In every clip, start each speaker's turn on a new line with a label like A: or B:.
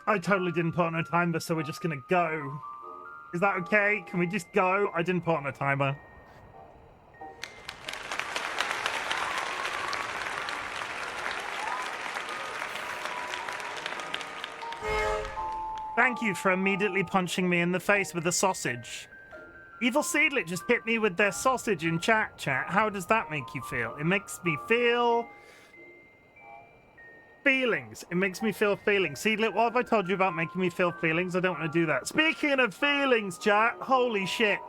A: I totally didn't put on a timer, so we're just gonna go. Is that okay? Can we just go? I didn't put on a timer. Thank you for immediately punching me in the face with a sausage. Evil Seedlet just hit me with their sausage in chat. How does that make you feel? It makes me feel... feelings. It makes me feel feelings. Seedlet, what have I told you about making me feel feelings? I don't want to do that. Speaking of feelings, chat, holy shit.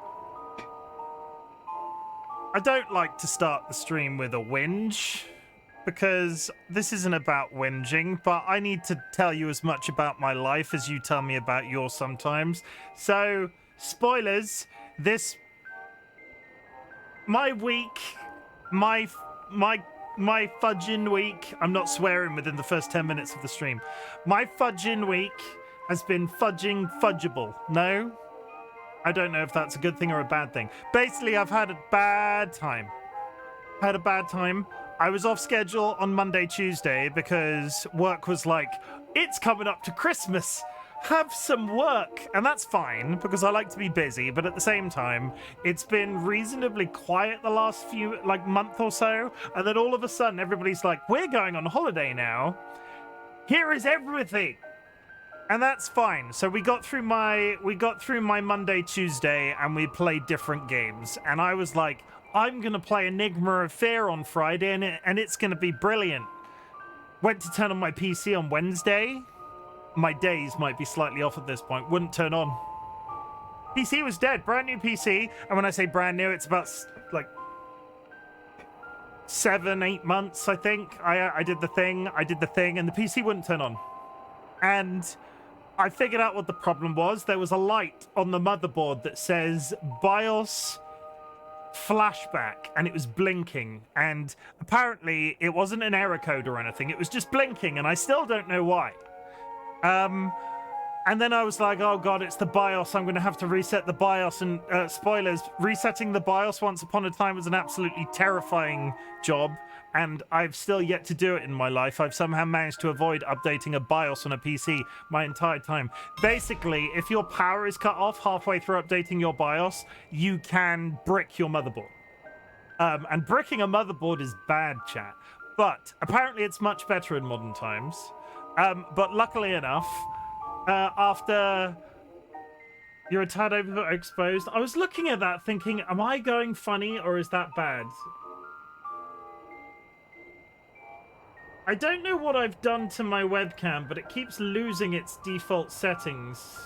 A: I don't like to start the stream with a whinge, because this isn't about whinging, but I need to tell you as much about my life as you tell me about yours sometimes. So, spoilers, my week, my fudging week, I'm not swearing within the first 10 minutes of the stream. My fudging week has been fudging fudgeable. No? I don't know if that's a good thing or a bad thing. Basically, I've had a bad time. I was off schedule on Monday, Tuesday, because work was like, it's coming up to Christmas. Have some work. And that's fine, because I like to be busy. But at the same time, it's been reasonably quiet the last month or so. And then all of a sudden, everybody's like, we're going on holiday now. Here is everything. And that's fine. So we got through my Monday, Tuesday, and we played different games. And I was like, I'm going to play Enigma of Fear on Friday, and it's going to be brilliant. Went to turn on my PC on Wednesday. My days might be slightly off at this point. Wouldn't turn on. PC was dead. Brand new PC. And when I say brand new, it's about, like, 7-8 months, I think. I did the thing, and the PC wouldn't turn on. And I figured out what the problem was. There was a light on the motherboard that says BIOS flashback, and it was blinking, and apparently it wasn't an error code or anything. It was just blinking, and I still don't know why. And then I was like, oh god, it's the BIOS. I'm going to have to reset the BIOS. And spoilers, resetting the BIOS once upon a time was an absolutely terrifying job, and I've still yet to do it in my life. I've somehow managed to avoid updating a BIOS on a PC my entire time. Basically, if your power is cut off halfway through updating your BIOS, you can brick your motherboard. And bricking a motherboard is bad, chat. But apparently it's much better in modern times. But luckily enough, after you're a tad overexposed, I was looking at that thinking, am I going funny or is that bad? I don't know what I've done to my webcam, but it keeps losing its default settings.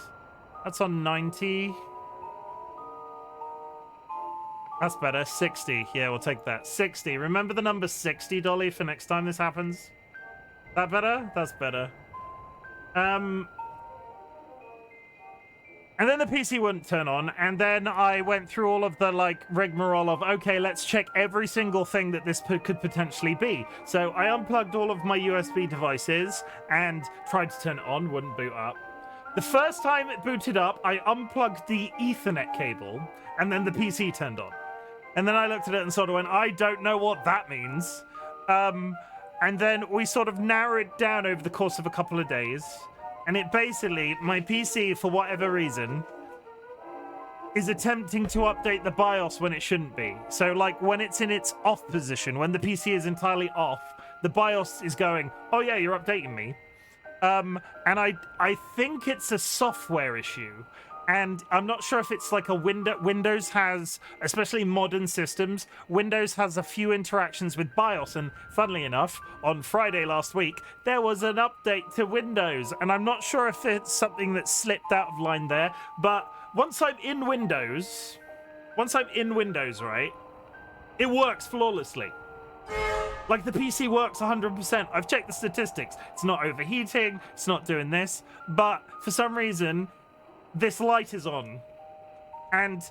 A: That's on 90. That's better. 60. Yeah, we'll take that. 60. Remember the number 60, Dolly, for next time this happens? That better? That's better. And then the PC wouldn't turn on, and then I went through all of the, like, rigmarole of, okay, let's check every single thing that this could potentially be. So I unplugged all of my USB devices and tried to turn it on, wouldn't boot up. The first time it booted up, I unplugged the Ethernet cable, and then the PC turned on. And then I looked at it and sort of went, I don't know what that means. And then we sort of narrowed it down over the course of a couple of days. And it basically, my PC, for whatever reason, is attempting to update the BIOS when it shouldn't be. So, like, when it's in its off position, when the PC is entirely off, the BIOS is going, oh yeah, you're updating me. And I think it's a software issue. And I'm not sure if it's like a Windows has, especially modern systems, Windows has a few interactions with BIOS. And funnily enough, on Friday last week, there was an update to Windows. And I'm not sure if it's something that slipped out of line there. But once I'm in Windows, right, it works flawlessly. Like, the PC works 100%. I've checked the statistics. It's not overheating. It's not doing this. But for some reason, this light is on, and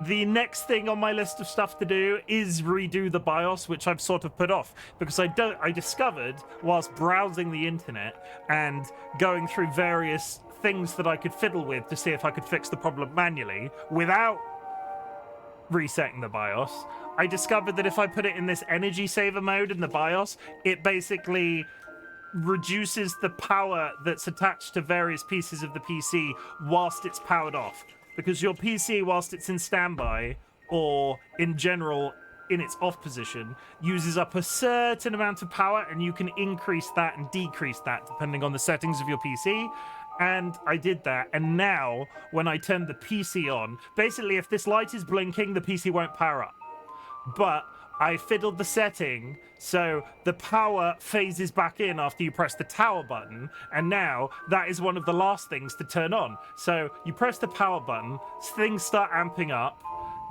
A: the next thing on my list of stuff to do is redo the BIOS, which I've sort of put off because I discovered whilst browsing the internet and going through various things that I could fiddle with to see if I could fix the problem manually without resetting the BIOS, I discovered that if I put it in this energy saver mode in the BIOS, it basically reduces the power that's attached to various pieces of the PC whilst it's powered off. Because your PC, whilst it's in standby, or in general in its off position, uses up a certain amount of power, and you can increase that and decrease that depending on the settings of your PC. And I did that, and now when I turn the PC on, basically if this light is blinking, the PC won't power up. But I fiddled the setting so the power phases back in after you press the tower button, and now that is one of the last things to turn on. So you press the power button, things start amping up,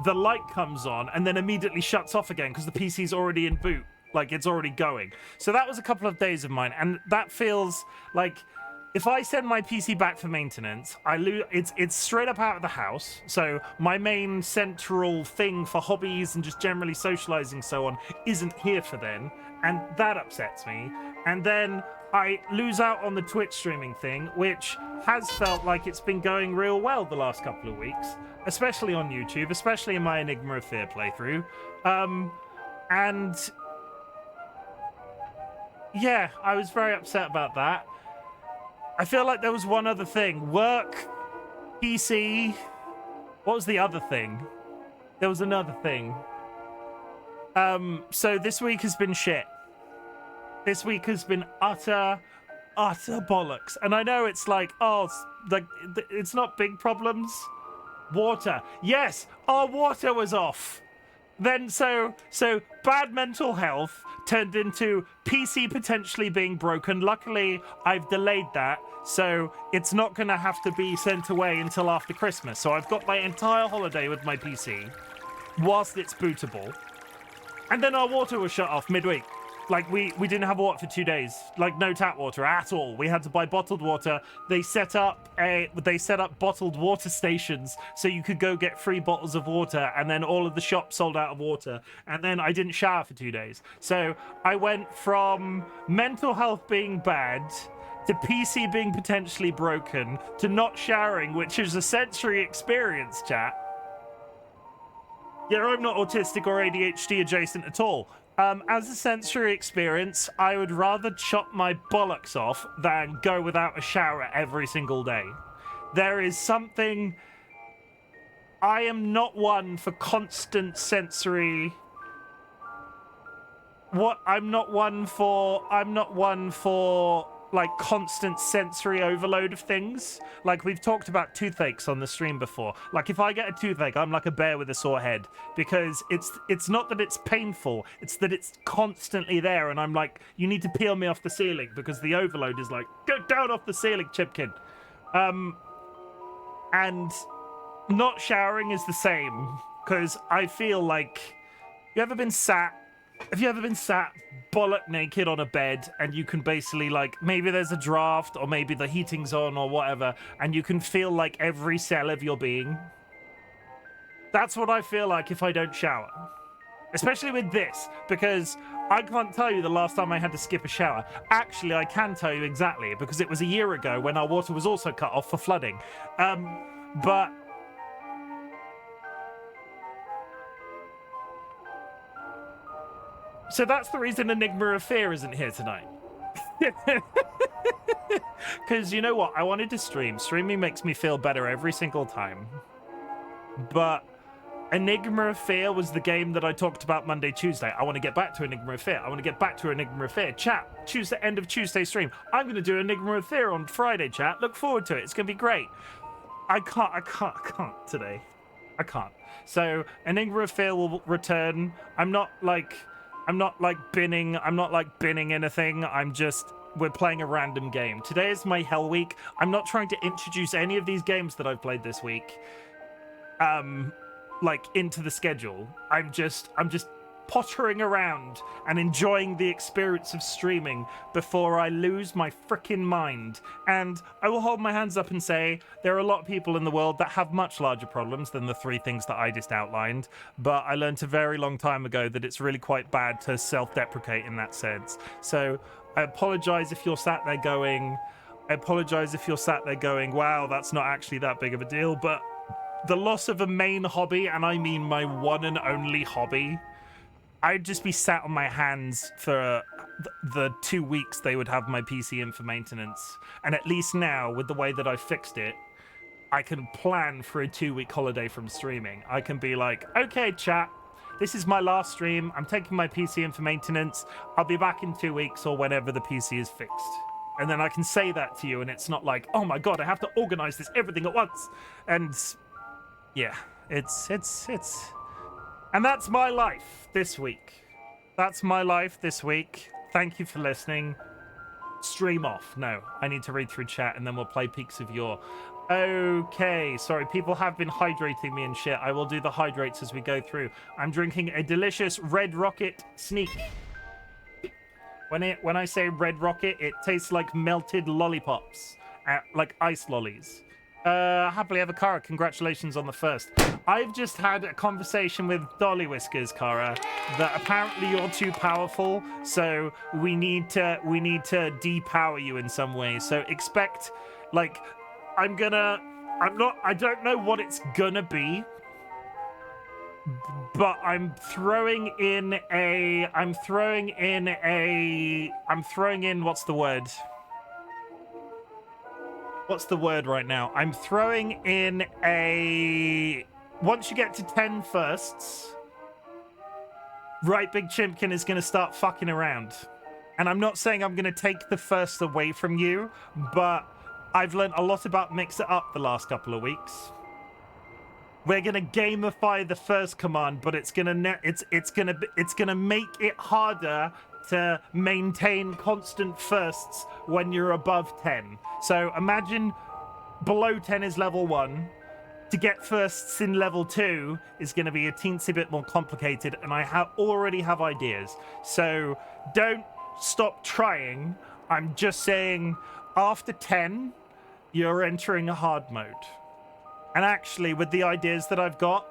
A: the light comes on, and then immediately shuts off again because the PC's already in boot, like it's already going. So that was a couple of days of mine, and that feels like if I send my PC back for maintenance, I lose. It's straight up out of the house. So my main central thing for hobbies and just generally socializing so on isn't here for then, and that upsets me. And then I lose out on the Twitch streaming thing, which has felt like it's been going real well the last couple of weeks, especially on YouTube, especially in my Enigma of Fear playthrough. And yeah, I was very upset about that. I feel like there was one other thing. Work, PC. What was the other thing? There was another thing. So this week has been shit. This week has been utter bollocks. And I know it's like, oh, it's not big problems. Water. Yes, our water was off. Then so bad mental health turned into PC potentially being broken. Luckily, I've delayed that, so it's not going to have to be sent away until after Christmas. So I've got my entire holiday with my PC whilst it's bootable. And then our water was shut off midweek. Like, we didn't have water for 2 days. Like, no tap water at all. We had to buy bottled water. They set up bottled water stations so you could go get free bottles of water, and then all of the shops sold out of water. And then I didn't shower for 2 days. So I went from mental health being bad to PC being potentially broken to not showering, which is a sensory experience, chat. Yeah, I'm not autistic or ADHD adjacent at all. As a sensory experience, I would rather chop my bollocks off than go without a shower every single day. There is something... I am not one for constant sensory... I'm not one for like constant sensory overload of things. Like, we've talked about toothaches on the stream before. Like, if I get a toothache, I'm like a bear with a sore head, because it's not that it's painful, it's that it's constantly there, and I'm like, you need to peel me off the ceiling, because the overload is like, get down off the ceiling, Chimken. And not showering is the same, because I feel like, have you ever been sat bollock naked on a bed, and you can basically, like, maybe there's a draft, or maybe the heating's on, or whatever, and you can feel like every cell of your being? That's what I feel like if I don't shower. Especially with this, because I can't tell you the last time I had to skip a shower. Actually, I can tell you exactly, because it was a year ago when our water was also cut off for flooding. But... So that's the reason Enigma of Fear isn't here tonight. Because you know what? I wanted to stream. Streaming makes me feel better every single time. But Enigma of Fear was the game that I talked about Monday, Tuesday. I want to get back to Enigma of Fear. I want to get back to Enigma of Fear. Chat, Tuesday, end of Tuesday stream. I'm going to do Enigma of Fear on Friday, chat. Look forward to it. It's going to be great. I can't today. I can't. So Enigma of Fear will return. I'm not like binning anything. We're playing a random game. Today is my Hell Week. I'm not trying to introduce any of these games that I've played this week, like, into the schedule. I'm just pottering around and enjoying the experience of streaming before I lose my freaking mind. And I will hold my hands up and say there are a lot of people in the world that have much larger problems than the 3 things that I just outlined, but I learned a very long time ago that it's really quite bad to self-deprecate in that sense. So I apologize if you're sat there going, wow, that's not actually that big of a deal. But the loss of a main hobby, and I mean my one and only hobby, I'd just be sat on my hands for the 2 weeks they would have my PC in for maintenance. And at least now, with the way that I fixed it, I can plan for a 2-week holiday from streaming. I can be like, okay, chat, this is my last stream. I'm taking my PC in for maintenance. I'll be back in 2 weeks or whenever the PC is fixed. And then I can say that to you, and it's not like, oh my god, I have to organize this everything at once. And yeah, it's and that's my life this week. That's my life this week. Thank you for listening. Stream off. No, I need to read through chat, and then we'll play Peaks of Yore. Okay, sorry, people have been hydrating me and shit. I will do the hydrates as we go through. I'm drinking a delicious Red Rocket Sneak. When I say Red Rocket, it tastes like melted lollipops, like ice lollies. Happily ever, Kara, congratulations on the first. I've just had a conversation with DollyWhiskers, Kara, that apparently you're too powerful, so we need to depower you in some way. So expect, like, I don't know what it's gonna be, but I'm throwing in, what's the word? What's the word right now? I'm throwing in once you get to 10 firsts, RightBigChimken is going to start fucking around. And I'm not saying I'm going to take the first away from you, but I've learned a lot about Mix It Up the last couple of weeks. We're going to gamify the first command, but it's going to make it harder to maintain constant firsts when you're above 10. So imagine below 10 is level 1. To get firsts in level 2 is going to be a teensy bit more complicated, and I already have ideas. So don't stop trying. I'm just saying after 10, you're entering a hard mode. And actually, with the ideas that I've got,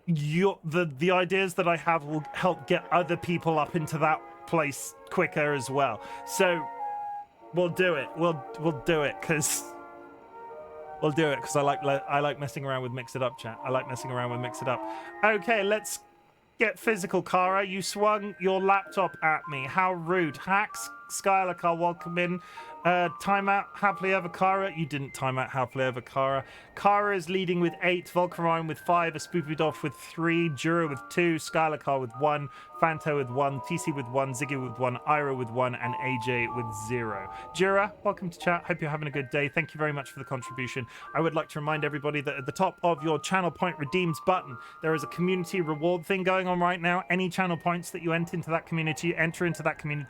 A: the ideas that I have will help get other people up into that place quicker as well. So we'll do it. We'll do it because I like messing around with Mix It Up, chat. I like messing around with Mix It Up. Okay, let's get physical, Kara. You swung your laptop at me. How rude. Hacks, Skylar, Carl, welcome in. Timeout, Happily Ever Kara. You didn't time out Happily Ever Kara. Kara is leading with 8, Volcarine with 5, a Spoopydolf with 3, Jura with 2, Skylar Carl with 1, Fanto with 1, TC with 1, Ziggy with 1, Ira with 1, and AJ with 0. Jura, welcome to chat. Hope you're having a good day. Thank you very much for the contribution. I would like to remind everybody that at the top of your channel point redeems button, there is a community reward thing going on right now. Any channel points that you enter into that community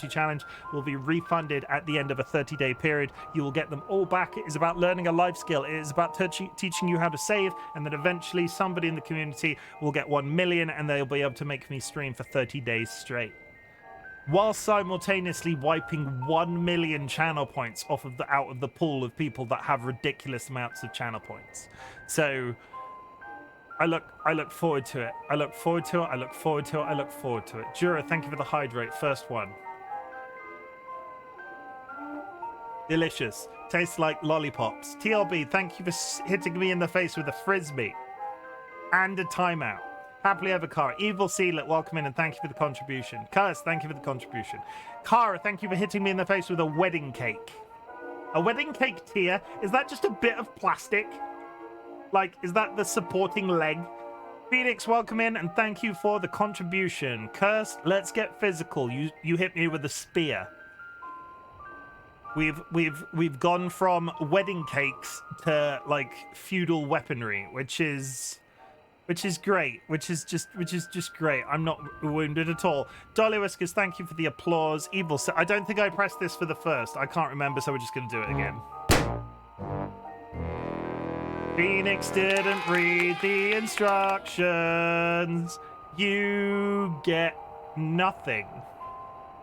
A: challenge will be refunded at the end of a 30-day period. You will get them all back. It is about learning a life skill. It is about teaching you how to save, and then eventually somebody in the community will get 1 million and they'll be able to make me stream for 30 days straight, while simultaneously wiping 1 million channel points out of the pool of people that have ridiculous amounts of channel points. So I look forward to it. I look forward to it. Jura, thank you for the hydrate. First one. Delicious. Tastes like lollipops. TLB, thank you for hitting me in the face with a frisbee. And a timeout. Happily Ever Kara. Evil Sealet, welcome in and thank you for the contribution. Curse, thank you for the contribution. Kara, thank you for hitting me in the face with a wedding cake. A wedding cake tier? Is that just a bit of plastic? Like, is that the supporting leg? Phoenix, welcome in and thank you for the contribution. Curse, let's get physical. You hit me with a spear. We've gone from wedding cakes to like feudal weaponry, which is great, which is just great. I'm not wounded at all. DollyWhiskers, thank you for the applause. Evil, I don't think I pressed this for the first. I can't remember, so we're just gonna do it again. Phoenix didn't read the instructions. You get nothing.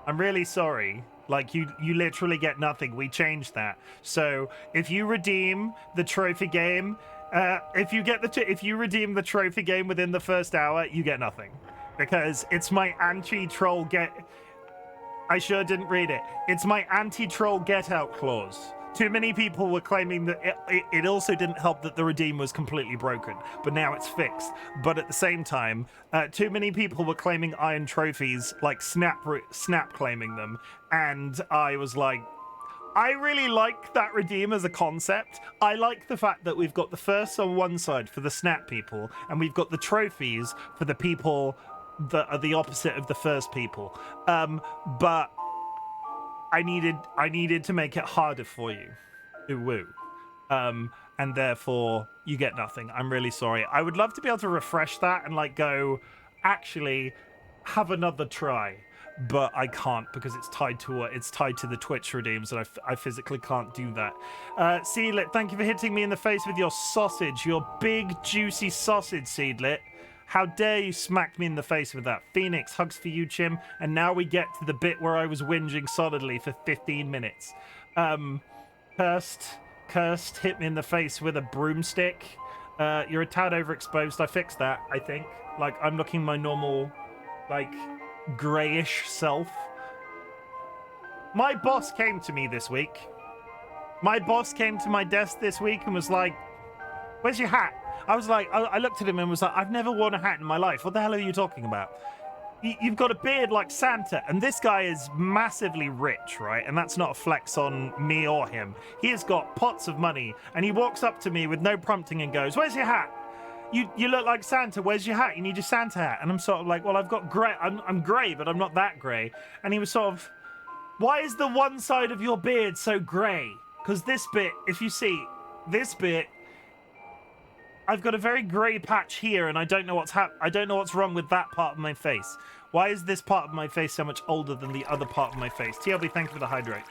A: I'm really sorry. Like, you literally get nothing. We changed that. So if you redeem the trophy game, if you redeem the trophy game within the first hour, you get nothing, because it's my anti-troll I sure didn't read it. It's my anti-troll get out clause. Too many people were claiming that it also didn't help that the Redeem was completely broken, but now it's fixed. But at the same time, too many people were claiming iron trophies, like Snap claiming them, and I was like, I really like that Redeem as a concept. I like the fact that we've got the first on one side for the Snap people, and we've got the trophies for the people that are the opposite of the first people. But I needed to make it harder for you. Ooh, woo. And therefore you get nothing. I'm really sorry. I would love to be able to refresh that and like go, actually have another try, but I can't because it's tied to the Twitch redeems, and I physically can't do that. Seedlit, thank you for hitting me in the face with your sausage, your big juicy sausage, Seedlit. How dare you smack me in the face with that? Phoenix, hugs for you, Chim. And now we get to the bit where I was whinging solidly for 15 minutes. Cursed hit me in the face with a broomstick. You're a tad overexposed. I fixed that, I think. Like, I'm looking my normal, like, grayish self. My boss came to me this week. My boss came to my desk this week and was like, where's your hat? I was like, I looked at him and was like, I've never worn a hat in my life. What the hell are you talking about? You've got a beard like Santa, and this guy is massively rich, right? And that's not a flex on me or him. He has got pots of money, and he walks up to me with no prompting and goes, where's your hat? You look like Santa. Where's your hat? You need your Santa hat. And I'm sort of like, well, I've got gray. I'm grey, but I'm not that grey. And he was sort of, why is the one side of your beard so grey? Because this bit, if you see, this bit, I've got a very grey patch here, and I don't know what's wrong with that part of my face. Why is this part of my face so much older than the other part of my face? TLB, thank you for the hydrate.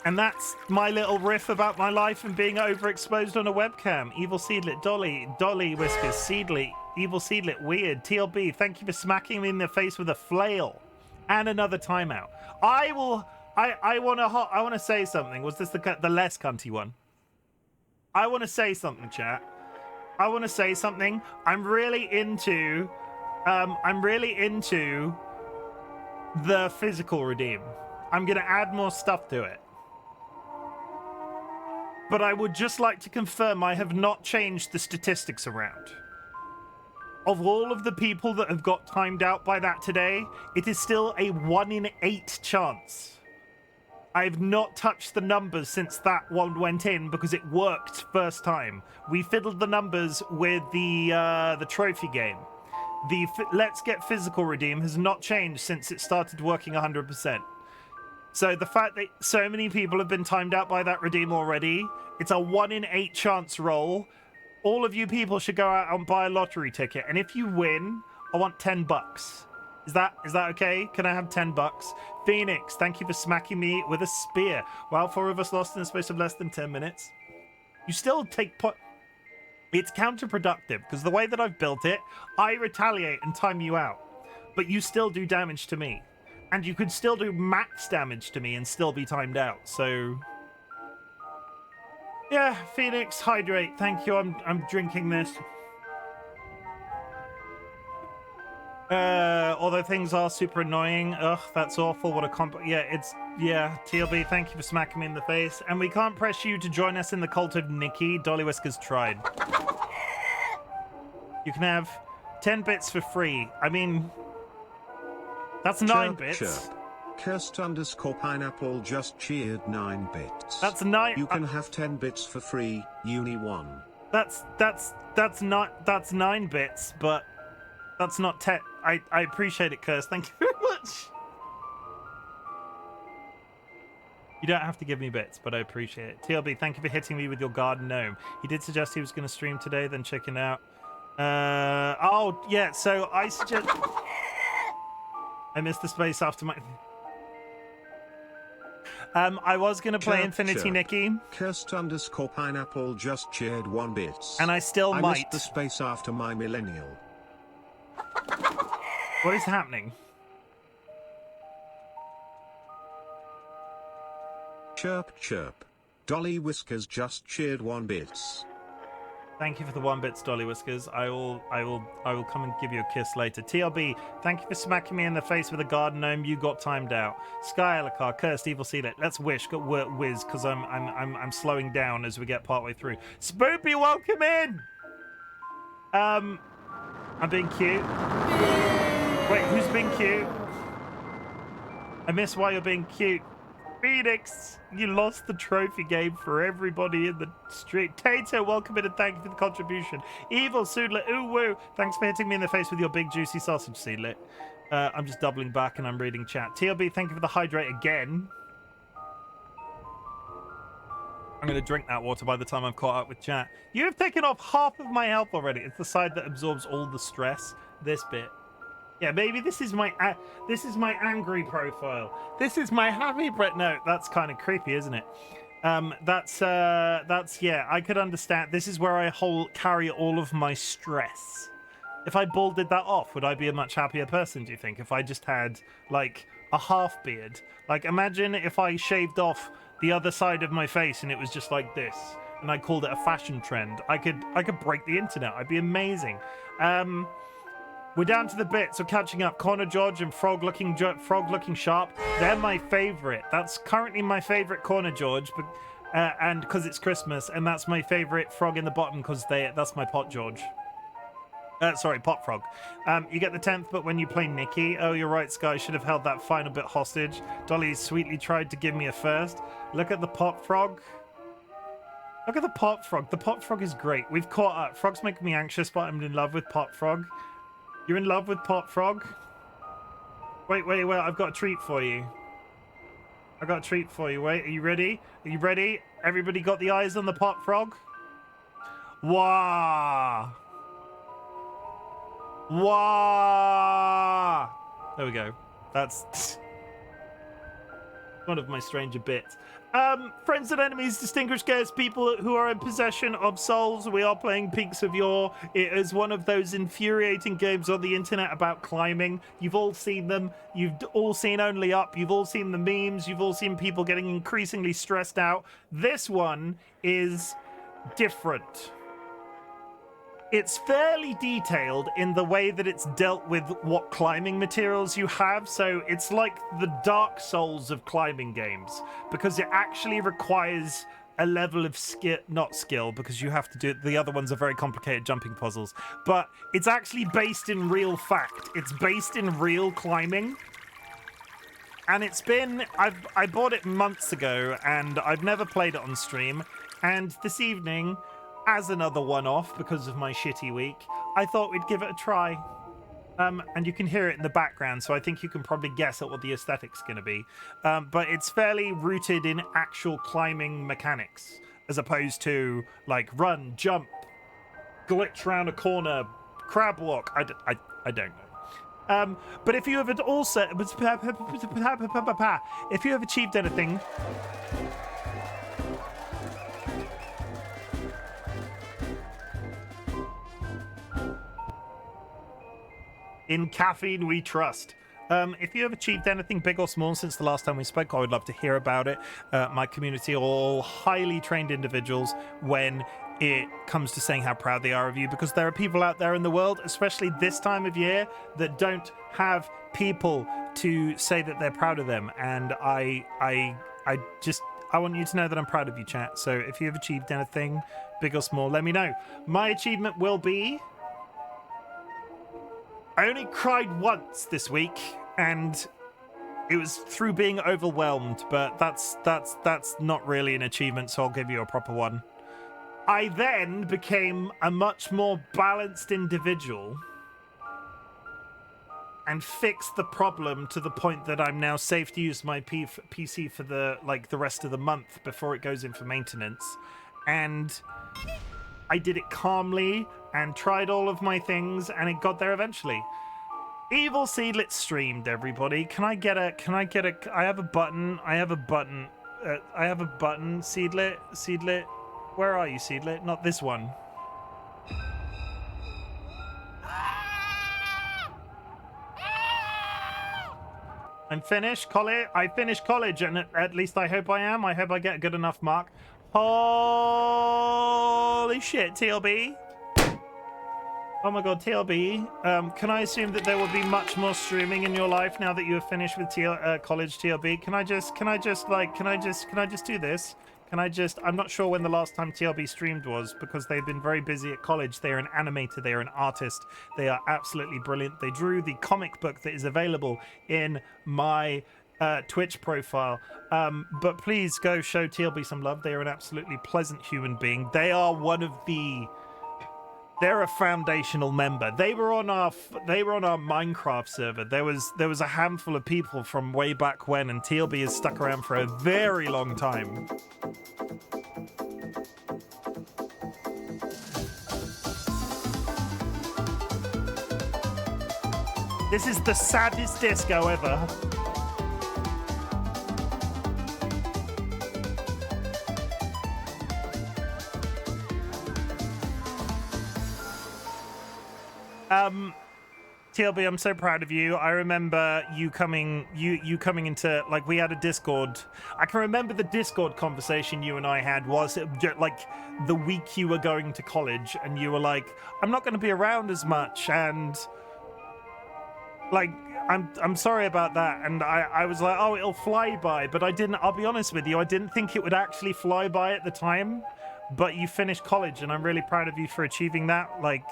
A: And that's my little riff about my life and being overexposed on a webcam. Evil Seedlit, DollyWhiskers, Seedlit, Evil Seedlit, Weird, TLB, thank you for smacking me in the face with a flail. And another timeout. I want to say something. Was this the less cunty one? I want to say something, chat. I want to say something. I'm really into the physical redeem. I'm going to add more stuff to it. But I would just like to confirm I have not changed the statistics around. Of all of the people that have got timed out by that today, it is still a 1 in 8 chance. I've not touched the numbers since that one went in because it worked first time. We fiddled the numbers with the trophy game. The Let's Get Physical redeem has not changed since it started working 100%. So the fact that so many people have been timed out by that redeem already, it's a 1 in 8 chance roll. All of you people should go out and buy a lottery ticket, and if you win, I want $10. Is that okay? Can I have $10? Phoenix, thank you for smacking me with a spear. Wow, 4 of us lost in the space of less than 10 minutes. You still take It's counterproductive, because the way that I've built it, I retaliate and time you out. But you still do damage to me. And you could still do max damage to me and still be timed out, so... Yeah, Phoenix, hydrate. Thank you. I'm drinking this. Although things are super annoying. Ugh, that's awful. What a yeah, TLB, thank you for smacking me in the face. And we can't press you to join us in the cult of Nikki. DollyWhiskers tried. You can have 10 bits for free. I mean, that's 9 bits.
B: Chirp. Cursed_pineapple just cheered 9 bits.
A: That's 9.
B: You can have 10 bits for free, Uni 1.
A: That's 9 bits, but that's not 10. I appreciate it, Curse. Thank you very much. You don't have to give me bits, but I appreciate it. TLB, thank you for hitting me with your garden gnome. He did suggest he was going to stream today, then checking out. Oh, yeah, so I suggest... I missed the space after my... I was going to play Infinity Nikki.
B: Cursed_pineapple just cheered 1 bits.
A: And I still might.
B: I missed the space after my millennial.
A: What is happening?
B: Chirp chirp. DollyWhiskers just cheered 1 bits.
A: Thank you for the 1 bits, DollyWhiskers. I will come and give you a kiss later. TLB, thank you for smacking me in the face with a garden gnome. You got timed out. Sky Elakar, cursed evil seedlet. Let's wish, got whiz, because I'm slowing down as we get partway through. Spoopy, welcome in. I'm being cute. Wait, who's being cute? I miss why you're being cute. Phoenix, you lost the trophy game for everybody in the street. Tato, welcome in and thank you for the contribution. Evil Soodlet, ooh woo, thanks for hitting me in the face with your big juicy sausage, Seedlet. I'm just doubling back and I'm reading chat. TLB, thank you for the hydrate again. I'm going to drink that water by the time I've caught up with chat. You have taken off half of my health already. It's the side that absorbs all the stress. This bit. Yeah, maybe this is my angry profile. This is my happy no, that's kind of creepy, isn't it? That's yeah, I could understand. This is where I carry all of my stress. If I balded that off, would I be a much happier person, do you think? If I just had like a half beard? Like imagine if I shaved off the other side of my face and it was just like this and I called it a fashion trend. I could break the internet. I'd be amazing. We're down to the bits, so catching up. Corner George and Frog looking sharp. They're my favorite. That's currently my favorite Corner George, but and because it's Christmas, and that's my favorite Frog in the bottom because that's my Pot George. Sorry, Pot Frog. You get the 10th, but when you play Nikki, oh, you're right, Sky. Should have held that final bit hostage. Dolly sweetly tried to give me a first. Look at the Pot Frog. Look at the Pot Frog. The Pot Frog is great. We've caught up. Frog's making me anxious, but I'm in love with Pot Frog. You're in love with Pot Frog? Wait, I've got a treat for you. I've got a treat for you. Wait, are you ready? Are you ready? Everybody got the eyes on the Pot Frog? Wah! Wah! There we go. That's one of my stranger bits. Friends and enemies, distinguished guests, people who are in possession of souls, we are playing Peaks of Yore. It is one of those infuriating games on the internet about climbing. You've all seen them. You've all seen Only Up. You've all seen the memes. You've all seen people getting increasingly stressed out. This one is different. It's fairly detailed in the way that it's dealt with what climbing materials you have, so it's like the Dark Souls of climbing games, because it actually requires a level of not skill, because you have to do it. The other ones are very complicated jumping puzzles, but it's actually based in real fact. It's based in real climbing. And it's been, I bought it months ago, and I've never played it on stream, and this evening, as another one-off because of my shitty week, I thought we'd give it a try. And you can hear it in the background, so I think you can probably guess at what the aesthetic's going to be. But it's fairly rooted in actual climbing mechanics, as opposed to, like, run, jump, glitch around a corner, crab walk. I don't know. But if you have also... If you have achieved anything... In caffeine we trust. If you have achieved anything big or small since the last time we spoke, I would love to hear about it. My community are all highly trained individuals when it comes to saying how proud they are of you, because there are people out there in the world, especially this time of year, that don't have people to say that they're proud of them. And I want you to know that I'm proud of you, chat. So if you have achieved anything big or small, let me know. My achievement will be... I only cried once this week, and it was through being overwhelmed, but that's not really an achievement, so I'll give you a proper one. I then became a much more balanced individual and fixed the problem to the point that I'm now safe to use my PC for the rest of the month before it goes in for maintenance. And I did it calmly and tried all of my things, and it got there eventually. Evil Seedlet streamed, everybody. I have a button, Seedlet. Where are you, Seedlet? Not this one. I'm finished college. I finished college, and at least I hope I am. I hope I get a good enough mark. Holy shit, TLB. Oh my god, TLB. Can I assume that there will be much more streaming in your life now that you have finished with college, TLB? Can I just do this? I'm not sure when the last time TLB streamed was, because they've been very busy at college. They are an animator, they are an artist. They are absolutely brilliant. They drew the comic book that is available in my Twitch profile. But please go show TLB some love. They are an absolutely pleasant human being. They are they're a foundational member. They were on our Minecraft server. There was a handful of people from way back when, and TLB has stuck around for a very long time. This is the saddest disco ever. TLB, I'm so proud of you. I remember you coming into, like, we had a Discord. I can remember the Discord conversation you and I had was like the week you were going to college, and you were like, I'm not going to be around as much, and like, I'm sorry about that. And I was like, oh, it'll fly by, but I'll be honest with you, I didn't think it would actually fly by at the time, but you finished college, and I'm really proud of you for achieving that. Like,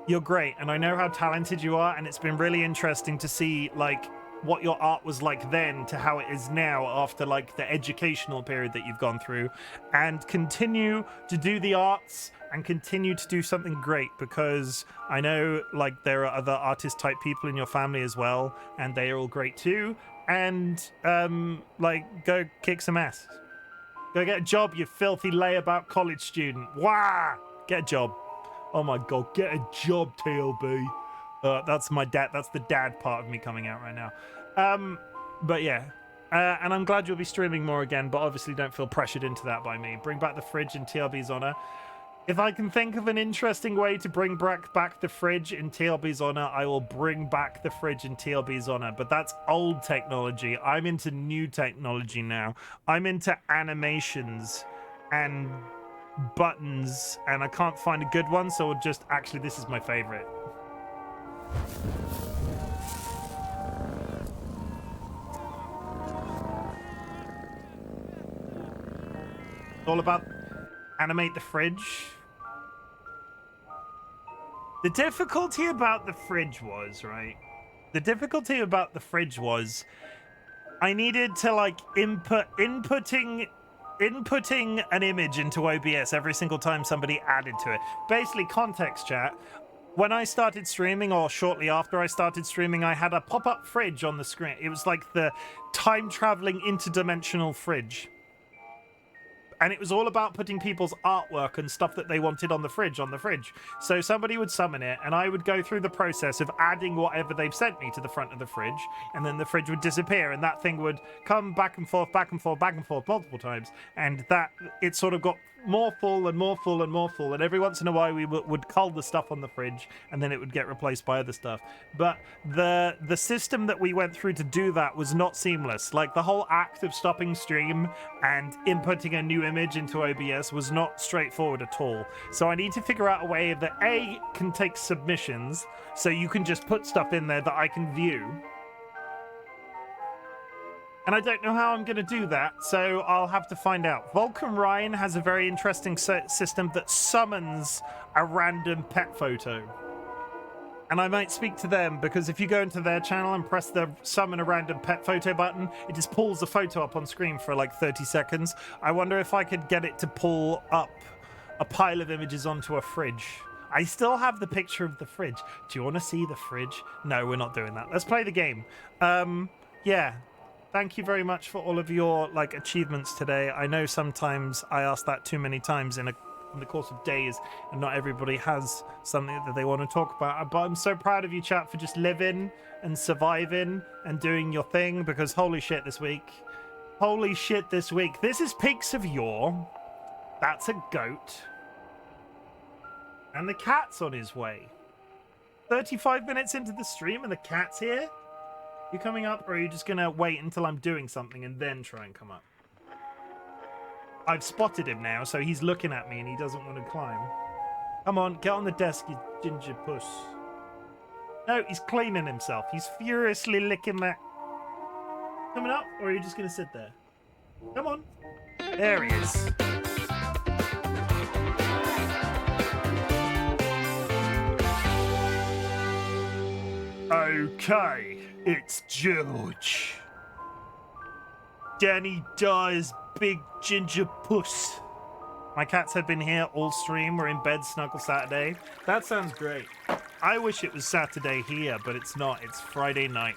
A: you're great, and I know how talented you are, and it's been really interesting to see, like, what your art was like then to how it is now after, like, the educational period that you've gone through, and continue to do the arts and continue to do something great, because I know, like, there are other artist type people in your family as well, and they are all great too, and like, go kick some ass. Go get a job, you filthy layabout college student. Wah! Get a job. Oh my god, get a job, TLB. That's my dad. That's the dad part of me coming out right now. But yeah. And I'm glad you'll be streaming more again, but obviously don't feel pressured into that by me. Bring back the fridge in TLB's honor. If I can think of an interesting way to bring back the fridge in TLB's honor, I will bring back the fridge in TLB's honor. But that's old technology. I'm into new technology now. I'm into animations and buttons, and I can't find a good one, so we'll just, actually, this is my favorite. It's all about animate the fridge. The difficulty about the fridge was, right? The difficulty about the fridge was I needed to, like, inputting an image into OBS every single time somebody added to it. Basically, context, chat. When I started streaming, or shortly after I started streaming, I had a pop-up fridge on the screen. It was like the time-traveling interdimensional fridge. And it was all about putting people's artwork and stuff that they wanted on the fridge. So somebody would summon it, and I would go through the process of adding whatever they've sent me to the front of the fridge, and then the fridge would disappear, and that thing would come back and forth multiple times, and that it sort of got more full and more full and more full, and every once in a while we would cull the stuff on the fridge, and then it would get replaced by other stuff. But the system that we went through to do that was not seamless. Like, the whole act of stopping stream and inputting a new image into OBS was not straightforward at all. So I need to figure out a way that A, can take submissions, so you can just put stuff in there that I can view. And I don't know how I'm going to do that, so I'll have to find out. Vulcan Ryan has a very interesting system that summons a random pet photo. And I might speak to them, because if you go into their channel and press the summon a random pet photo button, it just pulls the photo up on screen for like 30 seconds. I wonder if I could get it to pull up a pile of images onto a fridge. I still have the picture of the fridge. Do you want to see the fridge? No, we're not doing that. Let's play the game. Yeah. Thank you very much for all of your, like, achievements today. I know sometimes I ask that too many times in the course of days, and not everybody has something that they want to talk about. But I'm so proud of you, chat, for just living and surviving and doing your thing, because holy shit this week. Holy shit this week. This is Peaks of Yore. That's a goat. And the cat's on his way. 35 minutes into the stream and the cat's here? You coming up, or are you just gonna wait until I'm doing something and then try and come up? I've spotted him now, so he's looking at me and he doesn't want to climb. Come on, get on the desk, you ginger puss. No, he's cleaning himself. He's furiously licking that. Coming up, or are you just going to sit there? Come on. There he is. Okay, it's George. Danny Dyer's big ginger puss. My cats have been here all stream. We're in bed, snuggle Saturday. That sounds great. I wish it was Saturday here, but it's not. It's Friday night.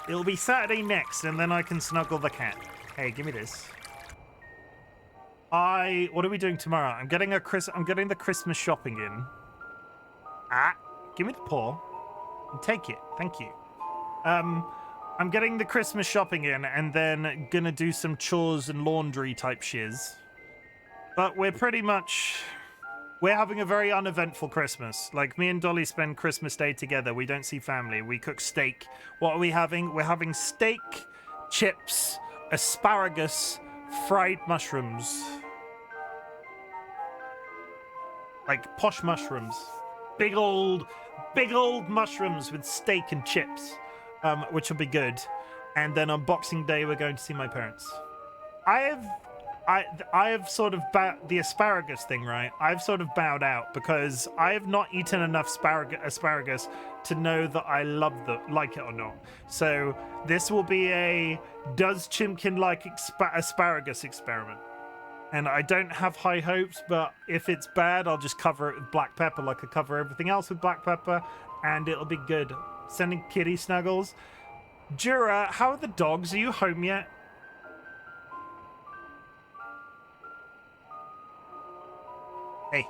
A: It'll be Saturday next, and then I can snuggle the cat. Hey, give me this. What are we doing tomorrow? I'm getting the Christmas shopping in. Give me the paw. And take it. Thank you. I'm getting the Christmas shopping in, and then gonna do some chores and laundry type shiz. But we're having a very uneventful Christmas. Like, me and Dolly spend Christmas Day together. We don't see family. We cook steak. What are we having? We're having steak, chips, asparagus, fried mushrooms. Like, posh mushrooms. Big old mushrooms with steak and chips, which will be good. And then on Boxing Day, we're going to see my parents. I have sort of the asparagus thing, right? I've sort of bowed out because I have not eaten enough asparagus to know that I like it or not. So this will be a does Chimken like asparagus experiment. And I don't have high hopes, but if it's bad, I'll just cover it with black pepper like I cover everything else with black pepper, and it'll be good. Sending kitty snuggles. Jura, how are the dogs? Are you home yet? Hey.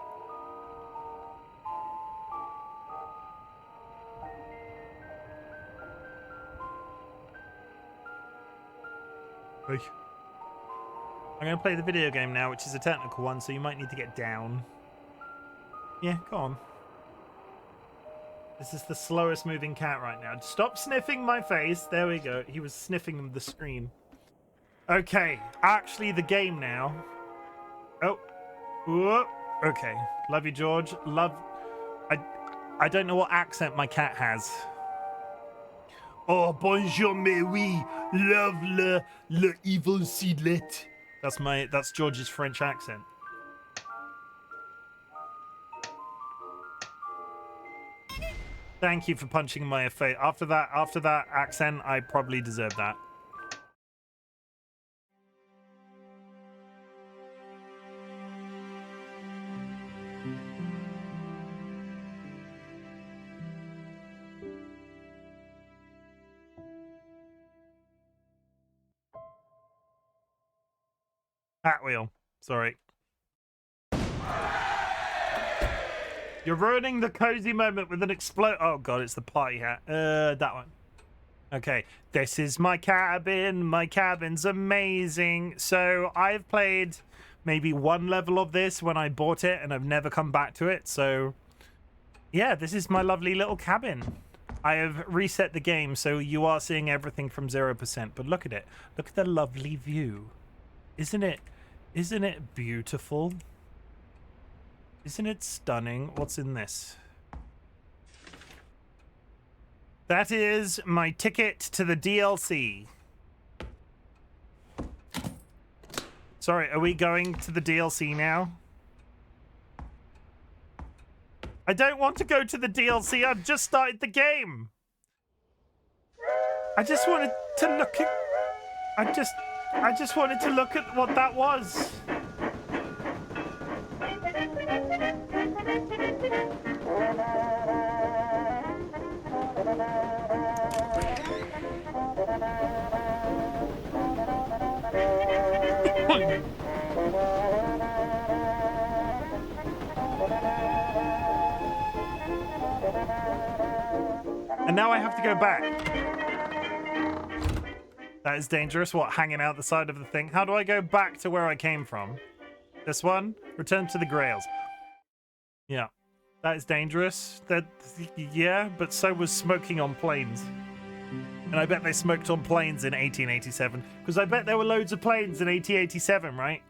A: Hey. I'm going to play the video game now, which is a technical one, so you might need to get down. Yeah, go on. This is the slowest moving cat right now. Stop sniffing my face. There we go. He was sniffing the screen. Okay, actually the game now. Oh. Whoop. Okay. Love you, George. I don't know what accent my cat has. Oh, bonjour, mais oui. Love le evil seedlet. That's George's French accent. Thank you for punching my face. After that accent, I probably deserve that. Hat wheel. Sorry. You're ruining the cozy moment with an explode. Oh god, it's the party hat. That one. Okay, this is my cabin. My cabin's amazing. So I've played maybe one level of this when I bought it, and I've never come back to it. So yeah, this is my lovely little cabin. I have reset the game, so you are seeing everything from 0%. But look at it. Look at the lovely view. Isn't it beautiful? Isn't it stunning? What's in this? That is my ticket to the DLC. Sorry, are we going to the DLC now? I don't want to go to the DLC. I've just started the game. I just wanted to look at... I just wanted to look at what that was. And now I have to go back. That is dangerous. What, hanging out the side of the thing? How do I go back to where I came from? This one? Return to the Grails. Yeah. That is dangerous. Yeah, but so was smoking on planes. And I bet they smoked on planes in 1887. Because I bet there were loads of planes in 1887, right?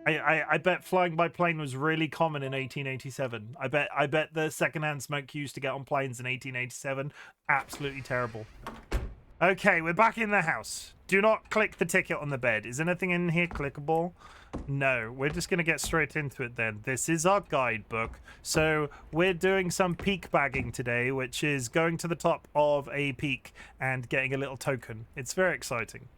A: I bet flying by plane was really common in 1887. I bet the secondhand smoke you used to get on planes in 1887, absolutely terrible. Okay, we're back in the house. Do not click the ticket on the bed. Is anything in here clickable? No, we're just going to get straight into it then. This is our guidebook. So we're doing some peak bagging today, which is going to the top of a peak and getting a little token. It's very exciting.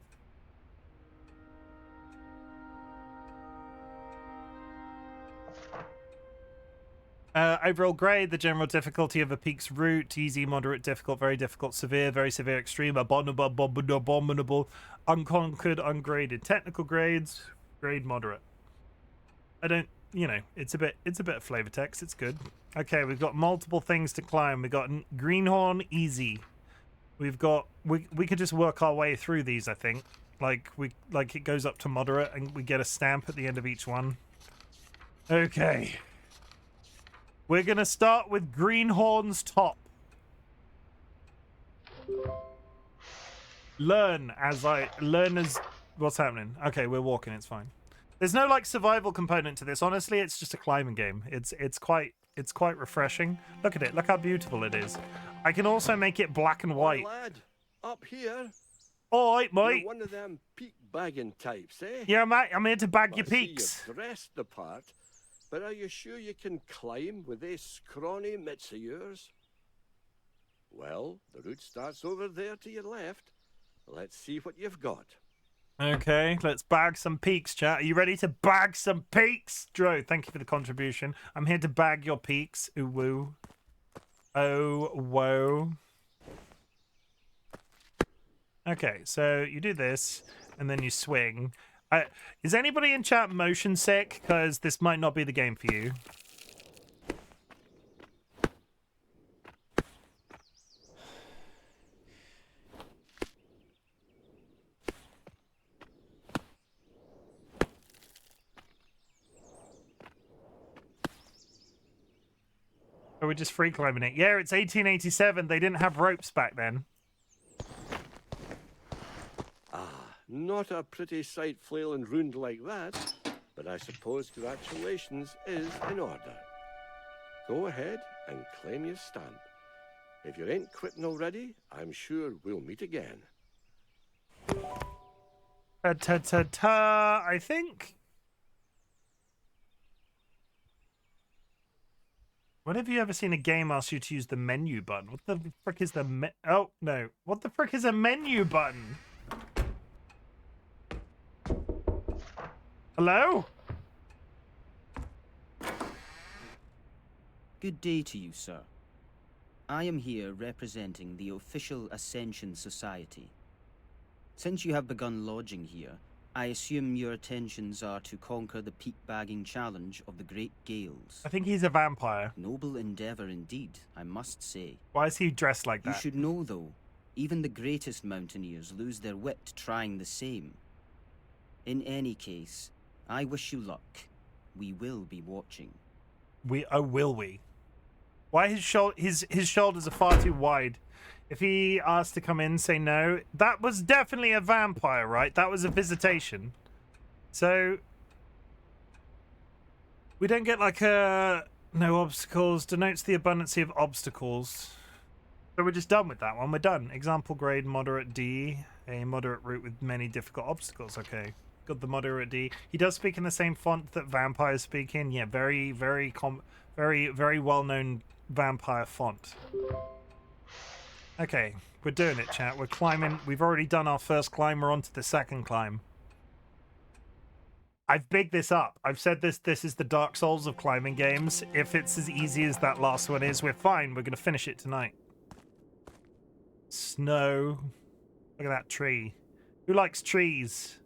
A: Overall grade, the general difficulty of a peak's route: easy, moderate, difficult, very difficult, severe, very severe, extreme, abominable, unconquered, ungraded. Technical grades, grade moderate. I don't, you know, it's a bit of flavor text. It's good. Okay, we've got multiple things to climb. We've got Greenhorn, easy. We've got we could just work our way through these. I think like it goes up to moderate, and we get a stamp at the end of each one. Okay. We're going to start with Greenhorn's top. Learn as... What's happening? Okay, we're walking, it's fine. There's no, like, survival component to this. Honestly, it's just a climbing game. It's quite refreshing. Look at it. Look how beautiful it is. I can also make it black and white.
C: Hey, lad, up here.
A: All right, mate.
C: You're one of them peak bagging types, eh?
A: Yeah, mate. I'm here to bag your
C: I see
A: peaks.
C: you've dressed the part. But are you sure you can climb with these scrawny mitts of yours? Well, the route starts over there to your left. Let's see what you've got.
A: Okay, let's bag some peaks, chat. Are you ready to bag some peaks? Dro, thank you for the contribution. I'm here to bag your peaks. Ooh, woo. Oh, whoa. Okay, so you do this, and then you swing. Is anybody in chat motion sick? Because this might not be the game for you. Or we're just free climbing it. Yeah, it's 1887. They didn't have ropes back then.
C: Not a pretty sight flailing round like that, but I suppose congratulations is in order. Go ahead and claim your stamp. If you ain't quitting already, I'm sure we'll meet again.
A: Ta-ta-ta, I think. When have you ever seen a game ask you to use the menu button? What the frick is the Oh, no. What the frick is a menu button? Hello?
D: Good day to you, sir. I am here representing the official Ascension Society. Since you have begun lodging here, I assume your intentions are to conquer the peak bagging challenge of the Great Gales.
A: I think he's a vampire.
D: Noble endeavor indeed, I must say.
A: Why is he dressed like that?
D: You should know, though, even the greatest mountaineers lose their wit trying the same. In any case, I wish you luck. We will be watching.
A: Will we? Why his shoulders are far too wide. If he asked to come in, say no. That was definitely a vampire, right? That was a visitation. So we don't get like a no obstacles. Denotes the abundance of obstacles. So we're just done with that one. We're done. Example grade moderate D. A moderate route with many difficult obstacles. Okay. Got the moderate D. He does speak in the same font that vampires speak in. Yeah, very well-known vampire font. Okay, we're doing it, chat. We're climbing. We've already done our first climb. We're on to the second climb. I've bigged this up. I've said this is the Dark Souls of climbing games. If it's as easy as that last one is, we're fine. We're going to finish it tonight. Snow. Look at that tree. Who likes trees?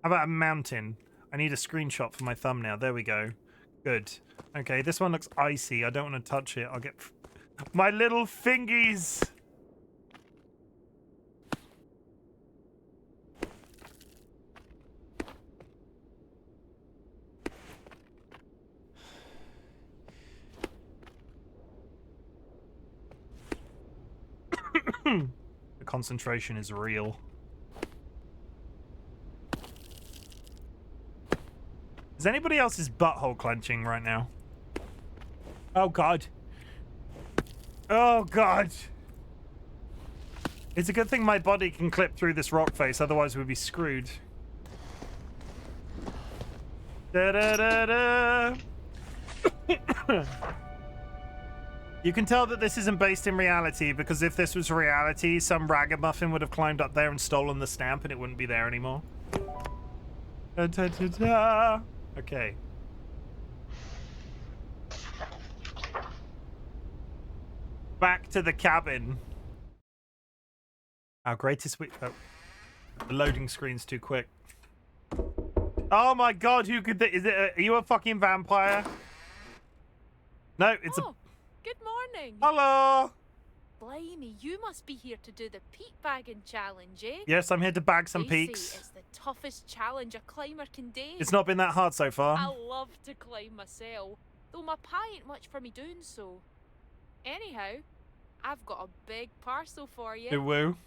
A: How about a mountain? I need a screenshot for my thumbnail. There we go. Good. Okay, this one looks icy. I don't want to touch it. I'll get my little fingies. The concentration is real. Is anybody else's butthole clenching right now? Oh, God. Oh, God. It's a good thing my body can clip through this rock face, otherwise we'd be screwed. Da-da-da-da. You can tell that this isn't based in reality, because if this was reality, some ragamuffin would have climbed up there and stolen the stamp and it wouldn't be there anymore. Da-da-da-da. Okay. Back to the cabin. Our greatest week. Oh. The loading screen's too quick. Oh my God, who could is it? Are you a fucking vampire? No, it's
E: Good morning.
A: Hello.
E: Blimey, you must be here to do the peat bagging challenge, eh?
A: Yes, I'm here to bag some
E: They
A: peaks.
E: say it's the toughest challenge a climber can do.
A: It's not been that hard so far.
E: I love to climb myself, though my pa ain't much for me doing so. Anyhow, I've got a big parcel for you.
A: Woo.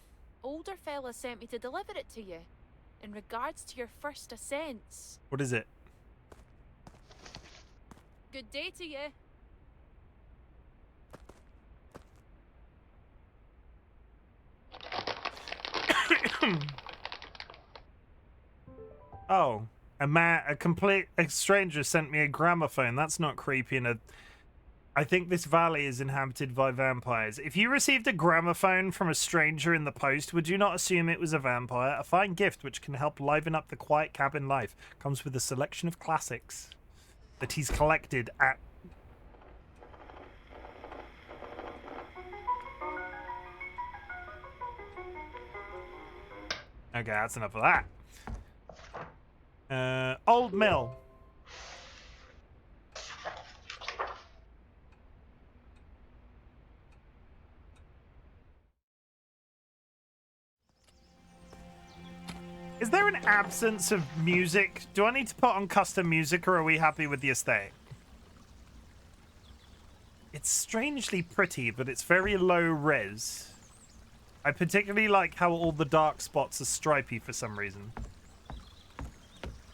E: Older fella sent me to deliver it to you. In regards to your first ascents.
A: What is it?
E: Good day to you.
A: Oh, a stranger sent me a gramophone. That's not creepy. I think this valley is inhabited by vampires. If you received a gramophone from a stranger in the post, would you not assume it was a vampire? A fine gift which can help liven up the quiet cabin life. Comes with a selection of classics that he's collected at... Okay, that's enough of that. Old Mill. Is there an absence of music? Do I need to put on custom music, or are we happy with the aesthetic? It's strangely pretty, but it's very low res. I particularly like how all the dark spots are stripy for some reason.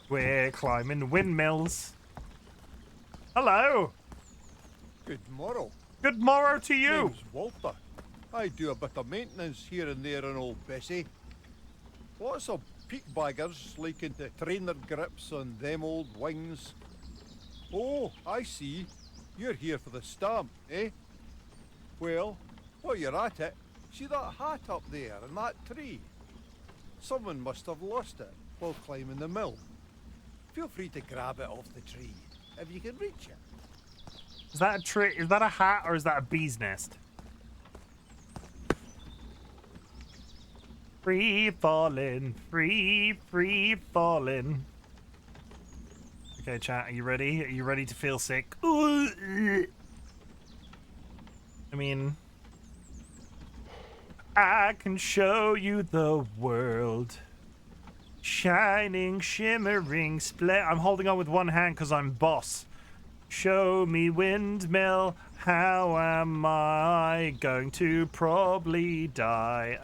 A: We're climbing windmills. Hello.
F: Good morrow.
A: Good morrow to you.
F: Name's Walter. I do a bit of maintenance here and there on old Bessie. Lots of peak baggers liking to train their grips on them old wings. Oh, I see. You're here for the stamp, eh? Well, while you're at it, see that hat up there in that tree? Someone must have lost it while climbing the mill. Feel free to grab it off the tree if you can reach it.
A: Is that a tree? Is that a hat, or is that a bee's nest? Free falling, free falling. Okay, chat, are you ready? Are you ready to feel sick? I mean, I can show you the world. Shining, shimmering, I'm holding on with one hand because I'm boss. Show me windmill, how am I going to probably die?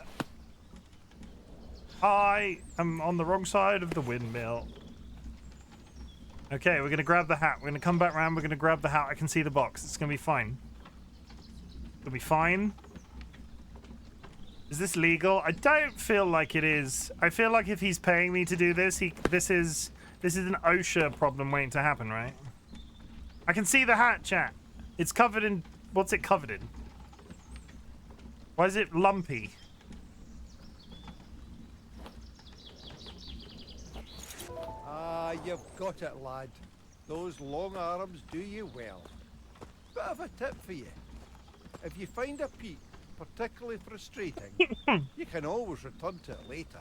A: I am on the wrong side of the windmill. Okay, we're going to grab the hat. We're going to come back around. We're going to grab the hat. I can see the box. It's going to be fine. It'll be fine. Is this legal? I don't feel like it is. I feel like if he's paying me to do this, this is an OSHA problem waiting to happen, right? I can see the hat, chat. It's covered in... What's it covered in? Why is it lumpy?
F: Ah, you've got it, lad. Those long arms do you well. Bit of a tip for you. If you find a peak particularly frustrating, you can always return to it later.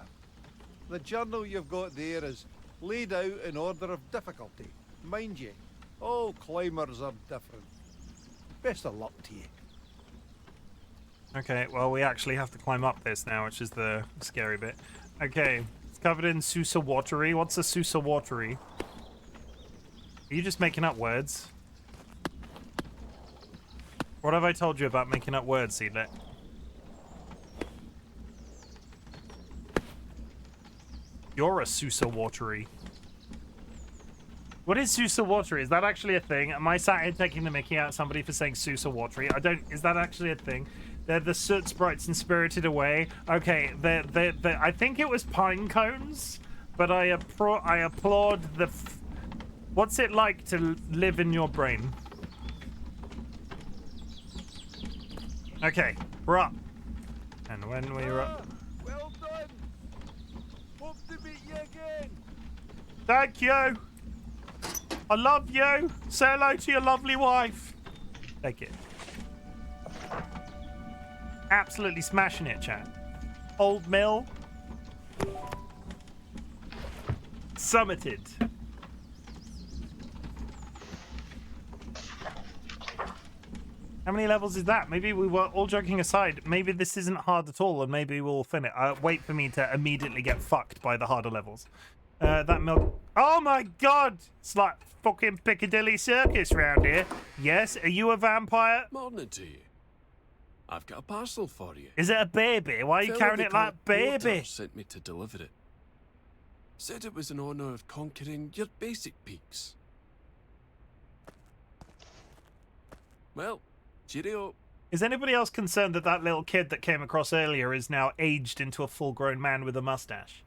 F: The journal you've got there is laid out in order of difficulty. Mind you, all climbers are different. Best of luck to you.
A: Okay, well, we actually have to climb up this now, which is the scary bit. Okay, it's covered in Sousa watery. What's a Sousa watery? Are you just making up words? What have I told you about making up words, Seedlet? You're a Sousa watery. What is Susa Watery? Is that actually a thing? Am I sat here taking the mickey out of somebody for saying Susa Watery? I don't... Is that actually a thing? They're the soot sprites in Spirited Away. Okay, I think it was pine cones, but I applaud the... What's it like to live in your brain? Okay, we're up. And when we're up...
F: Well done. Hope to meet you again.
A: Thank you. I love you. Say hello to your lovely wife. Take it. Absolutely smashing it, chat. Old Mill. Summited. How many levels is that? Maybe we were all joking aside. Maybe this isn't hard at all, and maybe we'll finish. Wait for me to immediately get fucked by the harder levels. That milk. Oh my god! It's like fucking Piccadilly Circus round here. Yes, are you a vampire?
G: Morning to you. I've got a parcel for you.
A: Is it a baby? Why are you carrying it like baby?
G: Porter sent me to deliver it. Said it was in honor of conquering your basic peaks. Well, cheerio.
A: Is anybody else concerned that that little kid that came across earlier is now aged into a full-grown man with a mustache?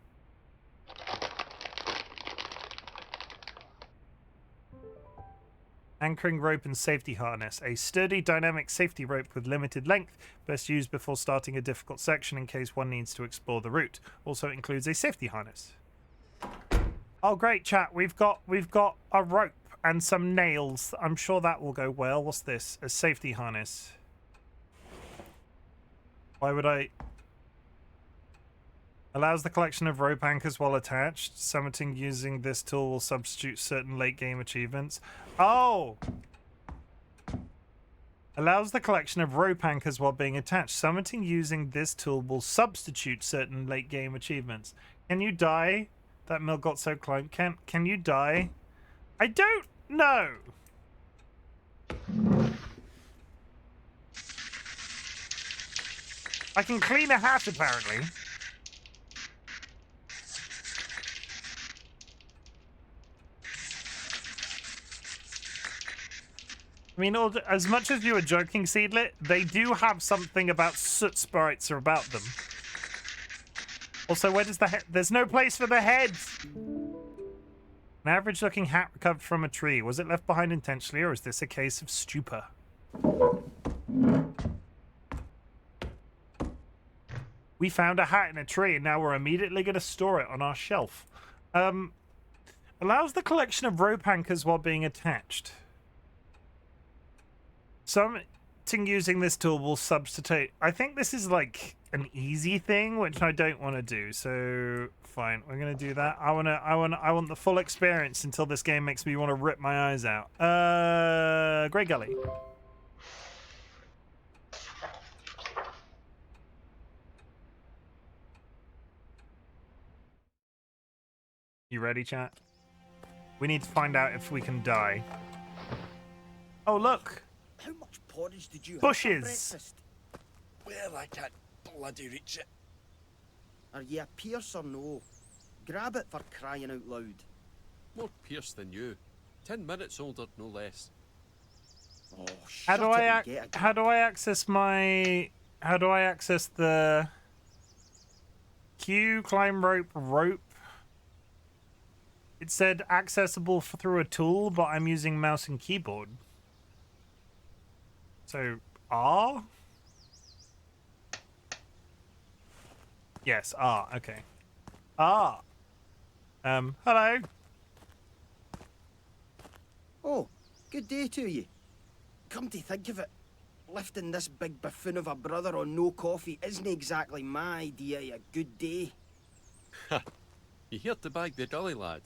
A: Anchoring rope and safety harness. A sturdy, dynamic safety rope with limited length, best used before starting a difficult section in case one needs to explore the route. Also includes a safety harness. Oh great, chat. We've got a rope and some nails. I'm sure that will go well. What's this? A safety harness. Why would I... Allows the collection of rope anchors while attached. Summiting using this tool will substitute certain late game achievements. Oh! Allows the collection of rope anchors while being attached. Summiting using this tool will substitute certain late game achievements. Can you die? That mill got so close. Can you die? I don't know. I can clean a hat apparently. I mean, as much as you were joking, Seedlit, they do have something about soot sprites about them. Also, where does the head... There's no place for the head! An average-looking hat recovered from a tree. Was it left behind intentionally, or is this a case of stupor? We found a hat in a tree, and now we're immediately going to store it on our shelf. Allows the collection of rope anchors while being attached. Something using this tool will substitute. I think this is like an easy thing, which I don't want to do. So fine, we're gonna do that. I want the full experience until this game makes me want to rip my eyes out. Grey Gully. You ready, chat? We need to find out if we can die. Oh look.
D: How much porridge did you
A: Bushes.
D: have for breakfast?
G: Well, I can't bloody reach it.
D: Are you a Pierce or no? Grab it for crying out loud.
G: More Pierce than you. 10 minutes older, no less.
D: Oh,
A: How
D: shut
A: do
D: it
A: I
D: and get a
A: how do I access my... How do I access the... Q, climb rope. It said accessible through a tool, but I'm using mouse and keyboard. So, R? Yes, R, okay. R. Hello.
D: Oh, good day to you. Come to think of it, lifting this big buffoon of a brother on no coffee isn't exactly my idea of a good day.
G: Ha! You here to bag the dolly, lad?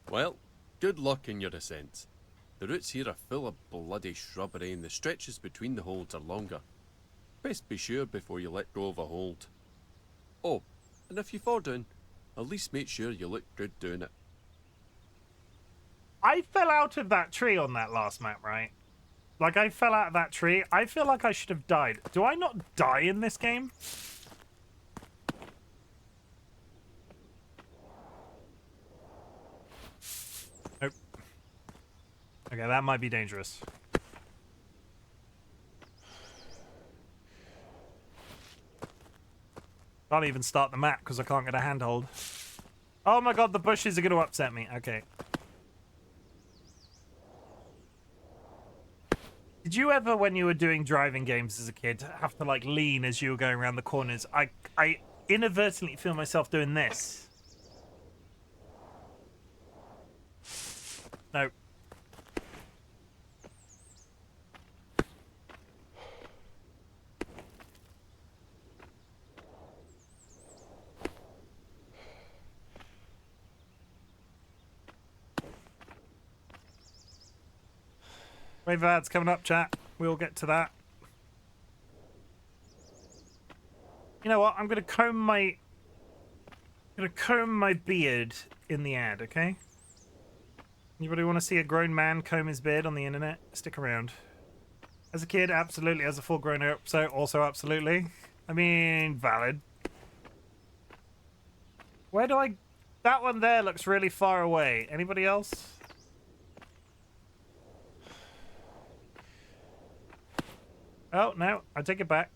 G: Well, good luck in your ascent. The roots here are full of bloody shrubbery and the stretches between the holds are longer. Best be sure before you let go of a hold. Oh, and if you fall down, at least make sure you look good doing it.
A: I fell out of that tree on that last map, right? Like, I fell out of that tree. I feel like I should have died. Do I not die in this game? Nope. Okay, that might be dangerous. Can't even start the map because I can't get a handhold. Oh my god, the bushes are going to upset me. Okay. Did you ever, when you were doing driving games as a kid, have to like lean as you were going around the corners? I inadvertently feel myself doing this. No. Wave ads coming up, chat. We'll get to that. You know what? I'm gonna comb my beard in the ad, okay? Anybody want to see a grown man comb his beard on the internet? Stick around. As a kid, absolutely. As a full grown up, so also absolutely. I mean, valid. Where do I... That one there looks really far away. Anybody else? Oh, no. I take it back.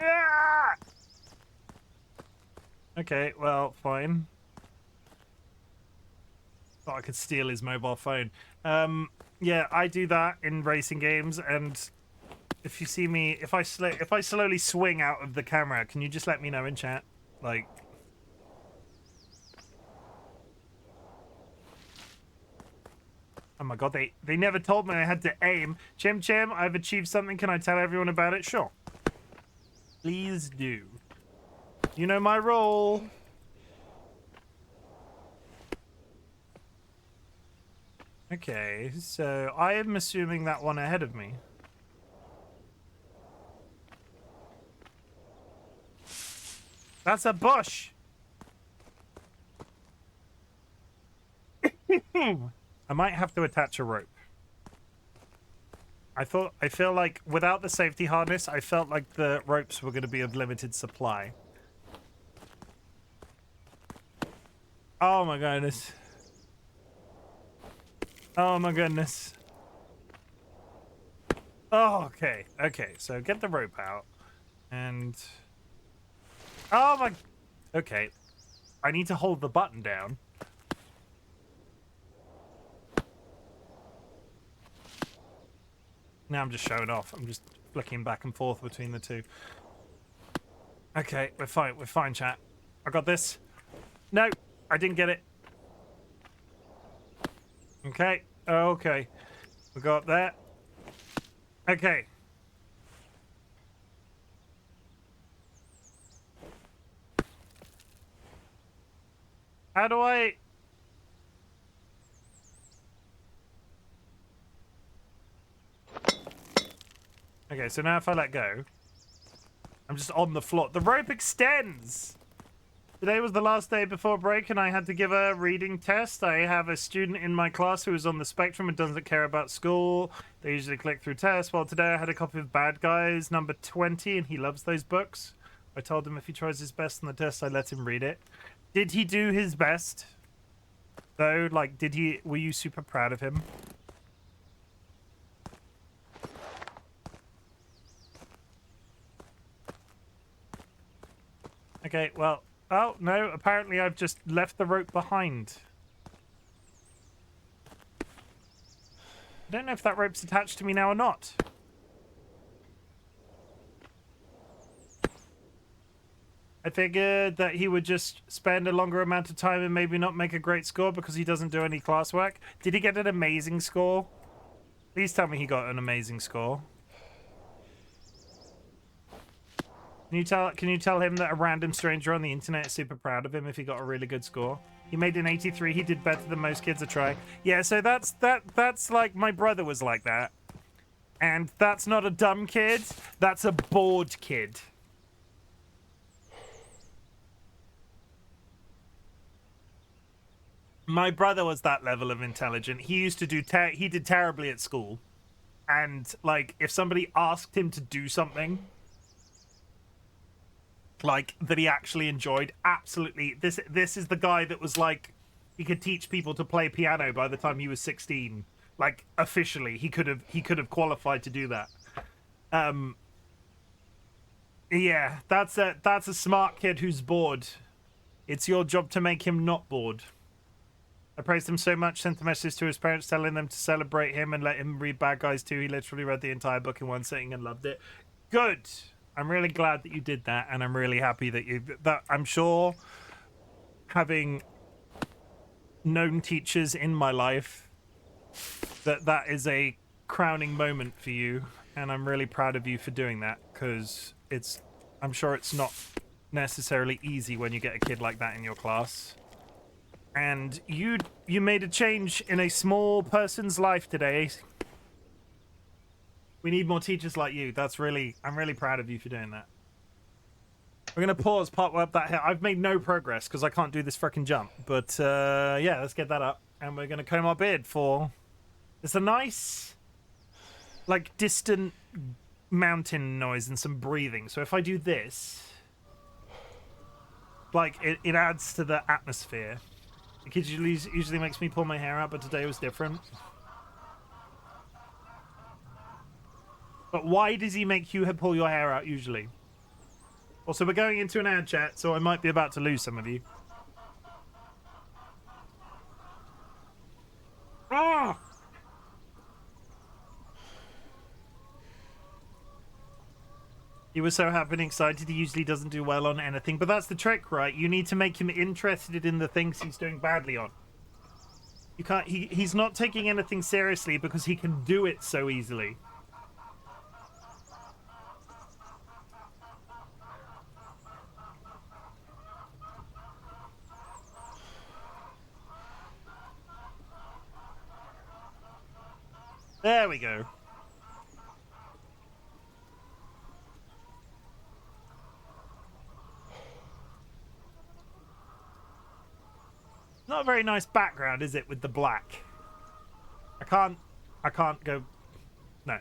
A: Ah! Okay, well, fine. Thought I could steal his mobile phone. Yeah, I do that in racing games, and if you see me, if I slowly swing out of the camera, can you just let me know in chat? Like, oh my god, they never told me I had to aim. Chim, I've achieved something. Can I tell everyone about it? Sure. Please do. You know my role. Okay, so I am assuming that one ahead of me. That's a bush! I might have to attach a rope. I feel like without the safety harness, I felt like the ropes were going to be of limited supply. Oh my goodness. Oh my goodness. Oh, okay. Okay, so get the rope out. And... Oh my... Okay. I need to hold the button down. Now I'm just showing off. I'm just flicking back and forth between the two. Okay, we're fine. We're fine, chat. I got this. No, I didn't get it. Okay. Okay. We got that. Okay. How do I... Okay, so now if I let go, I'm just on the floor. The rope extends! Today was the last day before break and I had to give a reading test. I have a student in my class who is on the spectrum and doesn't care about school. They usually click through tests. Well, today I had a copy of Bad Guys number 20 and he loves those books. I told him if he tries his best on the test, I let him read it. Did he do his best? Though, like, were you super proud of him? Okay, well... Oh, no, apparently I've just left the rope behind. I don't know if that rope's attached to me now or not. I figured that he would just spend a longer amount of time and maybe not make a great score because he doesn't do any classwork. Did he get an amazing score? Please tell me he got an amazing score. Can you tell him that a random stranger on the internet is super proud of him if he got a really good score? He made an 83. He did better than most kids at try. Yeah, so that's like my brother was like that. And that's not a dumb kid. That's a bored kid. My brother was that level of intelligent. He used to do he did terribly at school, and like if somebody asked him to do something like that he actually enjoyed, absolutely, this is the guy that was like he could teach people to play piano by the time he was 16. Like officially, he could have qualified to do that. Yeah, that's a smart kid who's bored. It's your job to make him not bored. I praised him so much, sent a message to his parents telling them to celebrate him and let him read Bad Guys too. He literally read the entire book in one sitting and loved it. Good. I'm really glad that you did that, and I'm really happy that I'm sure, having known teachers in my life, that is a crowning moment for you, and I'm really proud of you for doing that, because I'm sure it's not necessarily easy when you get a kid like that in your class. And you made a change in a small person's life today. We need more teachers like you. I'm really proud of you for doing that. We're gonna pause, pop up that hill. I've made no progress because I can't do this frickin' jump. But yeah, let's get that up, and we're gonna comb our beard for. It's a nice, like, distant mountain noise and some breathing. So if I do this, like, it adds to the atmosphere. It usually makes me pull my hair out, but today was different. But why does he make you pull your hair out usually? Also, we're going into an ad chat, so I might be about to lose some of you. Ah! He was so happy and excited. He usually doesn't do well on anything, but that's the trick, right? You need to make him interested in the things he's doing badly on. You can't. He's not taking anything seriously because he can do it so easily. There we go. Not a very nice background, is it, with the black? I can't go. No.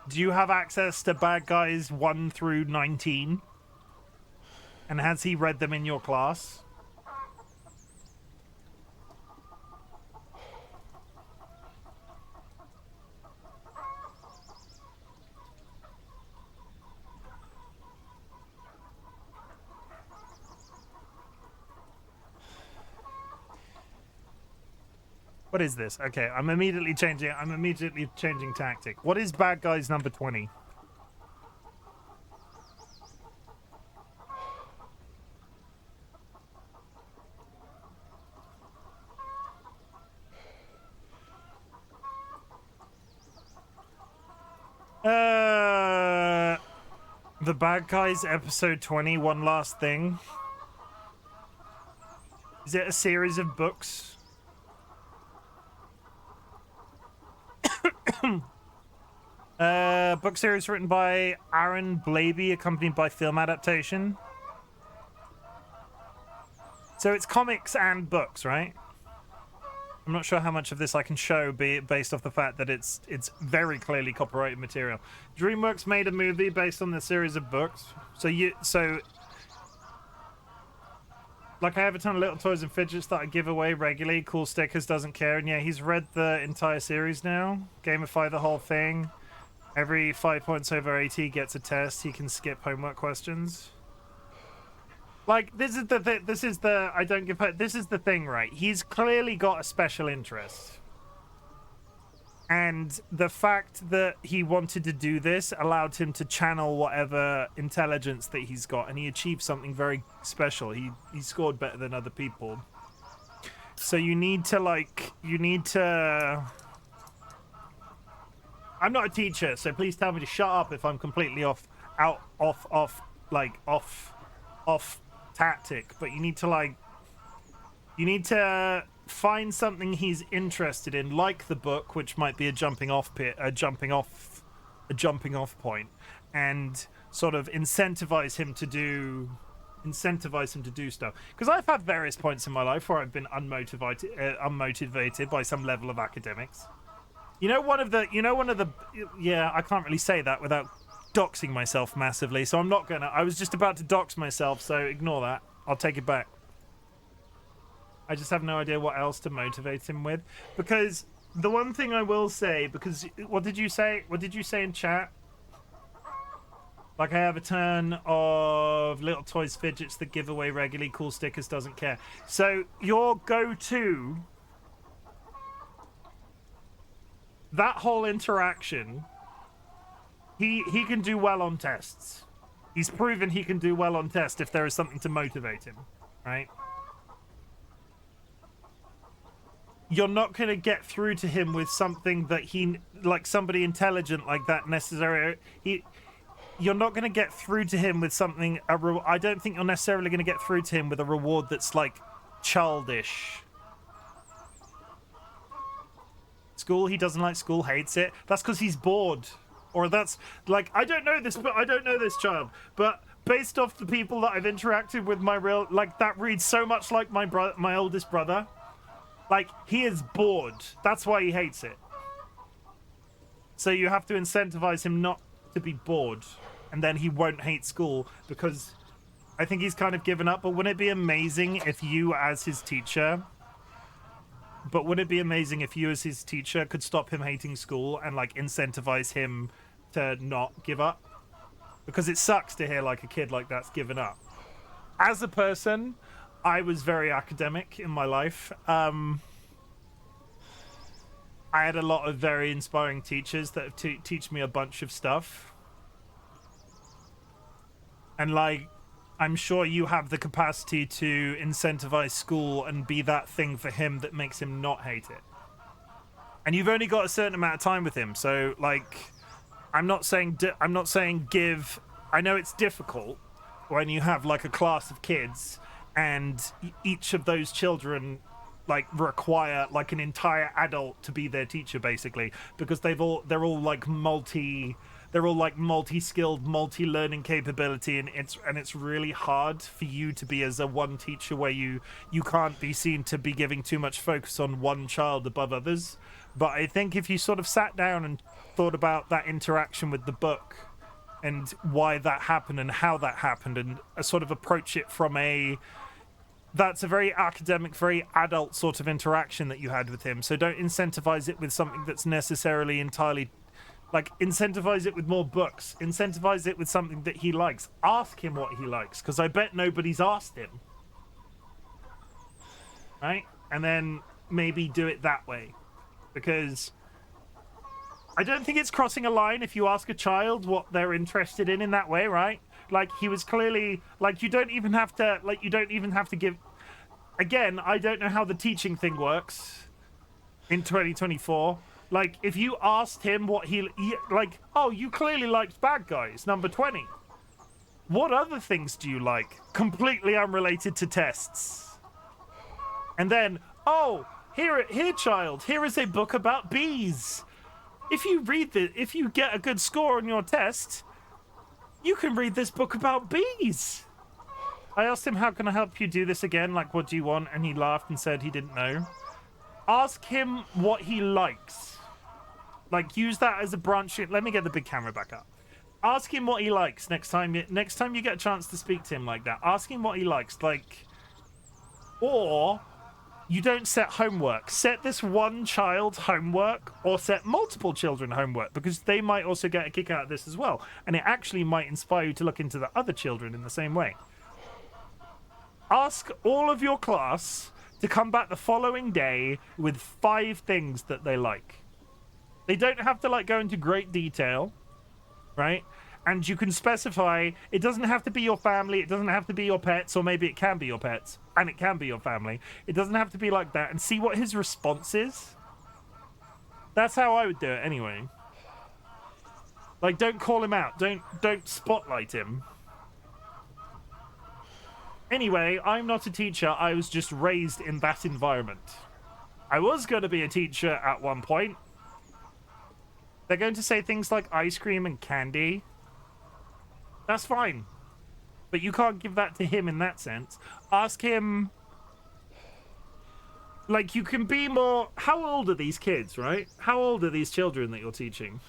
A: Do you have access to Bad Guys 1 through 19? And has he read them in your class? What is this? Okay, I'm immediately changing tactic. What is Bad Guys number 20? The Bad Guys episode 20, One Last Thing. Is it a series of books? Book series written by Aaron Blabey, accompanied by film adaptation. So it's comics and books, right? I'm not sure how much of this I can show, based off the fact that it's very clearly copyrighted material. DreamWorks made a movie based on the series of books. Like, I have a ton of little toys and fidgets that I give away regularly. Cool stickers, doesn't care. And yeah, he's read the entire series now. Gamify the whole thing. Every 5 points over 80 gets a test. He can skip homework questions. Like, this is the thing, right? He's clearly got a special interest. And the fact that he wanted to do this allowed him to channel whatever intelligence that he's got, and he achieved something very special. He scored better than other people. So you need to I'm not a teacher, so please tell me to shut up if I'm completely off tactic, but you need to find something he's interested in, like the book, which might be a jumping off a jumping off point and sort of incentivize him to do stuff. Because I've had various points in my life where I've been unmotivated by some level of academics. One of the I can't really say that without doxing myself massively, so I'm not gonna. I was just about to dox myself, so ignore that. I'll take it back. I just have no idea what else to motivate him with, because the one thing I will say, because what did you say in chat? Like, I have a ton of little toys fidgets that give away regularly, cool stickers, doesn't care. So your go-to, that whole interaction, he can do well on tests. He's proven he can do well on tests if there is something to motivate him, right? You're not going to get through to him with something that somebody intelligent like that necessarily. You're not going to get through to him with something. I don't think you're necessarily going to get through to him with a reward that's like childish. School, he doesn't like school, hates it. That's because he's bored. Or that's like, I don't know this child, but based off the people that I've interacted with, that reads so much like my oldest brother. Like, he is bored. That's why he hates it. So you have to incentivize him not to be bored, and then he won't hate school, because I think he's kind of given up. But wouldn't it be amazing if you as his teacher could stop him hating school and like incentivize him to not give up? Because it sucks to hear like a kid like that's given up. As a person, I was very academic in my life. I had a lot of very inspiring teachers that have teach me a bunch of stuff. And like, I'm sure you have the capacity to incentivize school and be that thing for him that makes him not hate it. And you've only got a certain amount of time with him, so like, I'm not saying give. I know it's difficult when you have like a class of kids and each of those children like require like an entire adult to be their teacher, basically, because they're all like multi-skilled, multi-learning capability, and it's really hard for you to be as a one teacher where you can't be seen to be giving too much focus on one child above others. But I think if you sort of sat down and thought about that interaction with the book and why that happened and how that happened, and sort of approach it from that's a very academic, very adult sort of interaction that you had with him. So don't incentivize it with something that's necessarily entirely, like, incentivize it with more books. Incentivize it with something that he likes. Ask him what he likes, because I bet nobody's asked him. Right? And then maybe do it that way. Because I don't think it's crossing a line if you ask a child what they're interested in that way, right? Like, he was clearly, like, you don't even have to give. Again, I don't know how the teaching thing works in 2024. Like, if you asked him what he like, oh, you clearly liked Bad Guys, number 20. What other things do you like? Completely unrelated to tests. And then, oh, here, child, here is a book about bees. If you get a good score on your test, you can read this book about bees. I asked him, how can I help you do this again? Like, what do you want? And he laughed and said he didn't know. Ask him what he likes. Like, use that as a branch. Let me get the big camera back up. Ask him what he likes next time you get a chance to speak to him like that. Ask him what he likes. Like, or you don't set homework. Set this one child's homework, or set multiple children homework, because they might also get a kick out of this as well. And it actually might inspire you to look into the other children in the same way. Ask all of your class to come back the following day with 5 things that they like. They don't have to like go into great detail, right? And you can specify, it doesn't have to be your family, it doesn't have to be your pets, or maybe it can be your pets, and it can be your family. It doesn't have to be like that, and see what his response is. That's how I would do it anyway. Like, don't call him out, don't spotlight him. Anyway, I'm not a teacher, I was just raised in that environment. I was going to be a teacher at one point, They're going to say things like ice cream and candy. That's fine. But you can't give that to him in that sense. Ask him... Like, you can be more... How old are these kids, right? How old are these children that you're teaching?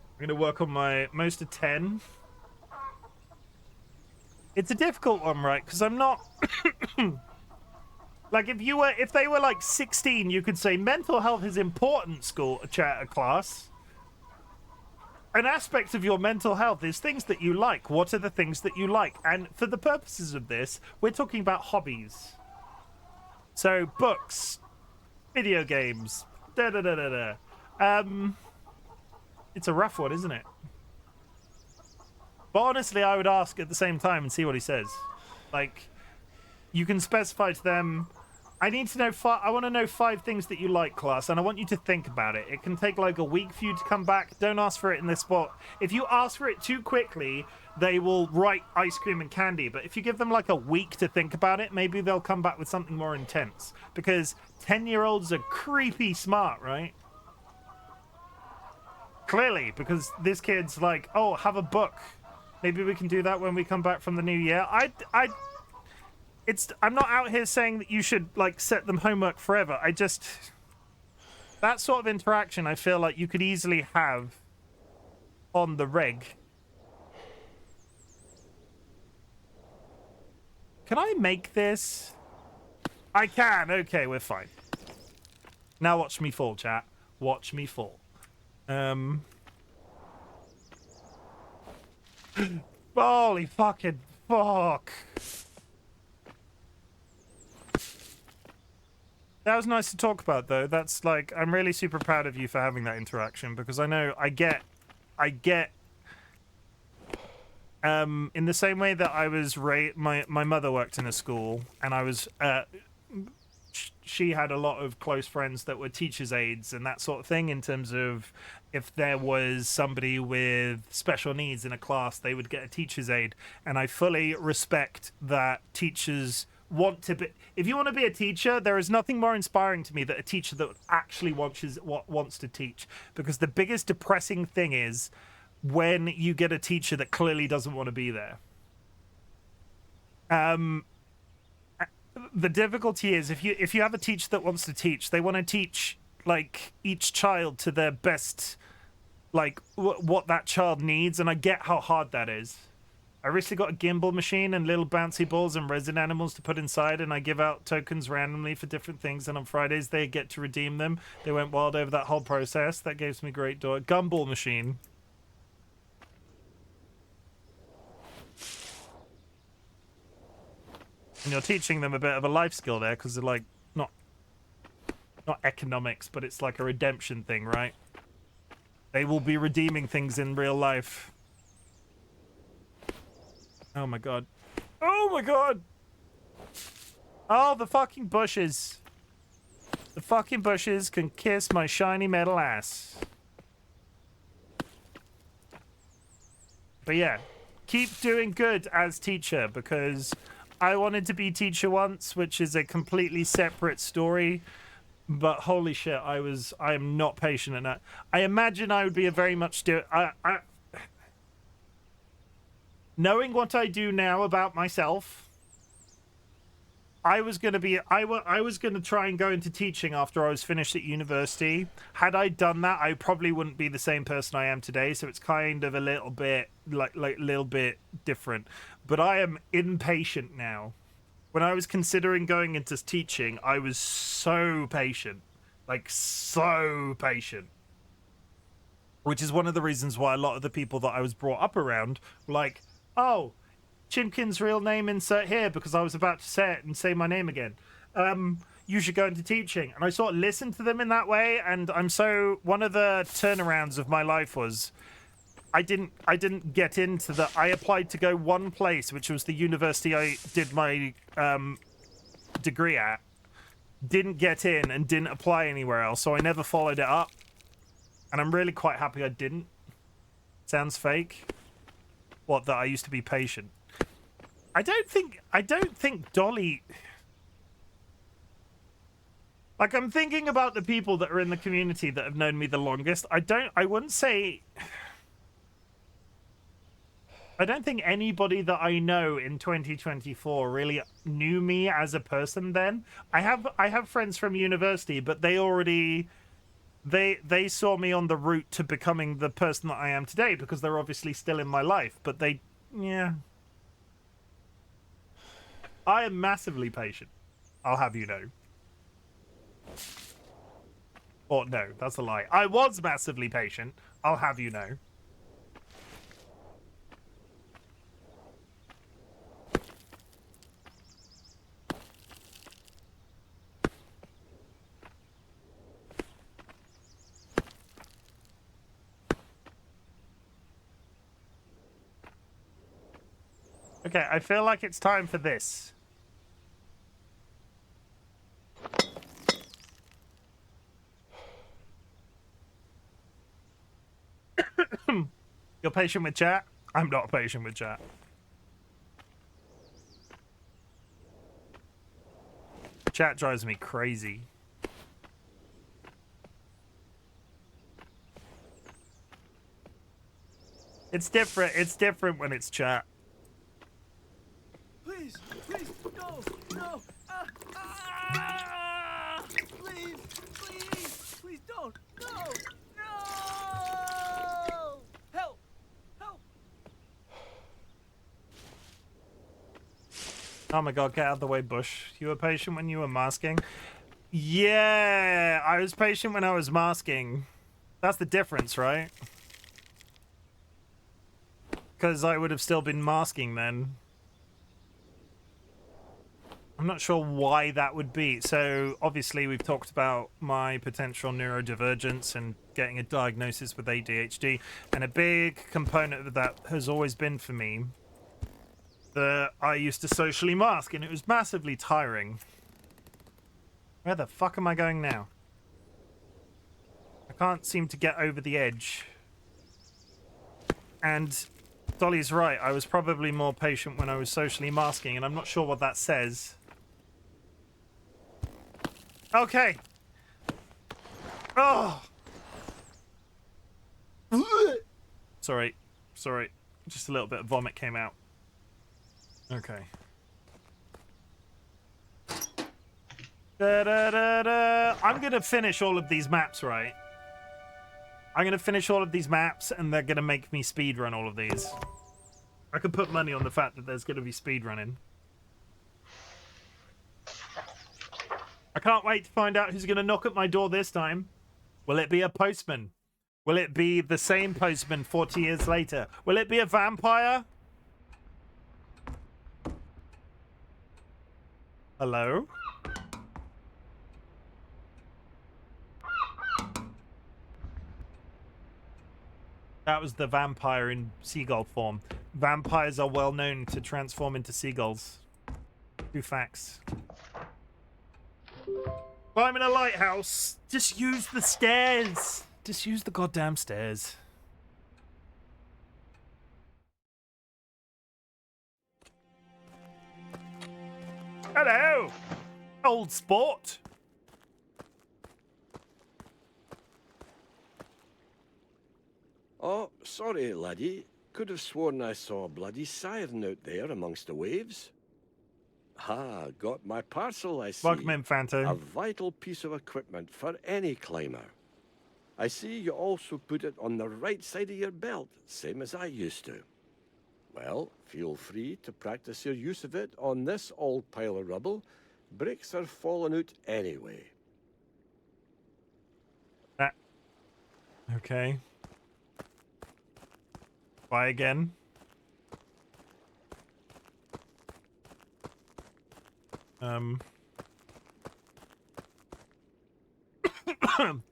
A: I'm going to work on my most of 10. It's a difficult one, right? Because I'm not... Like, if they were like 16, you could say mental health is important, class. An aspect of your mental health is things that you like. What are the things that you like? And for the purposes of this, we're talking about hobbies. So, books, video games, it's a rough one, isn't it? But honestly, I would ask at the same time and see what he says. Like, you can specify to them, I need to know I want to know 5 things that you like, class, and I want you to think about it. It can take like a week for you to come back. Don't ask for it in this spot. If you ask for it too quickly, they will write ice cream and candy. But if you give them like a week to think about it, maybe they'll come back with something more intense. Because 10-year-olds are creepy smart, right? Clearly, because this kid's like, oh, have a book. Maybe we can do that when we come back from the new year. I'm not out here saying that you should like set them homework forever. That sort of interaction I feel like you could easily have on the reg. Can I make this? I can. Okay, we're fine. Now watch me fall, chat. Watch me fall. Holy fucking fuck. That was nice to talk about, though. That's like, I'm really super proud of you for having that interaction, because I know I get, in the same way that I was my mother worked in a school, and I was, she had a lot of close friends that were teachers' aides and that sort of thing, in terms of if there was somebody with special needs in a class, they would get a teacher's aide. And I fully respect that teachers want to be... If you want to be a teacher, there is nothing more inspiring to me than a teacher that actually wants to teach. Because the biggest depressing thing is when you get a teacher that clearly doesn't want to be there. The difficulty is if you have a teacher that wants to teach, they want to teach like each child to their best, like what that child needs, and I get how hard that is. I recently got a gimbal machine and little bouncy balls and resin animals to put inside, and I give out tokens randomly for different things, and on Fridays they get to redeem them. They went wild over that whole process. That gives me great joy. Gumball machine. And you're teaching them a bit of a life skill there, because they're like not economics, but it's like a redemption thing, right? They will be redeeming things in real life. Oh my god. Oh my god! Oh, the fucking bushes. The fucking bushes can kiss my shiny metal ass. But yeah, keep doing good as teacher, because I wanted to be teacher once, which is a completely separate story. But holy shit, I am not patient enough. I imagine I would be a very much knowing what I do now about myself, I was going to try and go into teaching after I was finished at university. Had I done that, I probably wouldn't be the same person I am today. So it's kind of a little bit little bit different. But I am impatient now. When I was considering going into teaching, I was so patient, like so patient. Which is one of the reasons why a lot of the people that I was brought up around were like, oh, Chimken's real name insert here, because I was about to say it and say my name again. You should go into teaching. And I sort of listened to them in that way, and one of the turnarounds of my life was I didn't get into I applied to go one place, which was the university I did my degree at. Didn't get in and didn't apply anywhere else, so I never followed it up. And I'm really quite happy I didn't. Sounds fake. What, that I used to be patient? I don't think Dolly... Like, I'm thinking about the people that are in the community that have known me the longest. I wouldn't say... I don't think anybody that I know in 2024 really knew me as a person then. I have friends from university, but they already... They saw me on the route to becoming the person that I am today because they're obviously still in my life, but they... Yeah. I am massively patient. I'll have you know. Or no, that's a lie. I was massively patient. I'll have you know. Okay, I feel like it's time for this. You're patient with chat? I'm not patient with chat. Chat drives me crazy. It's different. It's different when it's chat.
H: Please, please, no, no, please, please, please don't, no, no, help, help.
A: Oh my god, get out of the way, Bush. You were patient when you were masking? Yeah, I was patient when I was masking. That's the difference, right? Because I would have still been masking then. I'm not sure why that would be. So, obviously, we've talked about my potential neurodivergence and getting a diagnosis with ADHD. And a big component of that has always been for me that I used to socially mask, and it was massively tiring. Where the fuck am I going now? I can't seem to get over the edge. And Dolly's right. I was probably more patient when I was socially masking, and I'm not sure what that says. Okay. Oh. Sorry. Sorry. Just a little bit of vomit came out. Okay. Da, da, da, da. I'm going to finish all of these maps, right? I'm going to finish all of these maps, and they're going to make me speedrun all of these. I could put money on the fact that there's going to be speedrunning. I can't wait to find out who's going to knock at my door this time. Will it be a postman? Will it be the same postman 40 years later? Will it be a vampire? Hello? That was the vampire in seagull form. Vampires are well known to transform into seagulls. 2 facts. Climbing a lighthouse. Just use the stairs. Just use the goddamn stairs. Hello, old sport.
C: Oh, sorry, laddie. Could have sworn I saw a bloody siren out there amongst the waves. Ah, got my parcel, I see.
A: Welcome in, Phantom.
C: A vital piece of equipment for any climber. I see you also put it on the right side of your belt, same as I used to. Well, feel free to practice your use of it on this old pile of rubble. Bricks are falling out anyway.
A: Okay. Bye again.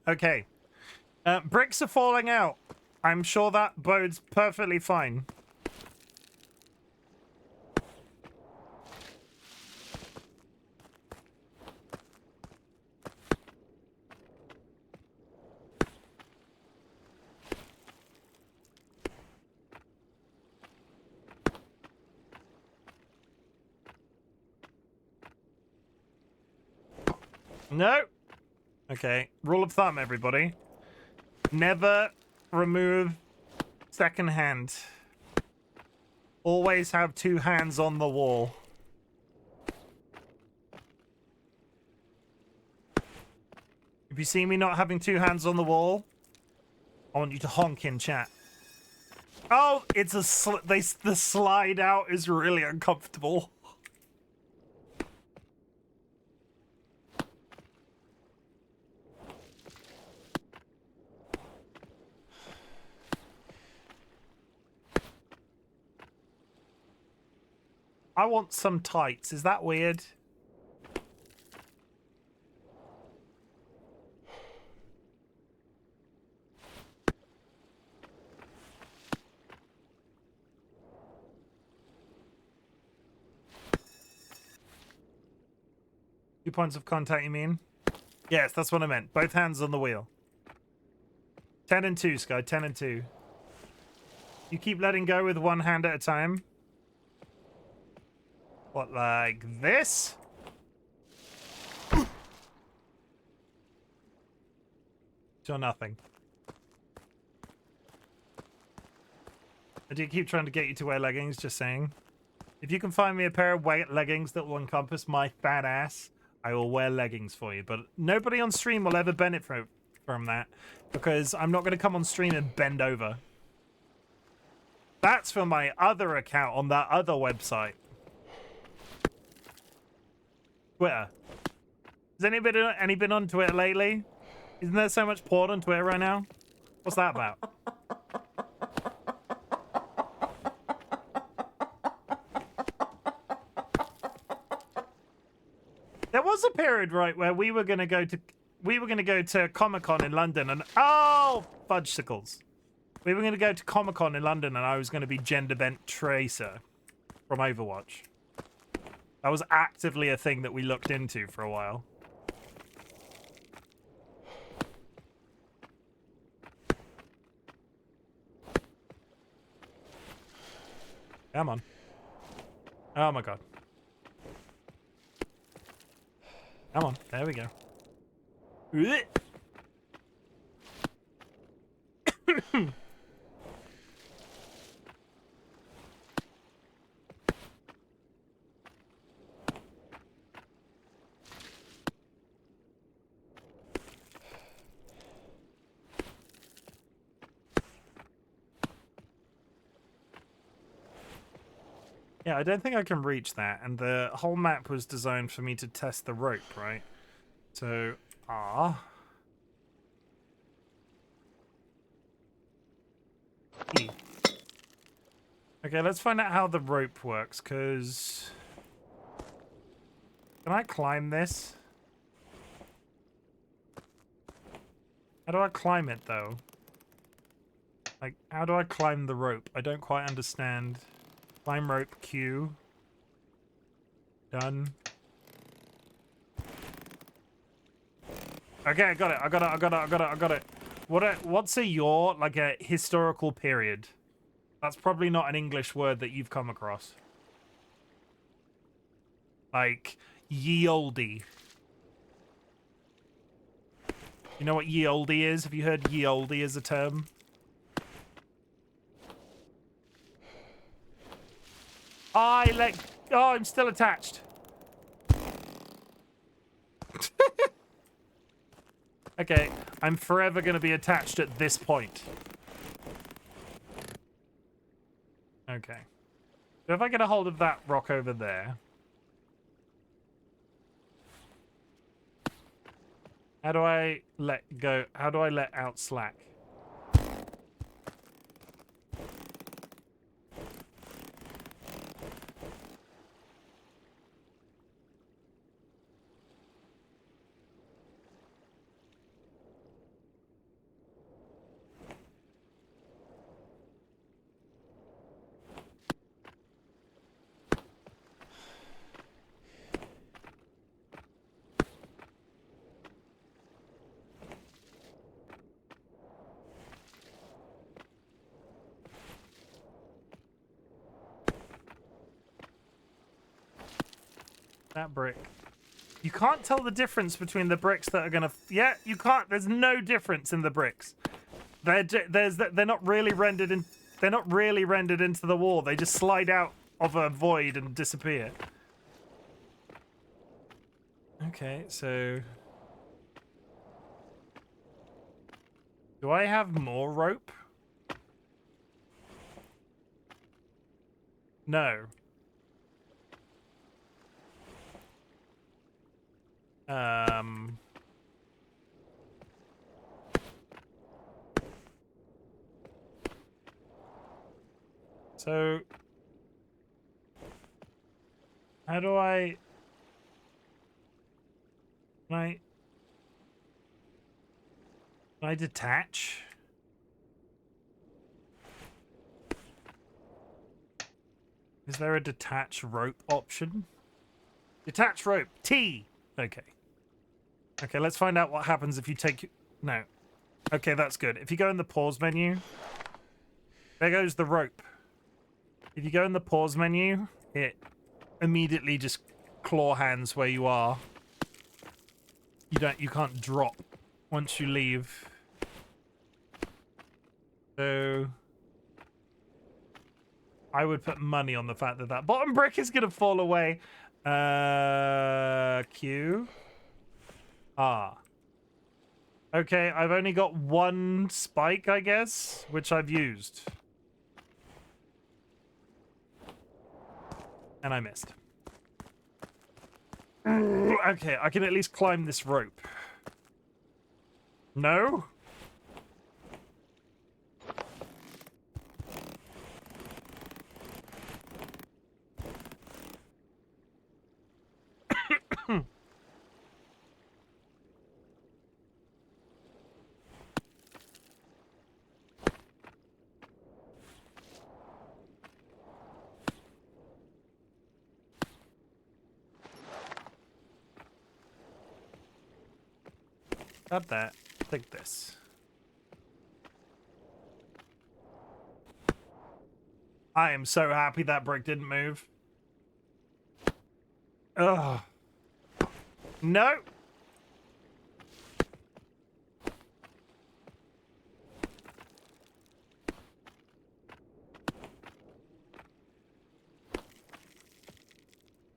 A: Okay. Bricks are falling out. I'm sure that bodes perfectly fine. No. Okay. Rule of thumb, everybody. Never remove second hand. Always have two hands on the wall. If you see me not having two hands on the wall, I want you to honk in chat. Oh, it's the slide out is really uncomfortable. I want some tights. Is that weird? Two points of contact, you mean? Yes, that's what I meant. Both hands on the wheel. 10 and 2, Sky. 10 and 2. You keep letting go with one hand at a time. What, like this? Or nothing. I do keep trying to get you to wear leggings, just saying. If you can find me a pair of white leggings that will encompass my fat ass, I will wear leggings for you. But nobody on stream will ever benefit from that, because I'm not going to come on stream and bend over. That's for my other account on that other website. Twitter. Has anybody been on Twitter lately? Isn't there so much porn on Twitter right now? What's that about? There was a period, right, where we were gonna go to Comic-Con in London, and oh, fudgesicles. We were gonna go to Comic-Con in London, and I was gonna be gender bent Tracer from Overwatch. That was actively a thing that we looked into for a while. Come on. Oh my god. Come on. There we go. Yeah, I don't think I can reach that, and the whole map was designed for me to test the rope, right? So, E. Okay, let's find out how the rope works, because... Can I climb this? How do I climb it, though? Like, how do I climb the rope? I don't quite understand. Climb rope, Q. Done. Okay, I got it. What's a Yore? Like a historical period. That's probably not an English word that you've come across. Like, ye olde. You know what ye olde is? Have you heard ye olde as a term? Oh, I'm still attached. Okay, I'm forever going to be attached at this point. Okay. So if I get a hold of that rock over there... How do I let go? How do I let out slack? That brick. You can't tell the difference between the bricks that are gonna... Yeah, you can't. There's no difference in the bricks. They're not really rendered in... They're not really rendered into the wall. They just slide out of a void and disappear. Okay, so... Do I have more rope? No. So... How do I... Can I detach? Is there a detach rope option? Detach rope. T. Okay. Okay, let's find out what happens if you take... No. Okay, that's good. If you go in the pause menu... There goes the rope. If you go in the pause menu, it immediately just claw hands where you are. You can't drop once you leave. So... I would put money on the fact that that bottom brick is going to fall away. Q. Ah. Okay, I've only got one spike, I guess, which I've used. And I missed. Okay, I can at least climb this rope. No? Not that. Take this. I am so happy that brick didn't move. Ugh. No.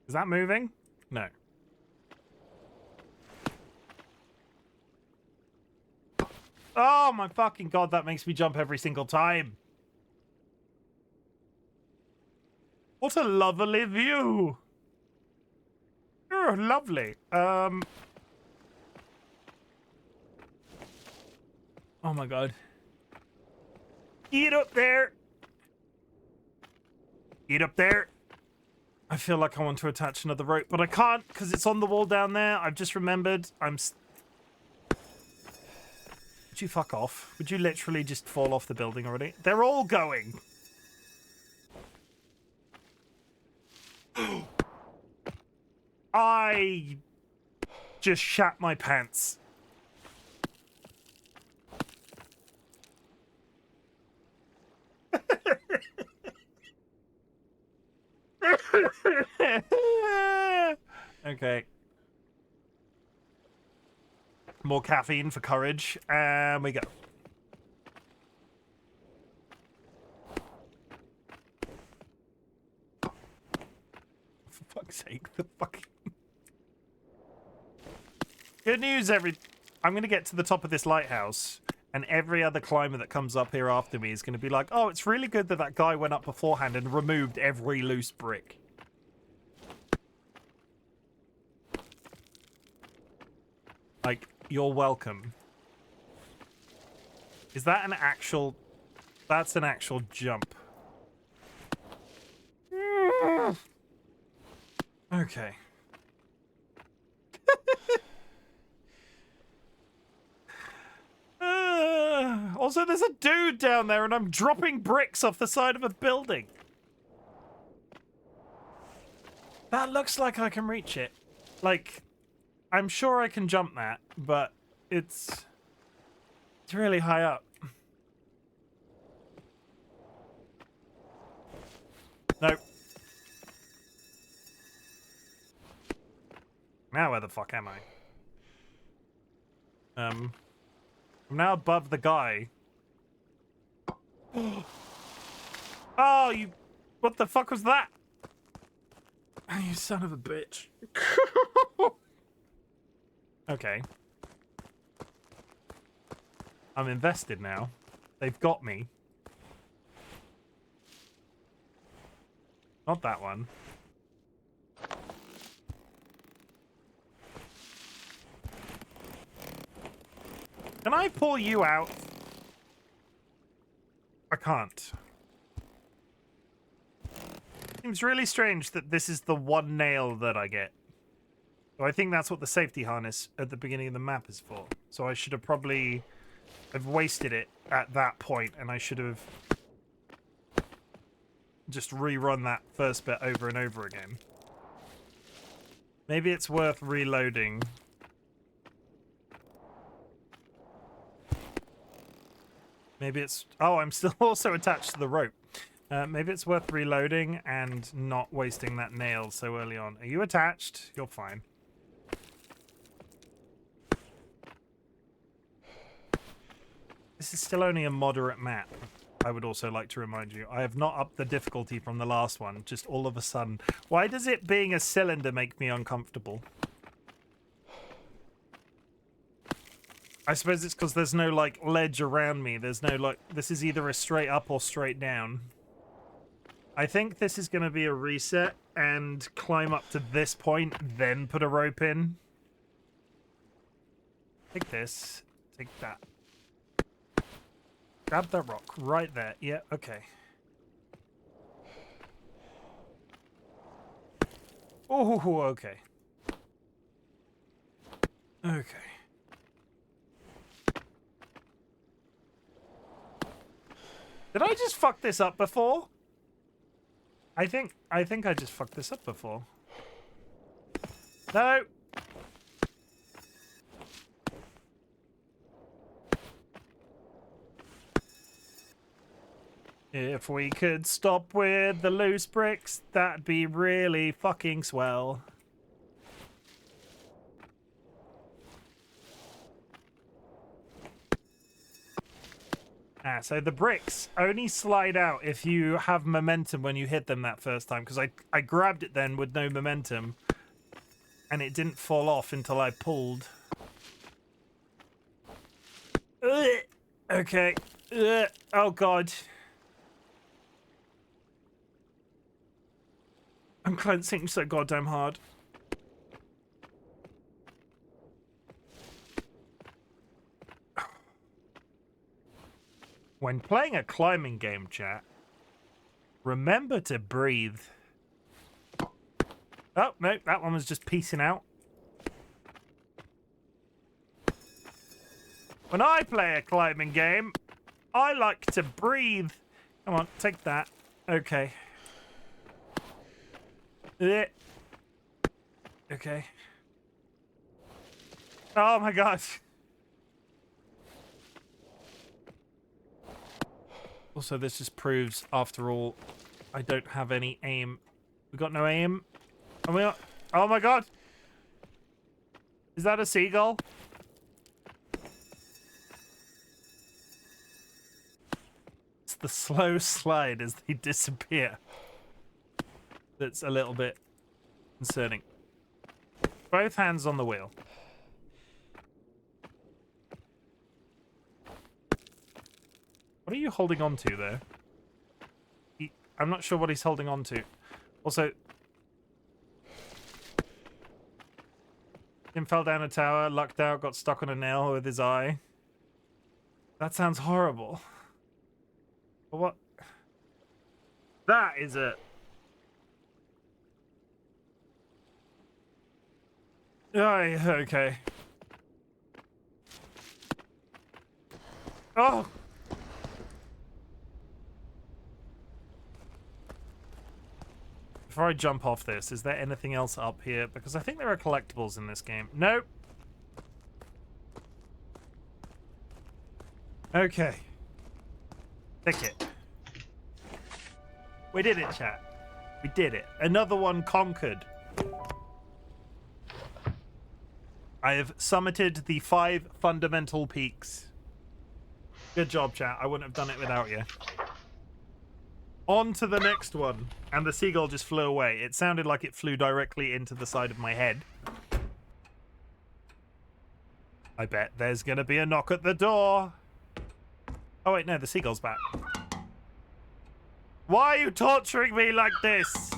A: Is that moving? No. Oh my fucking god, that makes me jump every single time. What a lovely view. Oh, lovely. Oh my god. Get up there. Get up there. I feel like I want to attach another rope, but I can't because it's on the wall down there. I've just remembered Would you fuck off? Would you literally just fall off the building already? They're all going. I just shat my pants. Okay. More caffeine for courage, and we go. For fuck's sake, the fucking... Good news, I'm going to get to the top of this lighthouse, and every other climber that comes up here after me is going to be like, oh, it's really good that that guy went up beforehand and removed every loose brick. Like, you're welcome. Is that an actual... That's an actual jump. Okay. Also, there's a dude down there and I'm dropping bricks off the side of a building. That looks like I can reach it. Like, I'm sure I can jump that, but it's really high up. Nope. Now where the fuck am I? I'm now above the guy. Oh, you... What the fuck was that? Oh, you son of a bitch. Okay. I'm invested now. They've got me. Not that one. Can I pull you out? I can't. Seems really strange that this is the one nail that I get. So I think that's what the safety harness at the beginning of the map is for. So I should have probably... I've wasted it at that point, and I should have just rerun that first bit over and over again. Maybe it's worth reloading. Maybe it's... Oh, I'm still also attached to the rope. Maybe it's worth reloading and not wasting that nail so early on. Are you attached? You're fine. This is still only a moderate map. I would also like to remind you. I have not upped the difficulty from the last one, just all of a sudden. Why does it being a cylinder make me uncomfortable? I suppose it's because there's no, like, ledge around me. There's no, like... This is either a straight up or straight down. I think this is going to be a reset and climb up to this point, then put a rope in. Take this. Take that. Grab that rock right there. Yeah, okay. Oh, okay. Okay. Did I just fuck this up before? I think I just fucked this up before. No. If we could stop with the loose bricks, that'd be really fucking swell. So the bricks only slide out if you have momentum when you hit them that first time, because I grabbed it then with no momentum, and it didn't fall off until I pulled. Ugh. Okay. Ugh. Oh, God. I'm cleansing so goddamn hard. When playing a climbing game, chat, remember to breathe. Oh, no, that one was just piecing out. When I play a climbing game, I like to breathe. Come on, take that. Okay. Okay. Oh my God. Also, this just proves, after all, I don't have any aim. We got no aim? Are we not? Oh my God! Is that a seagull? It's the slow slide as they disappear. That's a little bit concerning. Both hands on the wheel. What are you holding on to there? I'm not sure what he's holding on to. Also, Chim fell down a tower, lucked out, got stuck on a nail with his eye. That sounds horrible. But what? That is a... Oh, yeah, okay. Oh! Before I jump off this, is there anything else up here? Because I think there are collectibles in this game. Nope. Okay. Ticket. We did it, chat. We did it. Another one conquered. I have summited the 5 fundamental peaks. Good job, chat. I wouldn't have done it without you. On to the next one. And the seagull just flew away. It sounded like it flew directly into the side of my head. I bet there's going to be a knock at the door. Oh, wait, no, the seagull's back. Why are you torturing me like this?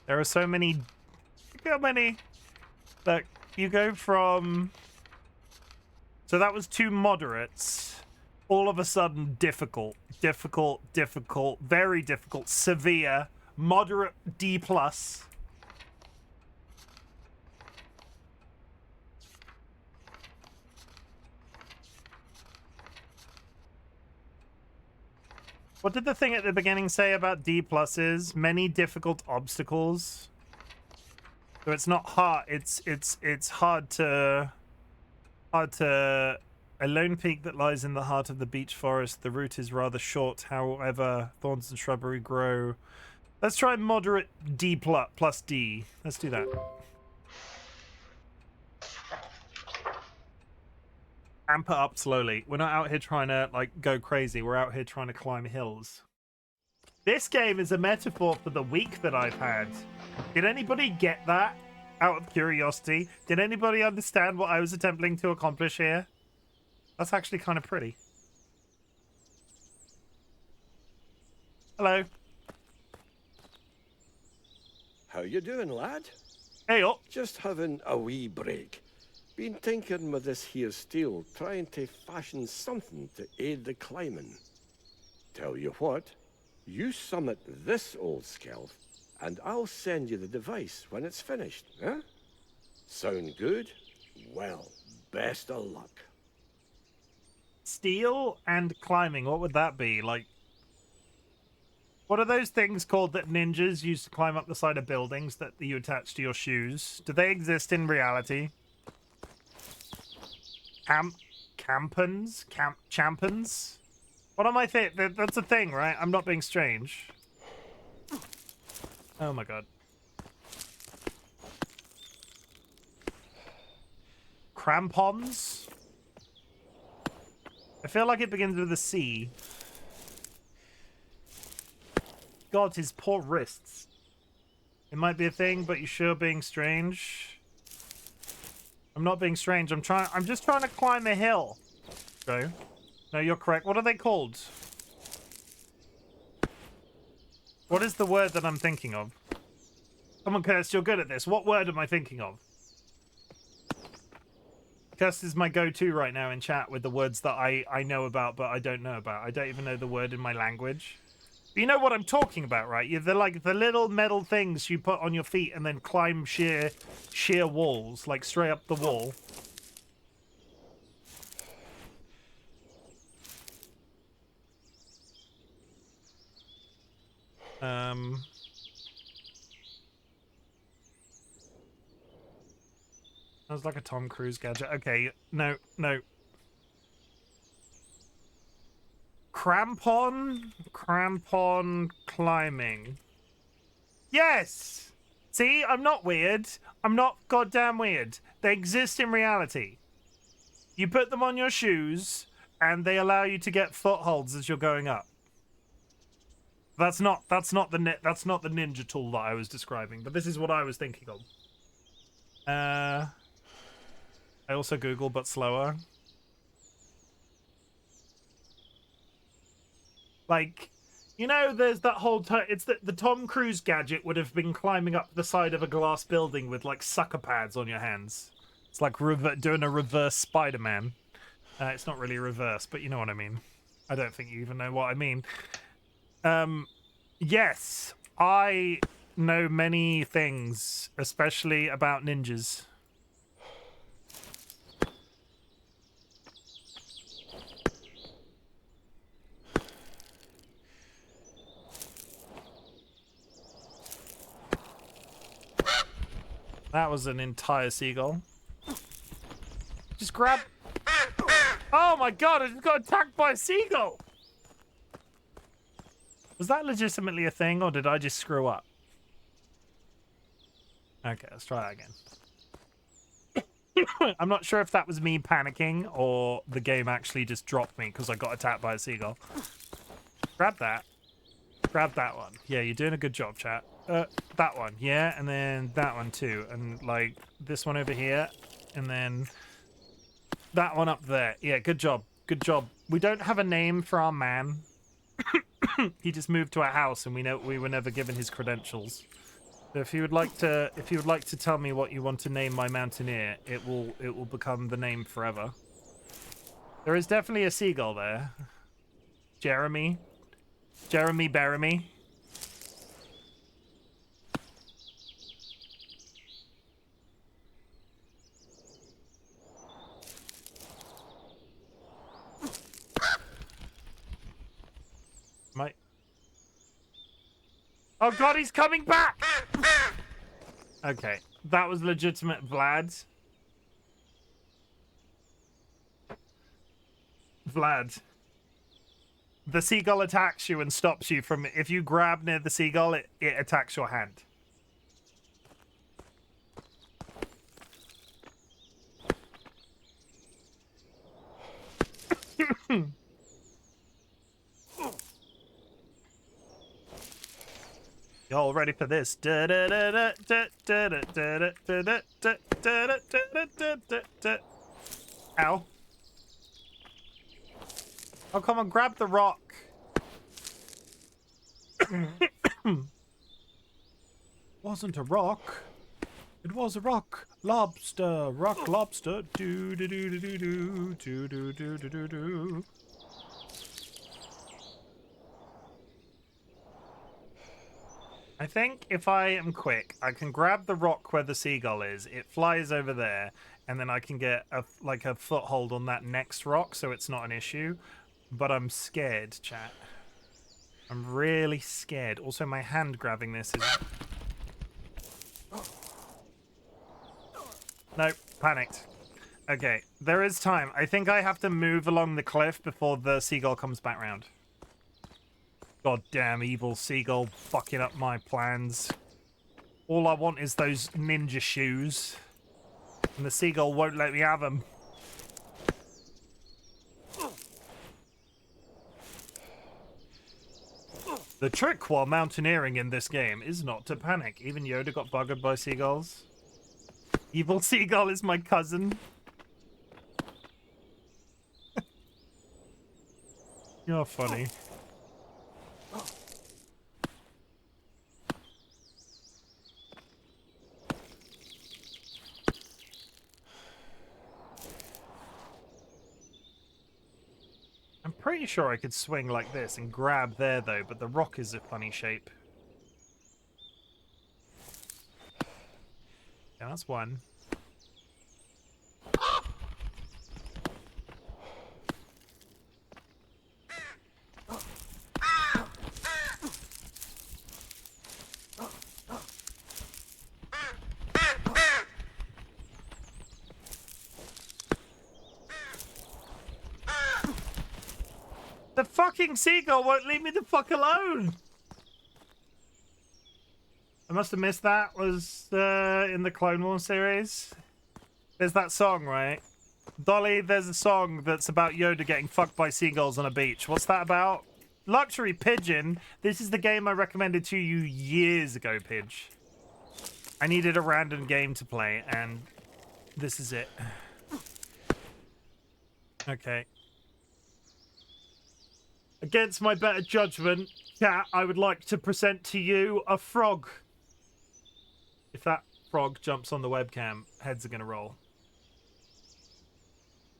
A: There are so many... Look how many... Look, you go from... So that was 2 moderates. All of a sudden, difficult, very difficult, severe, moderate D+. What did the thing at the beginning say about D pluses? Many difficult obstacles. So it's not hard. It's hard to a lone peak that lies in the heart of the beech forest. The route is rather short, however, thorns and shrubbery grow. Let's try moderate D plus D. Let's do that. Amp it up slowly. We're not out here trying to like go crazy. We're out here trying to climb hills. This game is a metaphor for the week that I've had. Did anybody get that out of curiosity? Did anybody understand what I was attempting to accomplish here? That's actually kind of pretty. Hello.
C: How you doing, lad?
A: Hey up.
C: Just having a wee break. Been tinkering with this here steel, trying to fashion something to aid the climbing. Tell you what, you summit this old skelf, and I'll send you the device when it's finished, huh? Sound good? Well, best of luck.
A: Steel and climbing, what would that be? Like, what are those things called that ninjas use to climb up the side of buildings that you attach to your shoes? Do they exist in reality? Champons? What am I thinking? That's a thing, right? I'm not being strange. Oh my god. Crampons? I feel like it begins with a C. God, his poor wrists. It might be a thing, but you're sure being strange? I'm not being strange. I'm just trying to climb a hill. Okay. No, you're correct. What are they called? What is the word that I'm thinking of? Come on, Kirst, you're good at this. What word am I thinking of? Kirst is my go-to right now in chat with the words that I know about, but I don't know about. I don't even know the word in my language. But you know what I'm talking about, right? They're like the little metal things you put on your feet and then climb sheer walls, like straight up the wall. Sounds like a Tom Cruise gadget. Okay, no. Crampon climbing. Yes! See, I'm not weird. I'm not goddamn weird. They exist in reality. You put them on your shoes, and they allow you to get footholds as you're going up. That's not the ninja tool that I was describing, but this is what I was thinking of. I also Google, but slower. Like, you know, there's that whole it's the Tom Cruise gadget would have been climbing up the side of a glass building with like sucker pads on your hands. It's like doing a reverse Spider-Man. It's not really reverse, but you know what I mean. I don't think you even know what I mean. Yes, I know many things, especially about ninjas. That was an entire seagull. Just grab... Oh my god, I just got attacked by a seagull! Was that legitimately a thing, or did I just screw up? Okay, let's try that again. I'm not sure if that was me panicking or the game actually just dropped me because I got attacked by a seagull. Grab that. Grab that one. Yeah, you're doing a good job, chat. That one, yeah, and then that one too. And, like, this one over here, and then that one up there. Yeah, good job. Good job. We don't have a name for our man. He just moved to our house, and we were never given his credentials. So if you would like to tell me what you want to name my mountaineer, it will become the name forever. There is definitely a seagull there. Jeremy Beremy. Oh god, he's coming back! Okay, that was legitimate Vlad. Vlad. The seagull attacks you and stops you from... If you grab near the seagull, it attacks your hand. Y'all ready for this? Ow. Oh, come on, grab the rock. Wasn't a rock. It was a rock. Lobster. Rock lobster. Do do do do do do do do do do do do. I think if I am quick, I can grab the rock where the seagull is. It flies over there, and then I can get a foothold on that next rock, so it's not an issue. But I'm scared, chat. I'm really scared. Also, my hand grabbing this is... Nope, panicked. Okay, there is time. I think I have to move along the cliff before the seagull comes back round. Goddamn evil seagull fucking up my plans. All I want is those ninja shoes. And the seagull won't let me have them. The trick while mountaineering in this game is not to panic. Even Yoda got buggered by seagulls. Evil seagull is my cousin. You're funny. I'm pretty sure I could swing like this and grab there, though, but the rock is a funny shape. Yeah, that's one. The fucking seagull won't leave me the fuck alone! I must have missed that. Was in the Clone Wars series. There's that song, right? Dolly, there's a song that's about Yoda getting fucked by seagulls on a beach. What's that about? Luxury Pigeon. This is the game I recommended to you years ago, Pidge. I needed a random game to play, and this is it. Okay. Against my better judgment, Cat, I would like to present to you a frog. If that frog jumps on the webcam, heads are going to roll.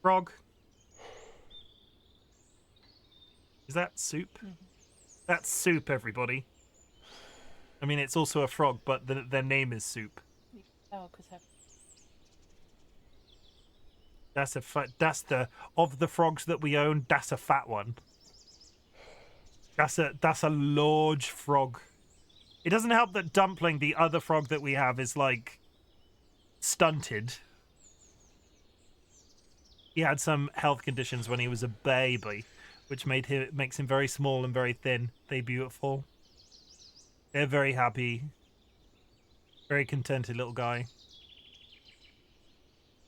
A: Frog. Is that soup? That's soup, everybody. I mean, it's also a frog, but their name is Soup.
E: Oh, because
A: That's the of the frogs that we own. That's a fat one. That's a large frog. It doesn't help that Dumpling, the other frog that we have, is like stunted. He had some health conditions when he was a baby, which makes him very small and very thin. They beautiful. They're very happy. Very contented little guy.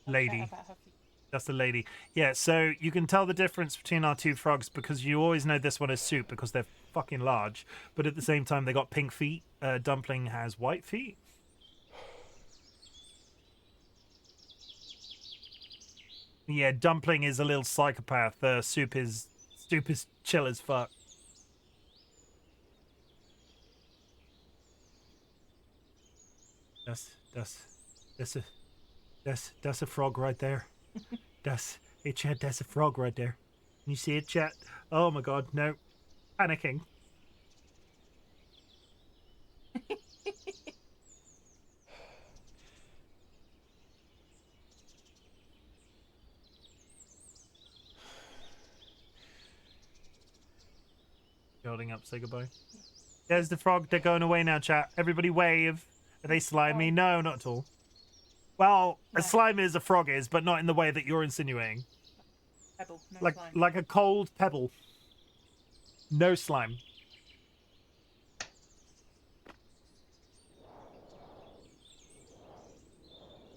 A: Lady. That's the lady. Yeah, so you can tell the difference between our two frogs because you always know this one is soup because they're fucking large. But at the same time, they got pink feet. Dumpling has white feet. Yeah, Dumpling is a little psychopath. Soup is chill as fuck. That's a frog right there. Hey chat, that's a frog right there. Can you see it, chat? Oh my god, no. Panicking. Holding up, say goodbye. There's the frog, they're going away now, chat. Everybody wave. Are they slimy? No, not at all. Well, a slime is a frog is, but not in the way that you're insinuating.
I: Pebble, no
A: like
I: slime.
A: like a cold pebble. No slime.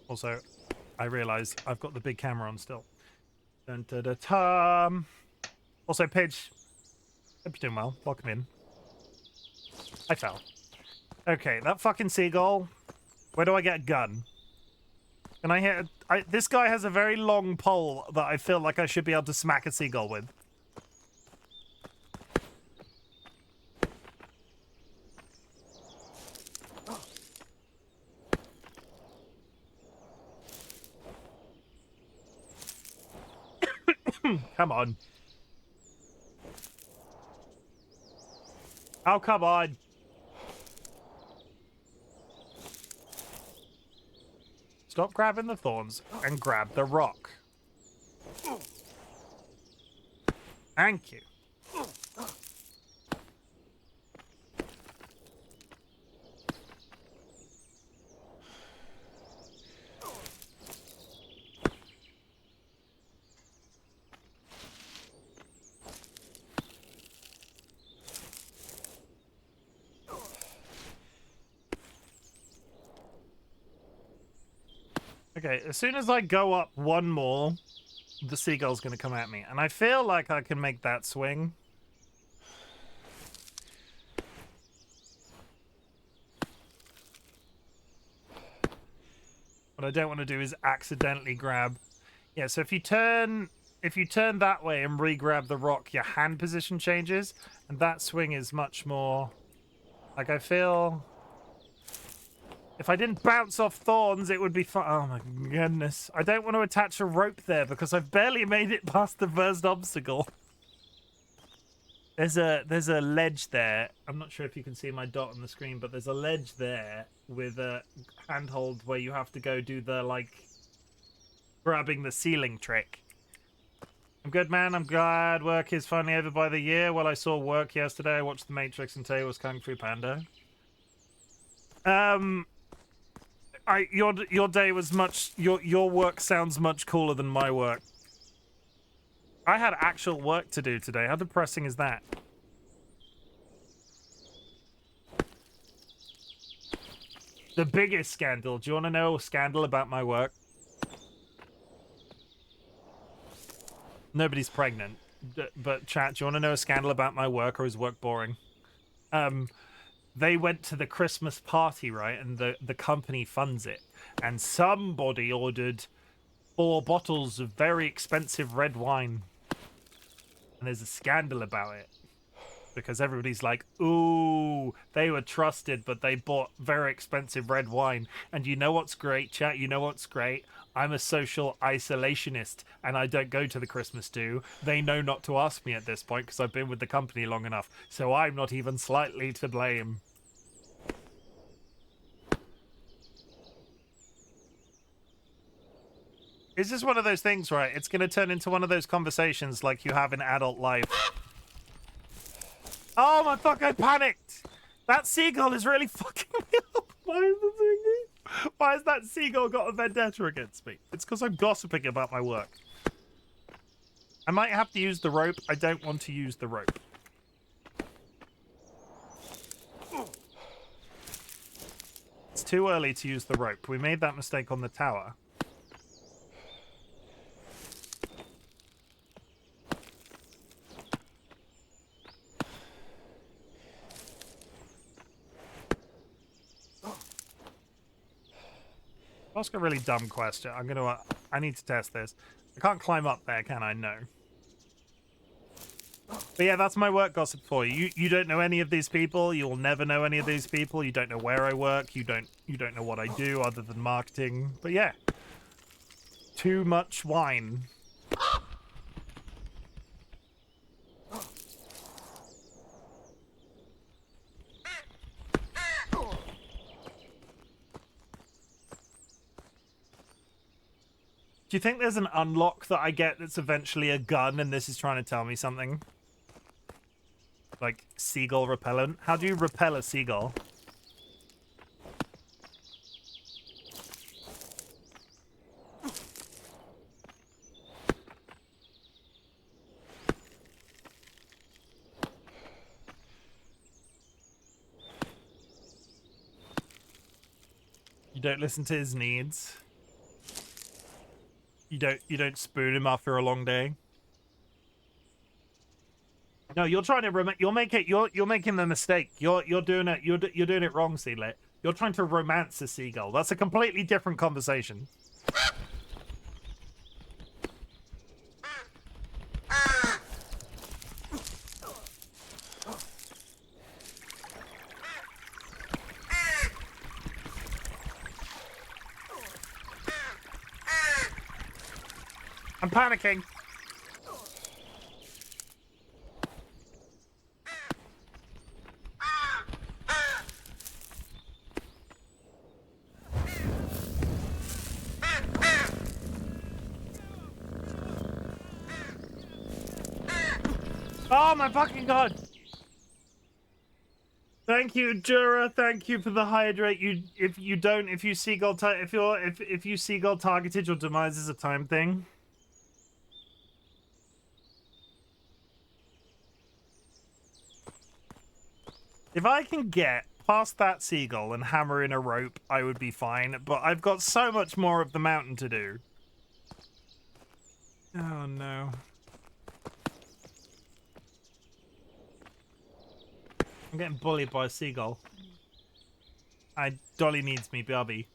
A: Also, I realise I've got the big camera on still. Dun, dun, dun, dun. Also, Pidge, hope you're doing well. Welcome in. I fell. Okay, that fucking seagull. Where do I get a gun? Can I hit? This guy has a very long pole that I feel like I should be able to smack a seagull with. Come on. Oh, come on. Stop grabbing the thorns and grab the rock. Thank you. Okay, as soon as I go up one more, the seagull's going to come at me. And I feel like I can make that swing. What I don't want to do is accidentally grab. Yeah, so if you turn that way and re-grab the rock, your hand position changes. And that swing is much more... Like, I feel... If I didn't bounce off thorns, it would be fun. Oh my goodness. I don't want to attach a rope there because I've barely made it past the first obstacle. There's a ledge there. I'm not sure if you can see my dot on the screen, but there's a ledge there with a handhold where you have to go do the, like, grabbing the ceiling trick. I'm good, man. I'm glad work is finally over by the year. Well, I saw work yesterday. I watched The Matrix and today was Kung Fu Panda. Your day was much... Your work sounds much cooler than my work. I had actual work to do today. How depressing is that? The biggest scandal. Do you want to know a scandal about my work? Nobody's pregnant. But chat, do you want to know a scandal about my work, or is work boring? They went to the Christmas party, right? And the company funds it. And somebody ordered 4 bottles of very expensive red wine. And there's a scandal about it. Because everybody's like, ooh, they were trusted, but they bought very expensive red wine. And you know what's great, chat? You know what's great? I'm a social isolationist, and I don't go to the Christmas do. They know not to ask me at this point because I've been with the company long enough. So I'm not even slightly to blame. It's just one of those things, right? It's going to turn into one of those conversations like you have in adult life. Oh my fuck, I panicked! That seagull is really fucking me up. Why has that seagull got a vendetta against me? It's because I'm gossiping about my work. I might have to use the rope. I don't want to use the rope. It's too early to use the rope. We made that mistake on the tower. Ask a really dumb question. I need to test this. I can't climb up there, can I? No. But yeah, that's my work gossip for you. You don't know any of these people. You will never know any of these people. You don't know where I work. You don't know what I do other than marketing. But yeah. Too much wine. Do you think there's an unlock that I get that's eventually a gun and this is trying to tell me something? Like seagull repellent? How do you repel a seagull? You don't listen to his needs. You don't spoon him after a long day. No, you're trying to you're making the mistake. You're doing it wrong, Sealet. You're trying to romance a seagull. That's a completely different conversation. I'm panicking. Oh my fucking god! Thank you, Jura. Thank you for the hydrate. If you seagull targeted, your demise is a time thing. If I can get past that seagull and hammer in a rope, I would be fine. But I've got so much more of the mountain to do. Oh no. I'm getting bullied by a seagull. Dolly needs me, Bobby.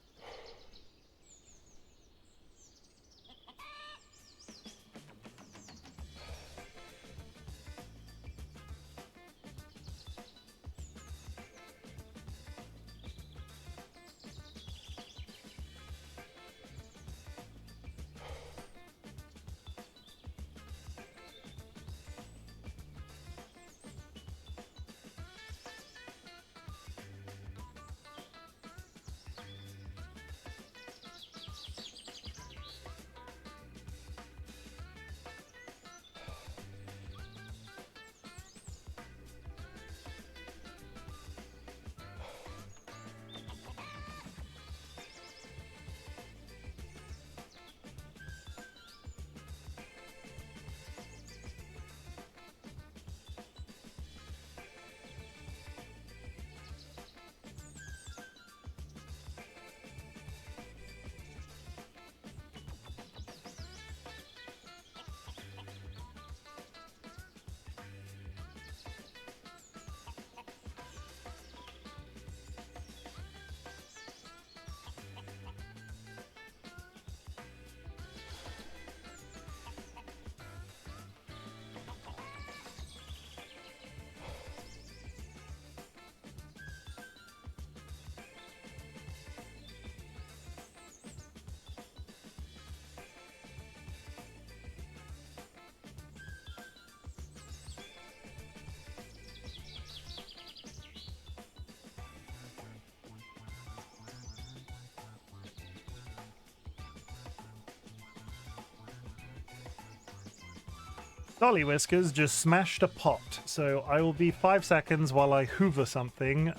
A: DollyWhiskers just smashed a pot, so I will be 5 seconds while I hoover something.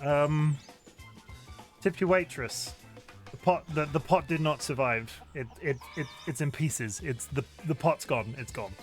A: Tip your waitress. The pot did not survive. It's in pieces. The pot's gone. It's gone.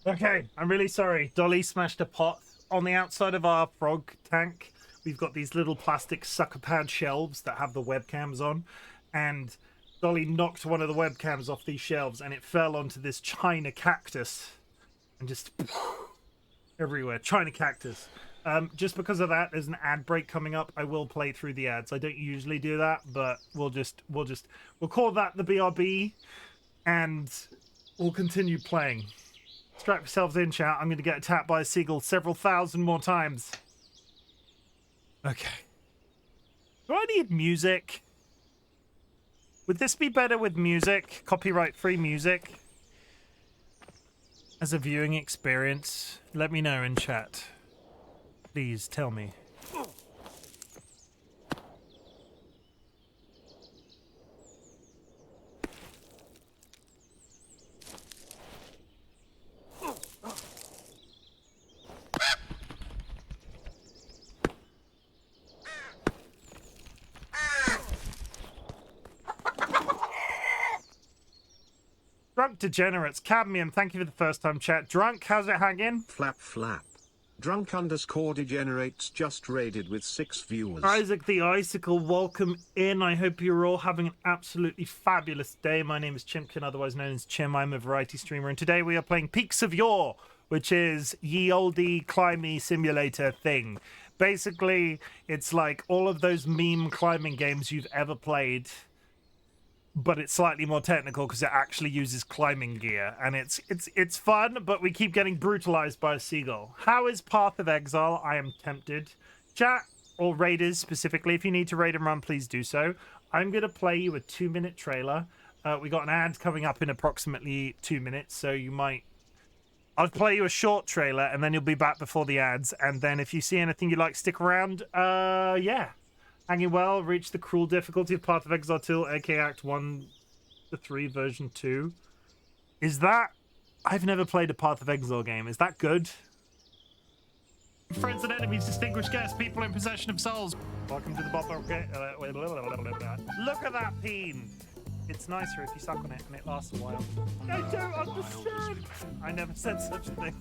A: Okay, I'm really sorry. Dolly smashed a pot. On the outside of our frog tank, we've got these little plastic sucker pad shelves that have the webcams on, and Dolly knocked one of the webcams off these shelves and it fell onto this China cactus and just everywhere. China cactus. Just because of that, there's an ad break coming up. I will play through the ads. I don't usually do that, but we'll call that the BRB, and we'll continue playing. Strap yourselves in, chat. I'm going to get attacked by a seagull several thousand more times. Okay. Do I need music? Would this be better with music? Copyright-free music? As a viewing experience? Let me know in chat. Please tell me. Drunk Degenerates, Cadmium, thank you for the first time chat. Drunk, how's it hanging?
B: Flap flap. Drunk _ degenerates just raided with 6 viewers.
A: Isaac the Icicle, welcome in. I hope you're all having an absolutely fabulous day. My name is Chimken, otherwise known as Chim. I'm a variety streamer, and today we are playing Peaks of Yore, which is ye olde climby simulator thing. Basically, it's like all of those meme climbing games you've ever played, but it's slightly more technical because it actually uses climbing gear, and it's fun, but we keep getting brutalized by a seagull. How is Path of Exile? I am tempted. Chat, or raiders specifically, if you need to raid and run, please do so. I'm going to play you a 2-minute trailer. We got an ad coming up in approximately 2 minutes, so you might... I'll play you a short trailer, and then you'll be back before the ads, and then if you see anything you like, stick around. Yeah. Hanging well, reach the cruel difficulty of Path of Exile 2, aka Act 1 to 3, version 2. Is that... I've never played a Path of Exile game. Is that good? Friends and enemies, distinguished guests, people in possession of souls. Welcome to the bottom. Look at that peen. It's nicer if you suck on it and it lasts a while. I don't understand. I never said such a thing.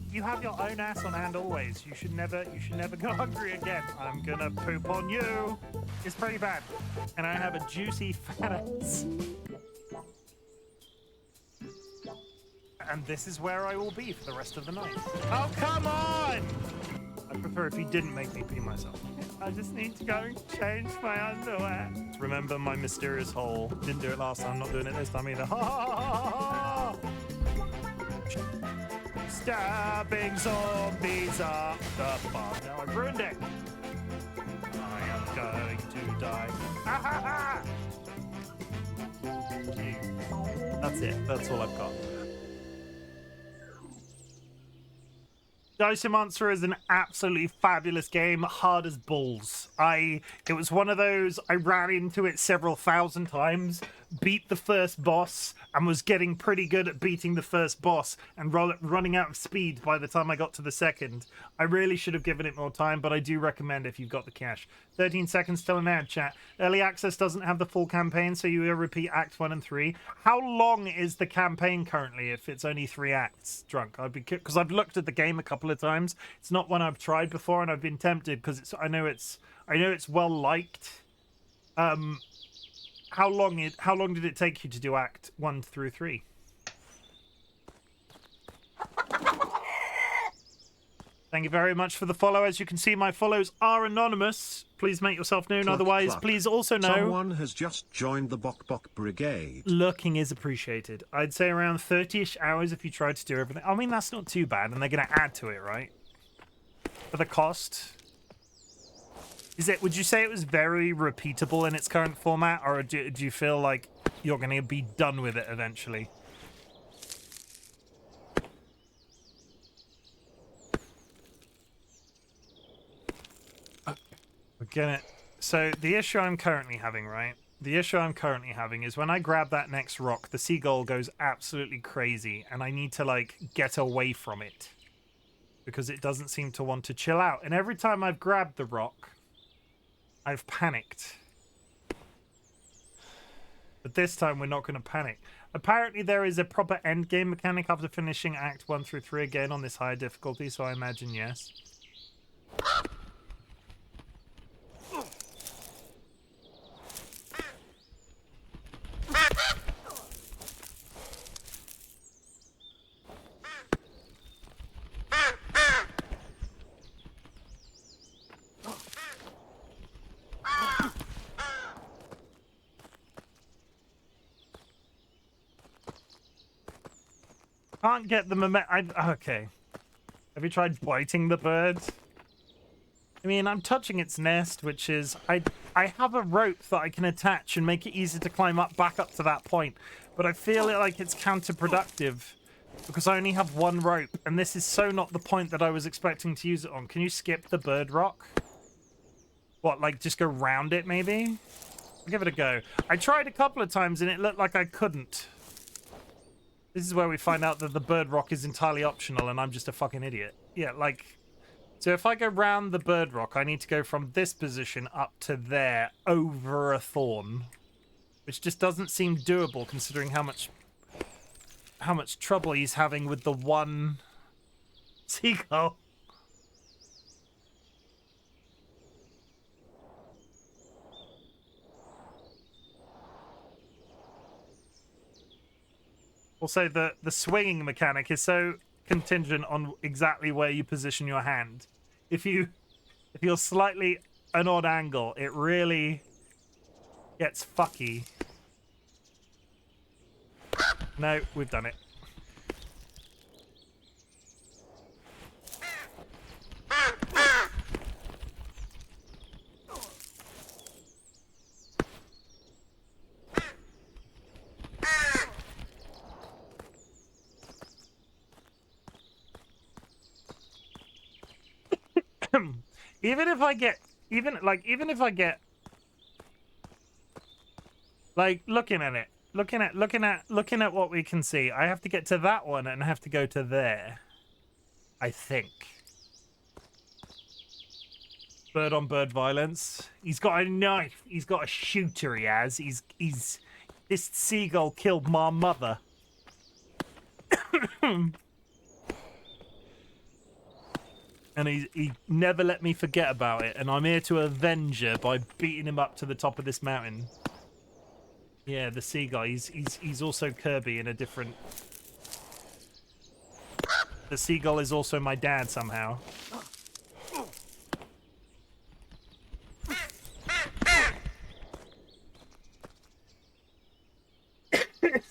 A: You have your own ass on hand always. You should never go hungry again. I'm gonna poop on you. It's pretty bad. And I have a juicy fat ass. And this is where I will be for the rest of the night. Oh, come on! I prefer if you didn't make me pee myself. I just need to go and change my underwear. Remember my mysterious hole. Didn't do it last time, not doing it this time either. Ha ha ha ha! Stabbing zombies up the farm. Now I've ruined it. I am going to die. Ha ha ha! That's it. That's all I've got. Monster is an absolutely fabulous game, hard as balls. It was one of those, I ran into it several thousand times, beat the first boss, and was getting pretty good at beating the first boss and running out of speed by the time I got to the second. I really should have given it more time, but I do recommend if you've got the cash. 13 seconds till an ad, chat. Early access doesn't have the full campaign, so you will repeat Act 1 and 3. How long is the campaign currently if it's only 3 acts, Drunk? Because I've looked at the game a couple of times. It's not one I've tried before, and I've been tempted because I know it's well liked. How long did it take you to do Act 1 through 3? Thank you very much for the follow. As you can see, my follows are anonymous. Please make yourself known.
B: Cluck,
A: Otherwise,
B: cluck.
A: please also know...
B: Someone has just joined the Bok Bok Brigade.
A: Lurking is appreciated. I'd say around 30-ish hours if you try to do everything. I mean, that's not too bad, and they're going to add to it, right? For the cost... Would you say it was very repeatable in its current format, or do you feel like you're going to be done with it eventually? We're gonna... So, the issue I'm currently having, right? The issue I'm currently having is when I grab that next rock, the seagull goes absolutely crazy, and I need to, like, get away from it. Because it doesn't seem to want to chill out. And every time I've grabbed the rock... I've panicked. But this time we're not going to panic. Apparently there is a proper endgame mechanic after finishing Act 1 through 3 again on this higher difficulty, so I imagine yes. Can't get the momentum. Okay. Have you tried biting the bird? I mean, I'm touching its nest, which is... I have a rope that I can attach and make it easy to climb back up to that point. But I feel like it's counterproductive because I only have one rope. And this is so not the point that I was expecting to use it on. Can you skip the bird rock? What, like just go round it, maybe? I'll give it a go. I tried a couple of times and it looked like I couldn't. This is where we find out that the bird rock is entirely optional and I'm just a fucking idiot. Yeah, like... So if I go round the bird rock, I need to go from this position up to there over a thorn. Which just doesn't seem doable considering how much trouble he's having with the one seagull. Also, the swinging mechanic is so contingent on exactly where you position your hand. If you're slightly an odd angle, it really gets fucky. No, we've done it. Even if I get like looking at what we can see, I have to get to that one and I have to go to there. I think. Bird on bird violence. He's got a knife. He's got a shooter. He has. He's this seagull killed my mother. And he never let me forget about it, and I'm here to avenge her by beating him up to the top of this mountain. Yeah, the seagull. He's also Kirby in a different. The seagull is also my dad somehow.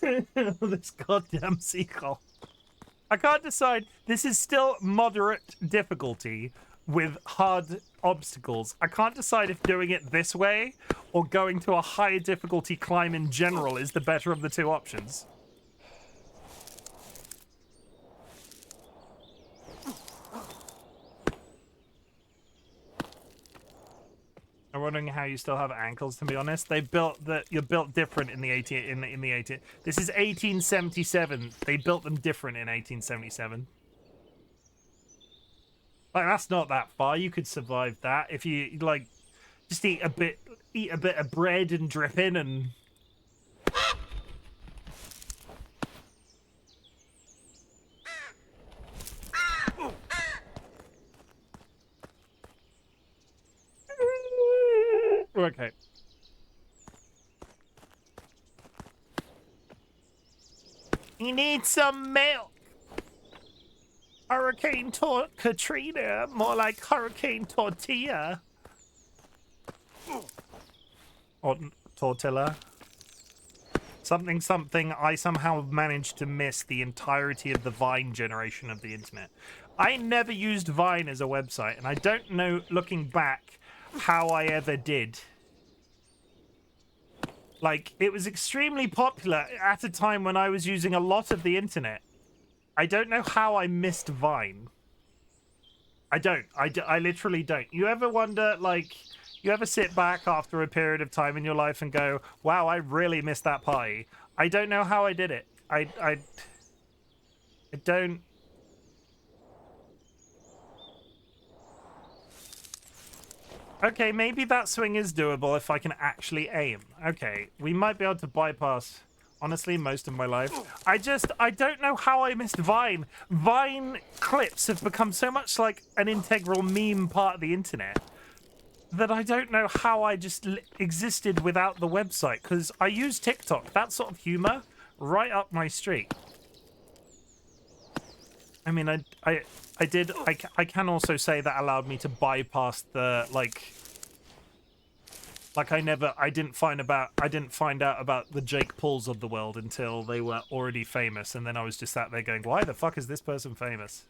A: This goddamn seagull. I can't decide. This is still moderate difficulty with hard obstacles. I can't decide if doing it this way or going to a higher difficulty climb in general is the better of the two options. I'm wondering how you still have ankles, to be honest. They built that you're built different in the 18 in the 18. This is 1877. They built them different in 1877. Like that's not that far. You could survive that if you like just eat a bit of bread and drip in and okay. You need some milk. Hurricane Katrina, more like Hurricane Tortilla. Or Tortilla. Something I somehow managed to miss the entirety of the Vine generation of the internet. I never used Vine as a website, and I don't know, looking back, how I ever did. Like, it was extremely popular at a time when I was using a lot of the internet. I don't know how I missed Vine. I literally don't. You ever wonder, like, you ever sit back after a period of time in your life and go, wow, I really missed that party. I don't know how I did it. I don't... Okay, maybe that swing is doable if I can actually aim. Okay, we might be able to bypass, honestly, most of my life. I don't know how I missed Vine. Vine clips have become so much like an integral meme part of the internet that I don't know how I just existed without the website, because I use TikTok. That sort of humor, right up my street. I mean, I can also say that allowed me to bypass the, like I didn't find out about the Jake Pauls of the world until they were already famous, and then I was just sat there going, why the fuck is this person famous?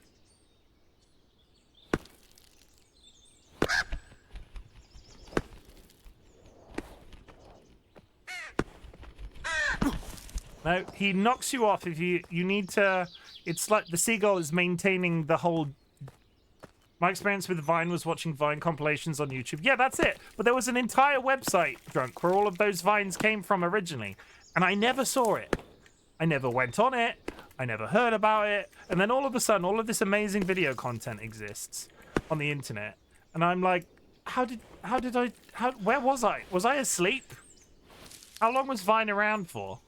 A: No, he knocks you off if you need to. It's like the seagull is maintaining the whole. My experience with Vine was watching Vine compilations on YouTube. Yeah, that's it. But there was an entire website, Drunk, where all of those Vines came from originally. And I never saw it. I never went on it. I never heard about it. And then all of a sudden, all of this amazing video content exists on the internet. And I'm like, where was I? Was I asleep? How long was Vine around for?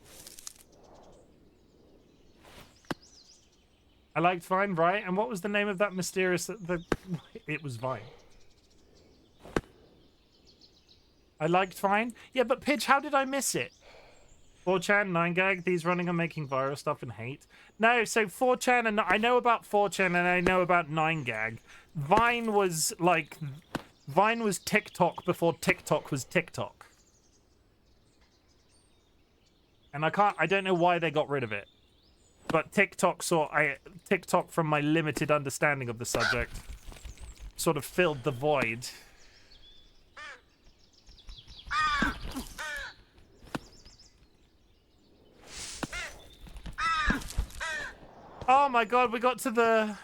A: I liked Vine, right? And what was the name of that mysterious... It was Vine. I liked Vine? Yeah, but Pidge, how did I miss it? 4chan, 9gag, these running and making viral stuff and hate. No, so 4chan, and I know about 4chan and I know about 9gag. Vine was TikTok before TikTok was TikTok. And I don't know why they got rid of it. But TikTok, from my limited understanding of the subject, sort of filled the void. Oh my god, we got to the...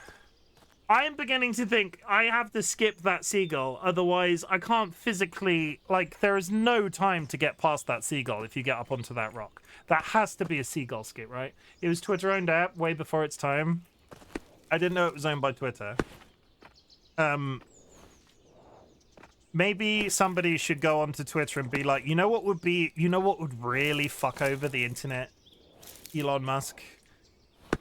A: I am beginning to think I have to skip that seagull, otherwise I can't physically... Like, there is no time to get past that seagull if you get up onto that rock. That has to be a seagull skip, right? It was Twitter-owned app way before its time. I didn't know it was owned by Twitter. Maybe somebody should go onto Twitter and be like, you know what would really fuck over the internet? Elon Musk.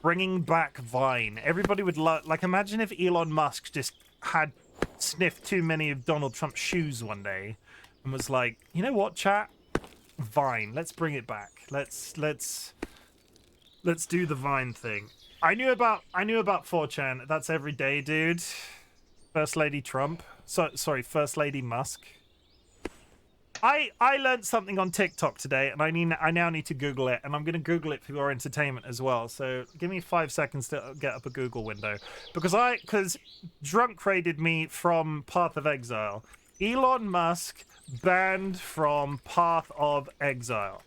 A: Bringing back Vine. Everybody would like, imagine if Elon Musk just had sniffed too many of Donald Trump's shoes one day and was like, you know what, chat? Vine, let's bring it back. Let's do the Vine thing. I knew about 4chan. That's every day, dude. First Lady Trump. Sorry, First Lady Musk. I learned something on TikTok today, and I now need to Google it, and I'm going to Google it for your entertainment as well. So give me 5 seconds to get up a Google window, because Drunk raided me from Path of Exile. Elon Musk banned from Path of Exile.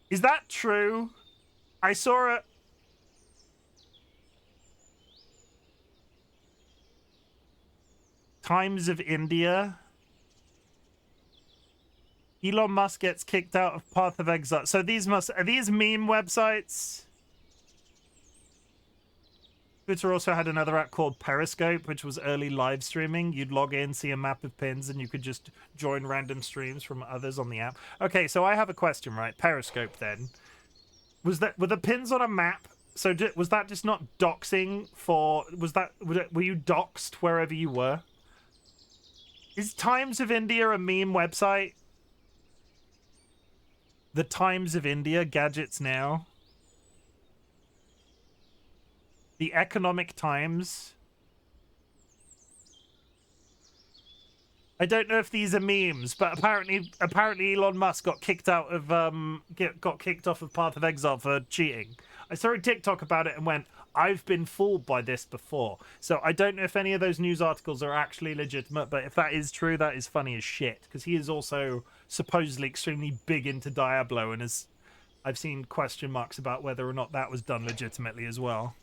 A: Is that true? I saw it. Times of India. Elon Musk gets kicked out of Path of Exile. So are these meme websites? Twitter also had another app called Periscope, which was early live streaming. You'd log in, see a map of pins, and you could just join random streams from others on the app. Okay, so I have a question, right? Periscope, then. Were the pins on a map? So was that just not doxing for... Were you doxed wherever you were? Is Times of India a meme website? The Times of India, Gadgets Now. The Economic Times. I don't know if these are memes, but apparently Elon Musk got kicked out of got kicked off of Path of Exile for cheating. I saw a TikTok about it and went, I've been fooled by this before. So I don't know if any of those news articles are actually legitimate, but if that is true, that is funny as shit, because he is also supposedly extremely big into Diablo, and I've seen question marks about whether or not that was done legitimately as well.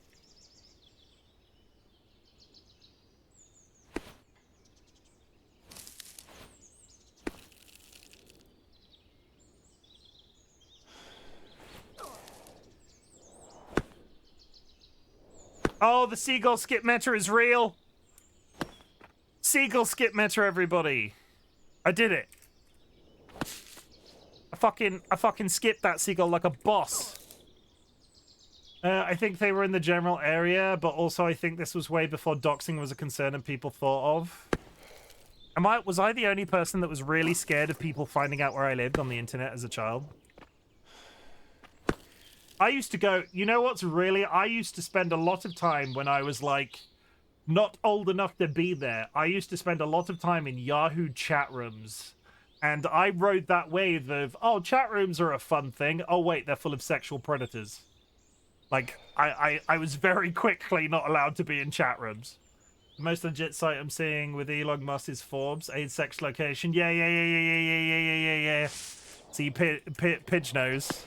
A: Oh, the seagull skip meta is real. seagull skip meta, everybody. I did it. I fucking skipped that seagull like a boss. I think they were in the general area, but also I think this was way before doxing was a concern and people thought of. Was I the only person that was really scared of people finding out where I lived on the internet as a child? I used to go, you know what's really, I used to spend a lot of time when I was like not old enough to be there. I used to spend a lot of time in Yahoo chat rooms. And I rode that wave of, oh, chat rooms are a fun thing. Oh, wait, they're full of sexual predators. Like, I was very quickly not allowed to be in chat rooms. The most legit site I'm seeing with Elon Musk is Forbes. AIDS sex location. Yeah. See, Pidge knows.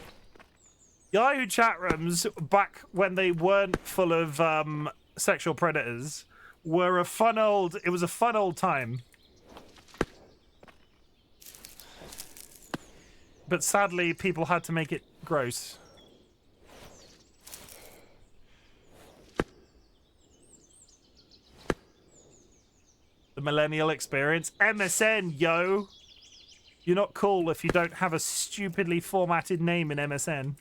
A: Yahoo chat rooms, back when they weren't full of sexual predators, were a fun old... It was a fun old time. But sadly, people had to make it gross. The millennial experience. MSN, yo! You're not cool if you don't have a stupidly formatted name in MSN.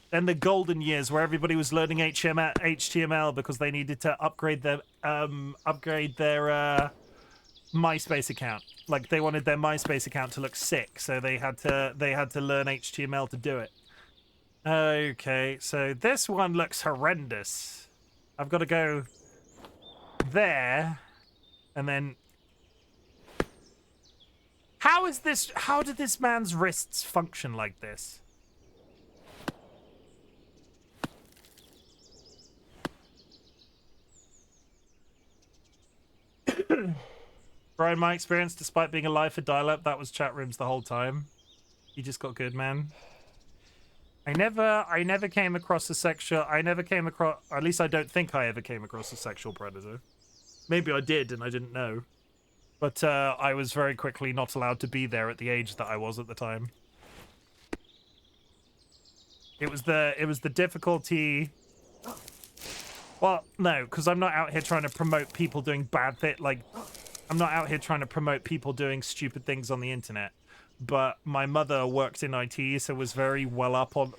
A: Then the golden years where everybody was learning HTML because they needed to upgrade their MySpace account. Like they wanted their MySpace account to look sick, so they had to learn HTML to do it. Okay, so this one looks horrendous. I've got to go there, and then how did this man's wrists function like this? Brian, my experience, despite being alive for dial-up, that was chat rooms the whole time. You just got good, man. I never came across a sexual... At least I don't think I ever came across a sexual predator. Maybe I did and I didn't know. But I was very quickly not allowed to be there at the age that I was at the time. It was the difficulty... Well, no, because I'm not out here trying to promote people doing bad things. Like, I'm not out here trying to promote people doing stupid things on the internet. But my mother worked in IT, so was very well up on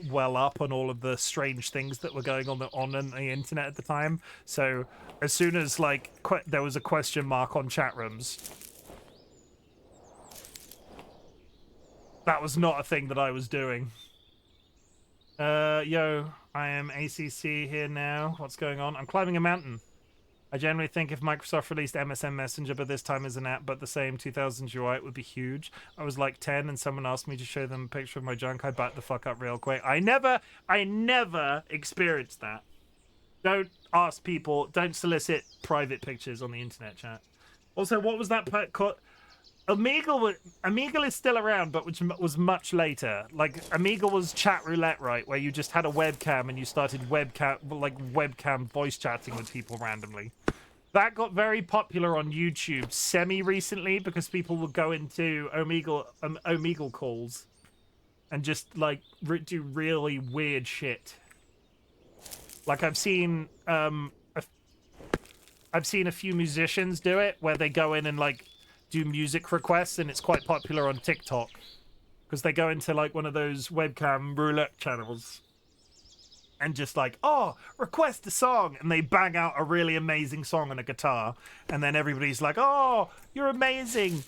A: all of the strange things that were going on the internet at the time. So as soon as like there was a question mark on chat rooms, that was not a thing that I was doing. Yo, I am ACC here now. What's going on? I'm climbing a mountain. I generally think if Microsoft released MSN Messenger, but this time as an app, but the same 2000s UI, it would be huge. I was like 10 and someone asked me to show them a picture of my junk. I backed the fuck up real quick. I never experienced that. Don't ask people, don't solicit private pictures on the internet, chat. Also, what was that Omegle is still around, but which was much later. Like, Omegle was chat roulette, right? Where you just had a webcam and you started webcam voice chatting with people randomly. That got very popular on YouTube semi-recently because people would go into Omegle calls and just, like, do really weird shit. Like, I've seen a few musicians do it where they go in and, like, do music requests, and it's quite popular on TikTok because they go into like one of those webcam roulette channels and just like, oh, request a song, and they bang out a really amazing song on a guitar, and then everybody's like, oh, you're amazing,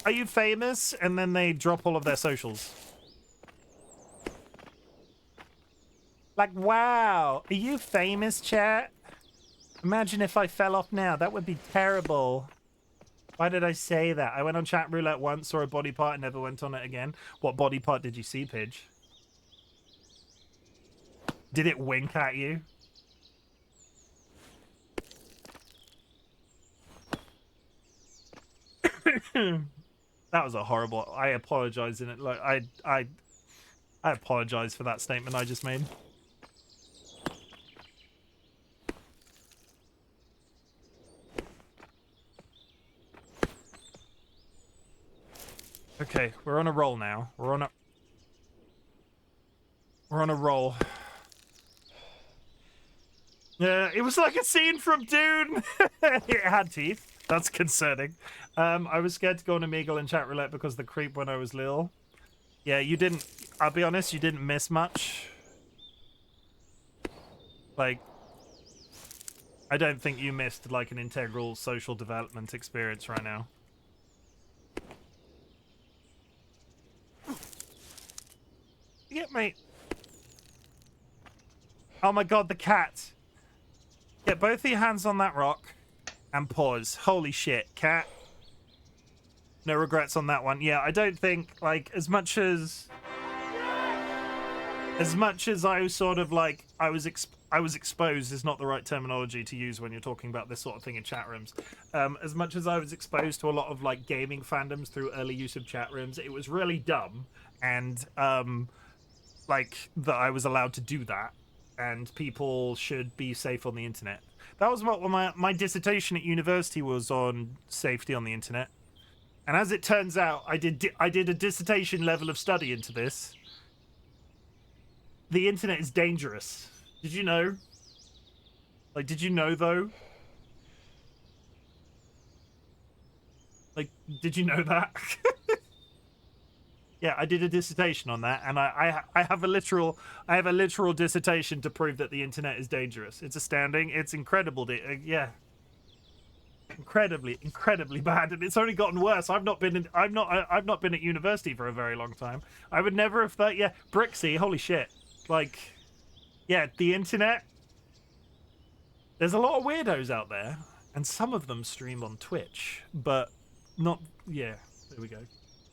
A: are you famous? And then they drop all of their socials. Like, wow, are you famous, chat? Imagine if I fell off now. That would be terrible. Why did I say that? I went on chat roulette once, saw a body part, and never went on it again. What body part did you see, Pidge? Did it wink at you? That was a horrible... I apologize in it. Like, I apologize for that statement I just made. Okay, we're on a roll now. We're on a roll. It was like a scene from Dune. It had teeth. That's concerning. I was scared to go on Omegle and chat roulette because of the creep when I was little. Yeah, you didn't. I'll be honest, you didn't miss much. Like, I don't think you missed like an integral social development experience right now. Yeah, mate. Oh my god, the cat. Get both of your hands on that rock and pause. Holy shit, cat. No regrets on that one. Yeah, I don't think, like, as much as I was sort of like, I was exposed is not the right terminology to use when you're talking about this sort of thing in chat rooms. As much as I was exposed to a lot of like gaming fandoms through early use of chat rooms, it was really dumb and like that I was allowed to do that, and people should be safe on the internet. That was what my dissertation at university was, on safety on the internet. And as it turns out, I did a dissertation level of study into this. The internet is dangerous. Did you know? Like, did you know though? Like, did you know that? Yeah, I did a dissertation on that, and I have a literal dissertation to prove that the internet is dangerous. It's astounding. It's incredible. Yeah. Incredibly bad, and it's only gotten worse. I've not been at university for a very long time. I would never have thought. Yeah, Brixie, holy shit. Like, yeah, the internet. There's a lot of weirdos out there, and some of them stream on Twitch, but not. Yeah, there we go.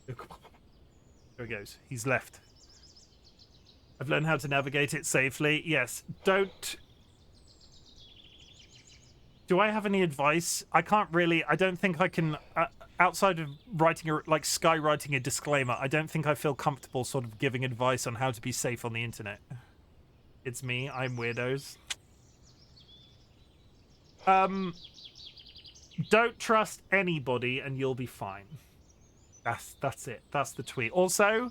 A: There he goes. He's left. I've learned how to navigate it safely. Yes, don't. Do I have any advice? I can't really. I don't think I can. Outside of writing skywriting a disclaimer, I don't think I feel comfortable sort of giving advice on how to be safe on the internet. It's me. I'm weirdos. Don't trust anybody, and you'll be fine. That's it. That's the tweet. Also,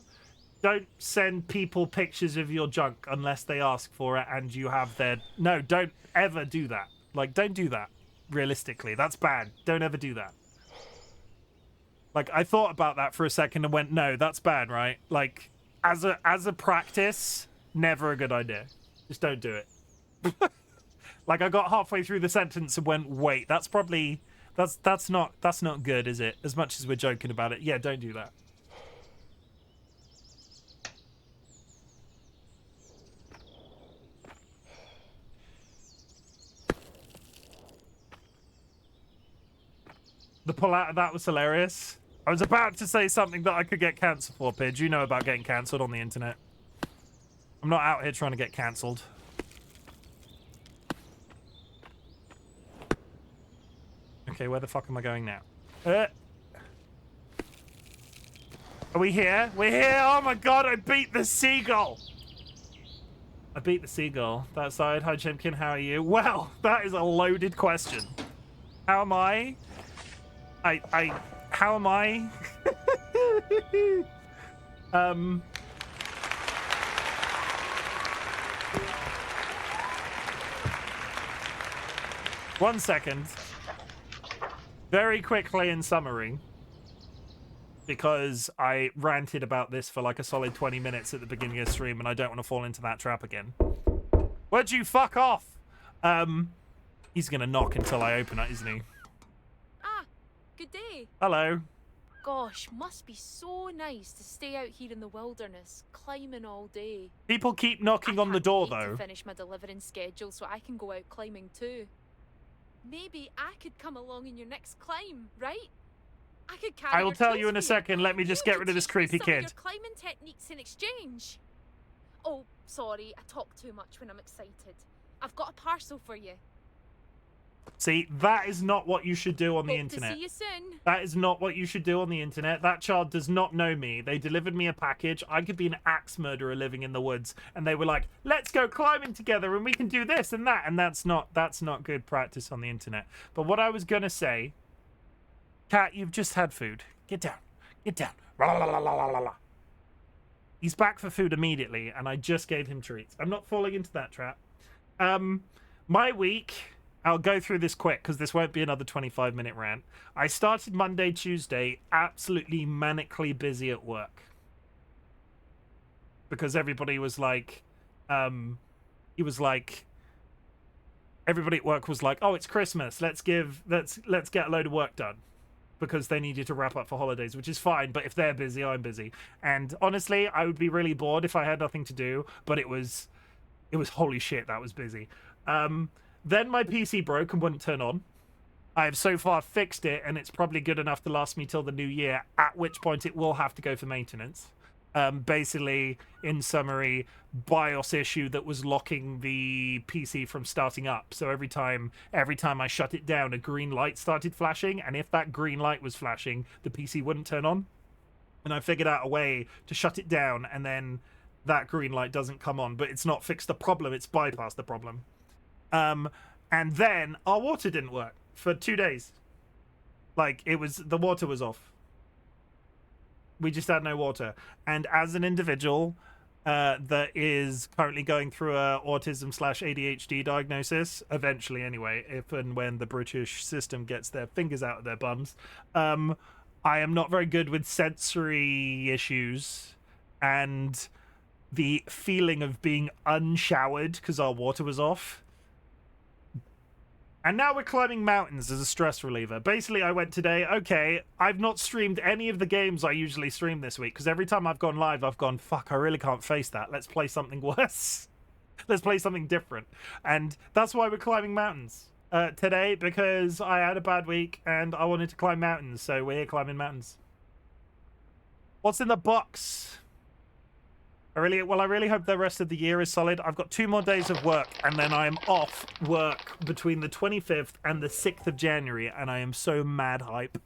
A: don't send people pictures of your junk unless they ask for it and you have their. No, don't ever do that. Like, don't do that. Realistically, that's bad. Don't ever do that. Like, I thought about that for a second and went, no, that's bad, right? Like, as a practice, never a good idea. Just don't do it. Like, I got halfway through the sentence and went, wait, that's probably that's not good, is it? As much as we're joking about it, yeah, don't do that. The pull out of that was hilarious. I was about to say something that I could get cancelled for, Pidge. You know about getting cancelled on the internet. I'm not out here trying to get cancelled. Okay, where the fuck am I going now? Are we here? We're here! Oh my god, I beat the seagull! I beat the seagull. That side. Hi, Chimken, how are you? Well, that is a loaded question. How am I? How am I? 1 second. Very quickly in summary, because I ranted about this for like a solid 20 minutes at the beginning of the stream and I don't want to fall into that trap again. Would you fuck off? He's gonna knock until I open it, isn't he?
E: Good day.
A: Hello.
E: Gosh, must be so nice to stay out here in the wilderness, climbing all day.
A: People keep knocking on the door, though.
E: To finish my delivering schedule so I can go out climbing too. Maybe I could come along in your next climb, right? I could carry
A: I will tell you in a second. Let me just get rid of this creepy kid.
E: Your climbing techniques in exchange. Oh, sorry, I talk too much when I'm excited. I've got a parcel for you.
A: See, that is not what you should do on the internet.
E: To see you soon.
A: That is not what you should do on the internet. That child does not know me. They delivered me a package. I could be an axe murderer living in the woods, and they were like, "Let's go climbing together, and we can do this and that." And that's not good practice on the internet. But what I was gonna say, Cat, you've just had food. Get down. Get down. He's back for food immediately, and I just gave him treats. I'm not falling into that trap. My week, I'll go through this quick because this won't be another 25-minute rant. I started Monday, Tuesday, absolutely manically busy at work. Because everybody was like, everybody at work was like, oh, it's Christmas. Let's get a load of work done. Because they need you to wrap up for holidays, which is fine. But if they're busy, I'm busy. And honestly, I would be really bored if I had nothing to do. But it was holy shit, that was busy. Then my PC broke and wouldn't turn on. I have so far fixed it, and it's probably good enough to last me till the new year, at which point it will have to go for maintenance. Basically, in summary, BIOS issue that was locking the PC from starting up. So every time I shut it down, a green light started flashing, and if that green light was flashing, the PC wouldn't turn on. And I figured out a way to shut it down, and then that green light doesn't come on. But it's not fixed the problem, it's bypassed the problem. And then our water didn't work for 2 days. Like, the water was off. We just had no water. And as an individual that is currently going through a autism/ADHD diagnosis, eventually anyway, if and when the British system gets their fingers out of their bums, I am not very good with sensory issues and the feeling of being unshowered because our water was off. And now we're climbing mountains as a stress reliever. Basically, I went today, okay, I've not streamed any of the games I usually stream this week, because every time I've gone live, I've gone, fuck, I really can't face that. Let's play something worse. Let's play something different. And that's why we're climbing mountains today, because I had a bad week and I wanted to climb mountains, so we're here climbing mountains. What's in the box? I really hope the rest of the year is solid. I've got 2 more days of work, and then I'm off work between the 25th and the 6th of January, and I am so mad hype.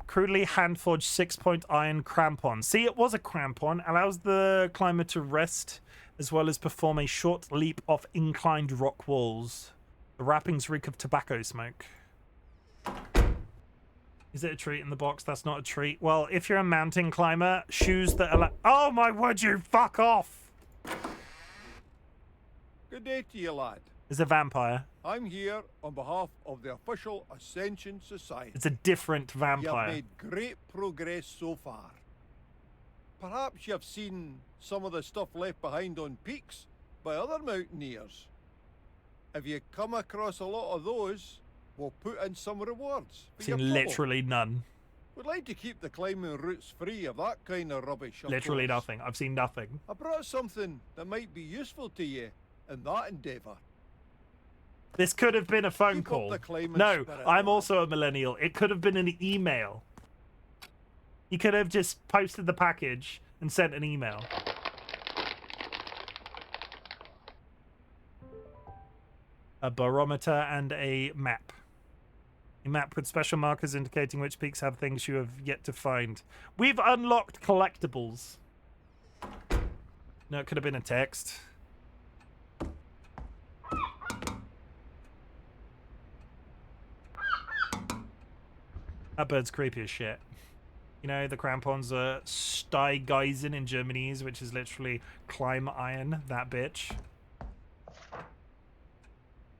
A: Crudely hand-forged 6-point iron crampon. See, it was a crampon. Allows the climber to rest, as well as perform a short leap off inclined rock walls. The wrappings reek of tobacco smoke. Is it a treat in the box? That's not a treat. Well, if you're a mountain climber, shoes that allow... Oh my word, you fuck off!
F: Good day to you, lad.
A: It's a vampire.
F: I'm here on behalf of the official Ascension Society.
A: It's a different vampire.
F: You've made great progress so far. Perhaps you've seen some of the stuff left behind on peaks by other mountaineers. If you come across a lot of those, we'll put in some rewards for your
A: Seen
F: trouble.
A: literally none.
F: We'd like to keep the climbing routes free of that kind of rubbish.
A: Literally nothing. I've seen nothing.
F: I brought something that might be useful to you in that endeavour.
A: This could have been a phone
F: Keep up
A: call.
F: the climbing
A: No,
F: spirit,
A: I'm
F: lad.
A: also a millennial. It could have been an email. You could have just posted the package and sent an email. A barometer and a map. A map with special markers indicating which peaks have things you have yet to find. We've unlocked collectibles. No, it could have been a text. That bird's creepy as shit. You know, the crampons are Steigeisen in Germany's, which is literally climb iron, that bitch.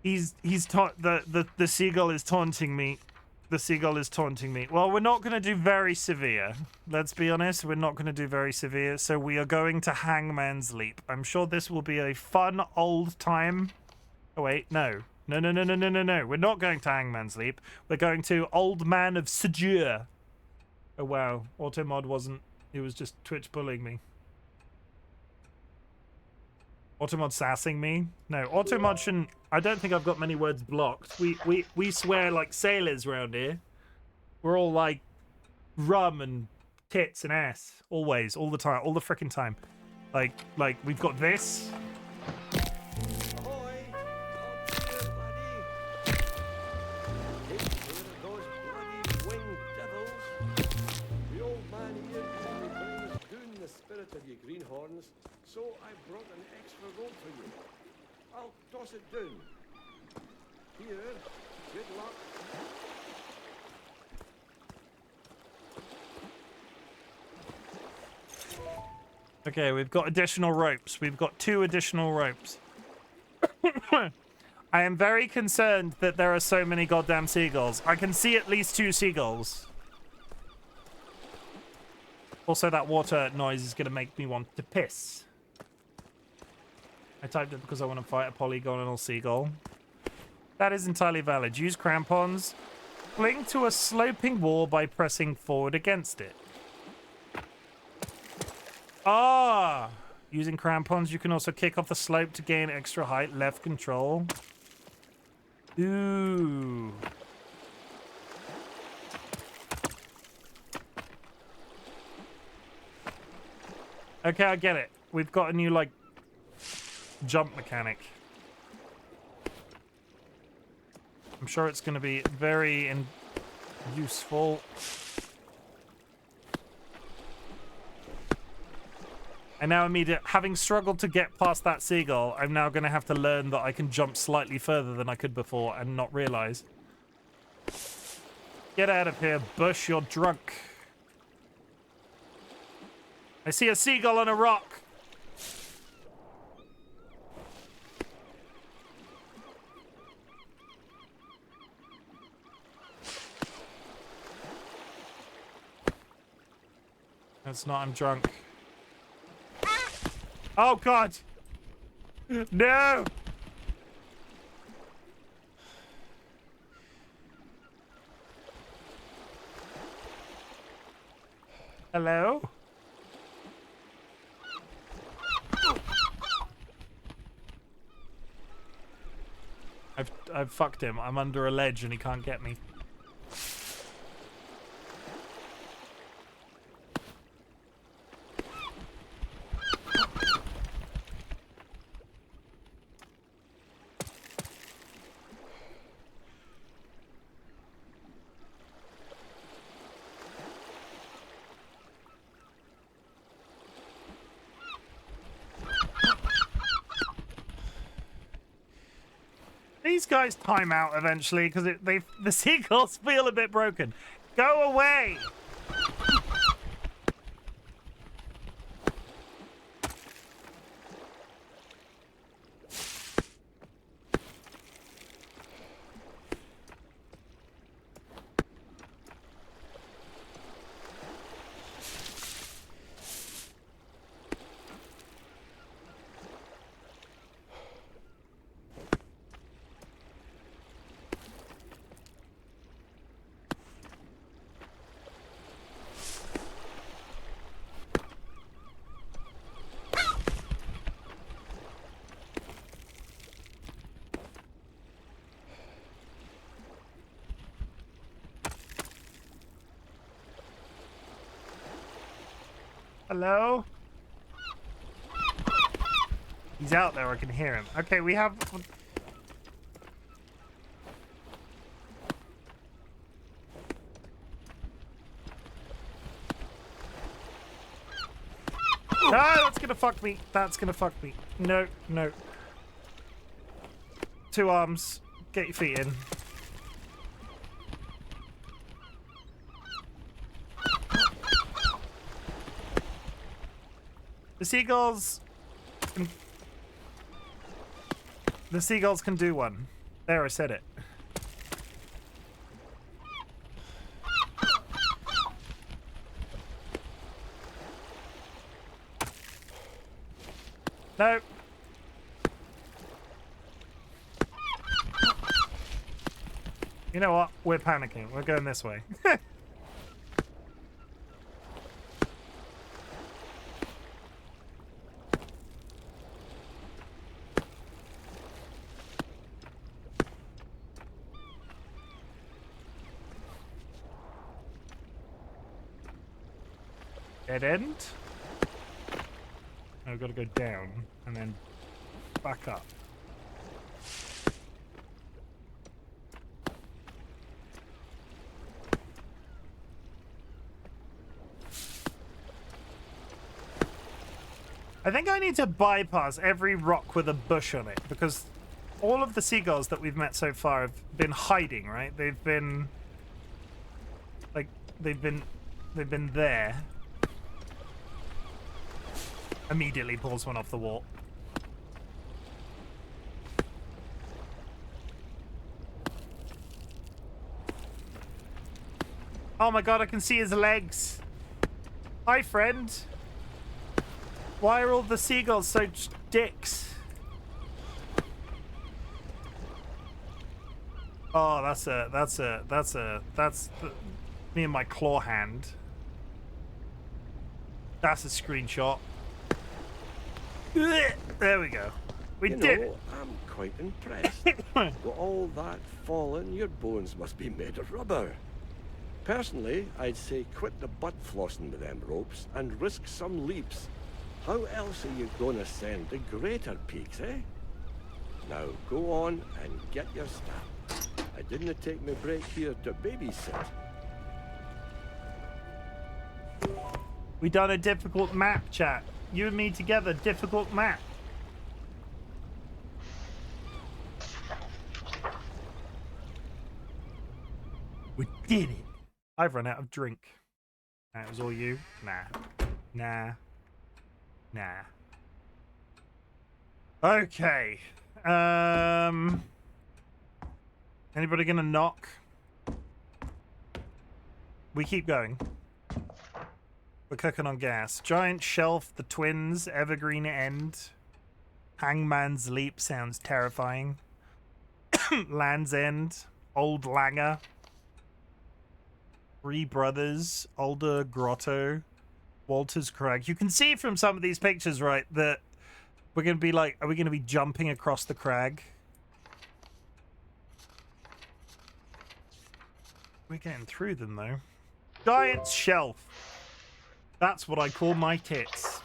A: The seagull is taunting me. The seagull is taunting me. Well, we're not going to do very severe. Let's be honest, we're not going to do very severe. So we are going to Hangman's Leap. I'm sure this will be a fun old time. Oh, wait, no. No. We're not going to Hangman's Leap. We're going to Old Man of Sejure. Oh, wow. Automod wasn't... He was just Twitch bullying me. Automod sassing me? No, Automod shouldn't... I don't think I've got many words blocked. We swear like sailors around here. We're all like rum and tits and ass. Always, all the time, all the frickin' time. Like we've got this.
C: Ahoy! Up here, laddie! Take care of those bloody winged devils. The old man here usually brings down the spirit of you greenhorns, so I brought an extra rope for you. I'll toss it down. Here, good luck.
A: Okay, we've got additional ropes. We've got 2 additional ropes. I am very concerned that there are so many goddamn seagulls. I can see at least 2 seagulls. Also, that water noise is going to make me want to piss. I typed it because I want to fight a polygonal seagull. That is entirely valid. Use crampons. Cling to a sloping wall by pressing forward against it. Ah! Using crampons, you can also kick off the slope to gain extra height. Left control. Ooh. Okay, I get it. We've got a new, like, jump mechanic. I'm sure it's going to be very useful. And now having struggled to get past that seagull, I'm now going to have to learn that I can jump slightly further than I could before and not realize. Get out of here, Bush, you're drunk. I see a seagull on a rock. That's not, I'm drunk. Oh, God. No. Hello? I've fucked him. I'm under a ledge and he can't get me. These guys time out eventually because the seagulls feel a bit broken. Go away! Hello? He's out there, I can hear him. Okay, we have... Ah, that's gonna fuck me. That's gonna fuck me. No, no. 2 arms. Get your feet in. The seagulls can do one. There, I said it. No. You know what? We're panicking. We're going this way. Dead end. I've got to go down and then back up. I think I need to bypass every rock with a bush on it because all of the seagulls that we've met so far have been hiding, right? They've been there. Immediately pulls one off the wall. Oh my god, I can see his legs. Hi, friend. Why are all the seagulls so dicks? Oh, that's me and my claw hand. That's a screenshot. There we go. We
C: You
A: did
C: know,
A: it.
C: I'm quite impressed. With all that falling, your bones must be made of rubber. Personally, I'd say quit the butt flossing with them ropes and risk some leaps. How else are you going to ascend the greater peaks, eh? Now go on and get your stamp. I didn't take my break here to babysit.
A: We done a difficult map, chat. You and me together, difficult map. We did it. I've run out of drink. That was all you? Nah. Okay. Anybody gonna knock? We keep going. We're cooking on gas. Giant Shelf, The Twins, Evergreen End. Hangman's Leap sounds terrifying. Land's End, Old Langer. Three Brothers, Older Grotto, Walter's Crag. You can see from some of these pictures, right, that we're going to be like, are we going to be jumping across the crag? We're getting through them, though. Giant Shelf. That's what I call my tits.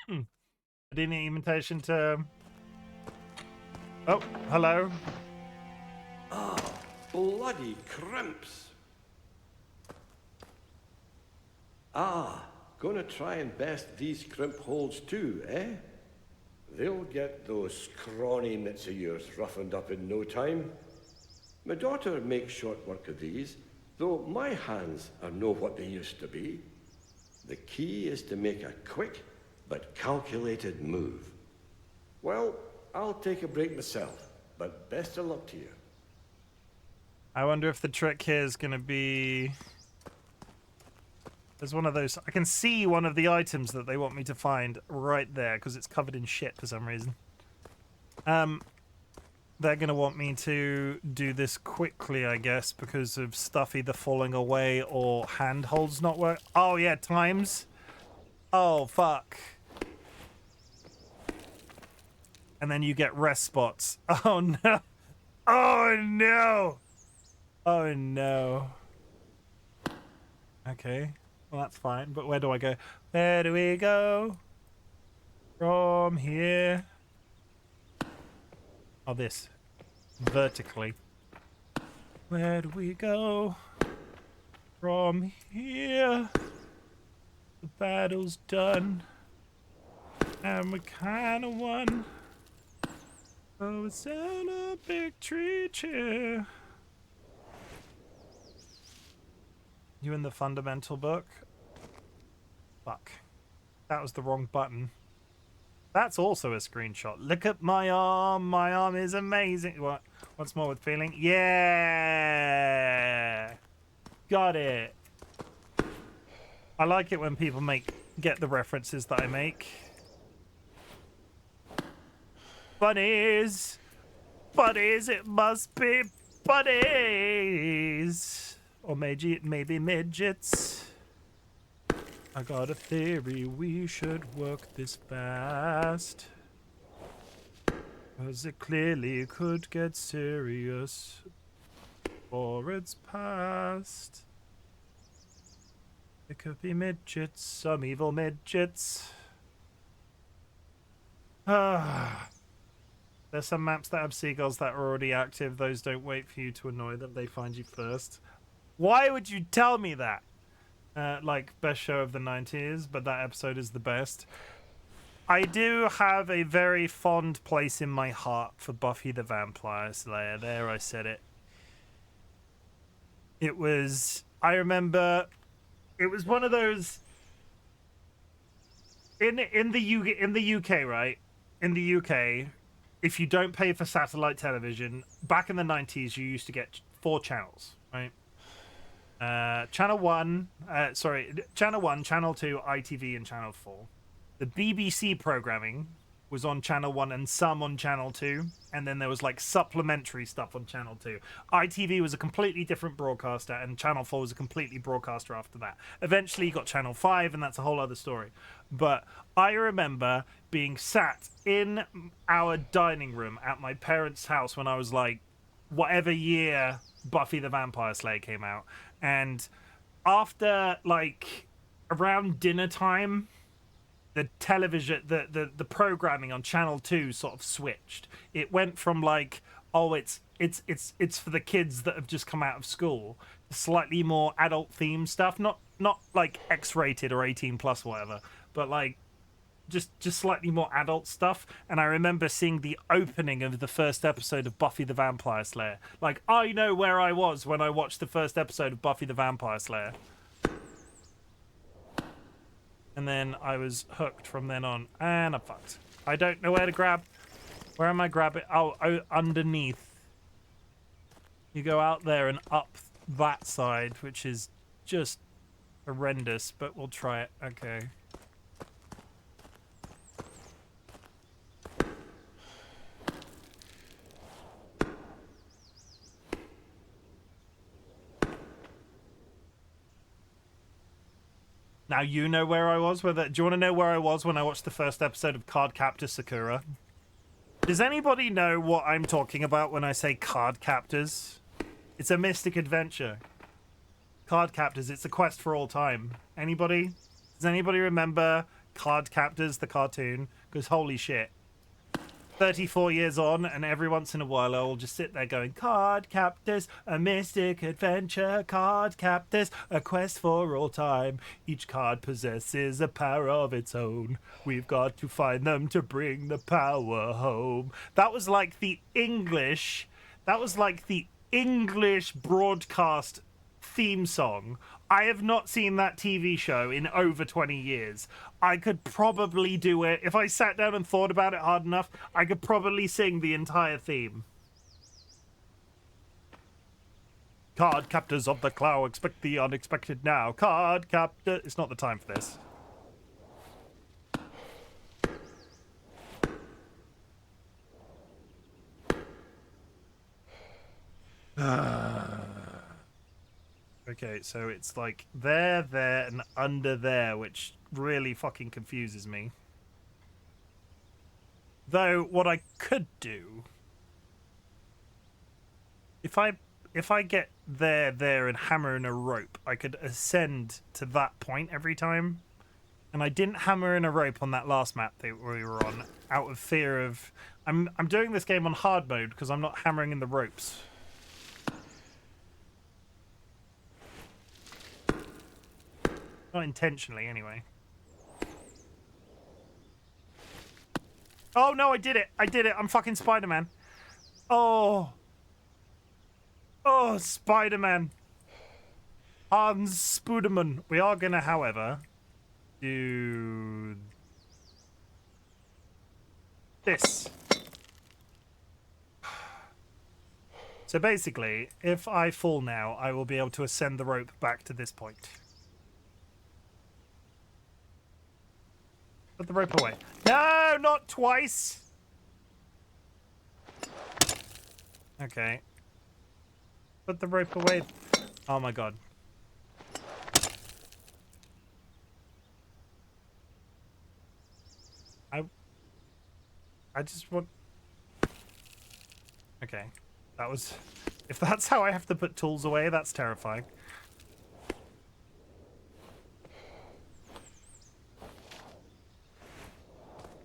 A: I didn't even invitation to... Oh, hello.
C: Ah, bloody crimps. Ah, gonna try and best these crimp holes too, eh? They'll get those scrawny mitts of yours roughened up in no time. My daughter makes short work of these, though my hands are no what they used to be. The key is to make a quick but calculated move. Well, I'll take a break myself, but best of luck to you.
A: I wonder if the trick here is going to be... There's one of those... I can see one of the items that they want me to find right there, because it's covered in shit for some reason. They're going to want me to do this quickly, I guess, because of stuff either falling away or handholds not work. Oh, yeah, times. Oh, fuck. And then you get rest spots. Oh, no. Oh, no. Oh, no. Okay. Well, that's fine. But where do I go? Where do we go? From here. Oh, this. Vertically. Where do we go? From here. The battle's done. And we kinda won. Oh, it's in a big tree chair. You in the fundamental book? Fuck. That was the wrong button. That's also a screenshot. Look at my arm. My arm is amazing. What? What's more with feeling? Yeah. Got it. I like it when people get the references that I make. Bunnies. Bunnies. It must be bunnies. Or maybe midgets. I got a theory, we should work this fast. 'Cause it clearly could get serious before it's past. It could be midgets, some evil midgets. Ah. There's some maps that have seagulls that are already active. Those don't wait for you to annoy them, they find you first. Why would you tell me that? Like, best show of the 90s, but that episode is the best. I do have a very fond place in my heart for Buffy the Vampire Slayer. There, I said it. It was... I remember... It was one of those... In the UK, right? In the UK, if you don't pay for satellite television, back in the 90s, you used to get 4 channels, right? Channel 1, Channel 1, Channel 2, ITV, and Channel 4. The BBC programming was on Channel 1 and some on Channel 2, and then there was like supplementary stuff on Channel 2. ITV was a completely different broadcaster, and Channel 4 was a completely broadcaster after that. Eventually you got Channel 5, and that's a whole other story. But I remember being sat in our dining room at my parents' house when I was like, whatever year Buffy the Vampire Slayer came out, and after like around dinner time, the television, the programming on Channel 2 sort of switched. It went from like, oh, it's for the kids that have just come out of school, slightly more adult themed stuff, not like X-rated or 18 plus whatever, but like just slightly more adult stuff. And I remember seeing the opening of the first episode of Buffy the Vampire Slayer. Like, I know where I was when I watched the first episode of Buffy the Vampire Slayer. And then I was hooked from then on, and I'm fucked. I don't know where to grab. Where am I grabbing? Oh, underneath. You go out there and up that side, which is just horrendous, but we'll try it. Okay. Now you know where I was. Do you want to know where I was when I watched the first episode of Cardcaptor Sakura? Does anybody know what I'm talking about when I say Cardcaptors? It's a mystic adventure. Cardcaptors, it's a quest for all time. Anybody? Does anybody remember Cardcaptors, the cartoon? Because holy shit. 34 years on, and every once in a while I'll just sit there going, Cardcaptors, a mystic adventure, Cardcaptors, a quest for all time. Each card possesses a power of its own. We've got to find them to bring the power home. That was like the English broadcast theme song. I have not seen that TV show in over 20 years. I could probably do it. If I sat down and thought about it hard enough, I could probably sing the entire theme. Card captors of the cloud, expect the unexpected now. Card captor... It's not the time for this. Okay, so it's like there, and under there, which really fucking confuses me. Though, what I could do... If I get there, and hammer in a rope, I could ascend to that point every time. And I didn't hammer in a rope on that last map that we were on, out of fear of... I'm doing this game on hard mode, because I'm not hammering in the ropes. Not intentionally, anyway. Oh, no, I did it. I'm fucking Spider-Man. Oh. Oh, Spider-Man. Hans Spooderman. We are gonna, however, do this. So basically, if I fall now, I will be able to ascend the rope back to this point. Put the rope away. No, not twice. Okay. Put the rope away. Oh my god. I just want... Okay. That was... If that's how I have to put tools away, that's terrifying.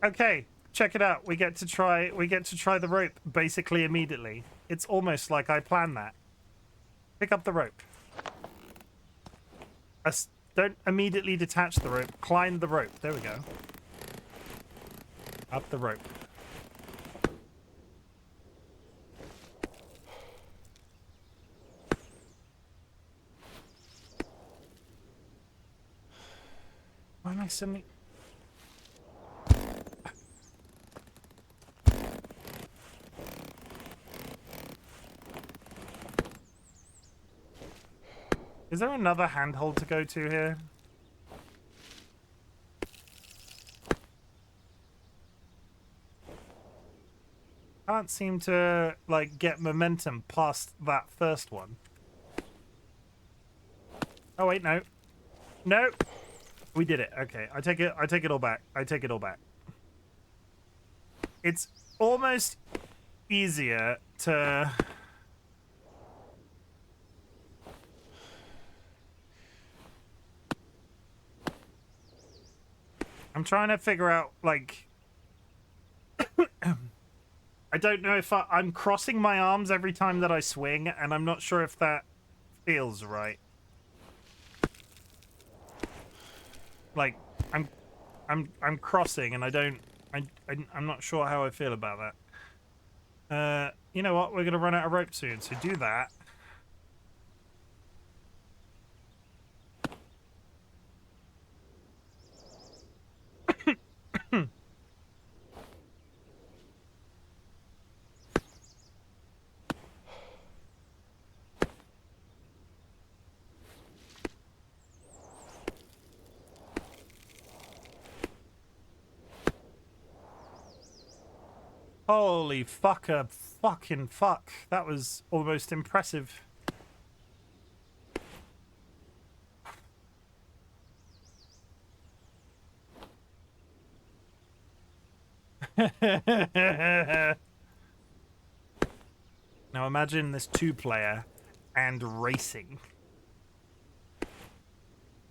A: Okay, check it out. We get to try the rope basically immediately. It's almost like I planned that. Pick up the rope. Don't immediately detach the rope. Climb the rope. There we go. Up the rope. Why am I suddenly... Is there another handhold to go to here? Can't seem to, like, get momentum past that first one. Oh, wait, no. No! We did it. Okay, I take it all back. I take it all back. It's almost easier to... I'm trying to figure out, like... I don't know if I'm crossing my arms every time that I swing, and I'm not sure if that feels right. Like, I'm crossing, and I'm not sure how I feel about that. You know what? We're gonna run out of rope soon, so do that. Holy fucking fuck. That was almost impressive. Now imagine this 2-player and racing.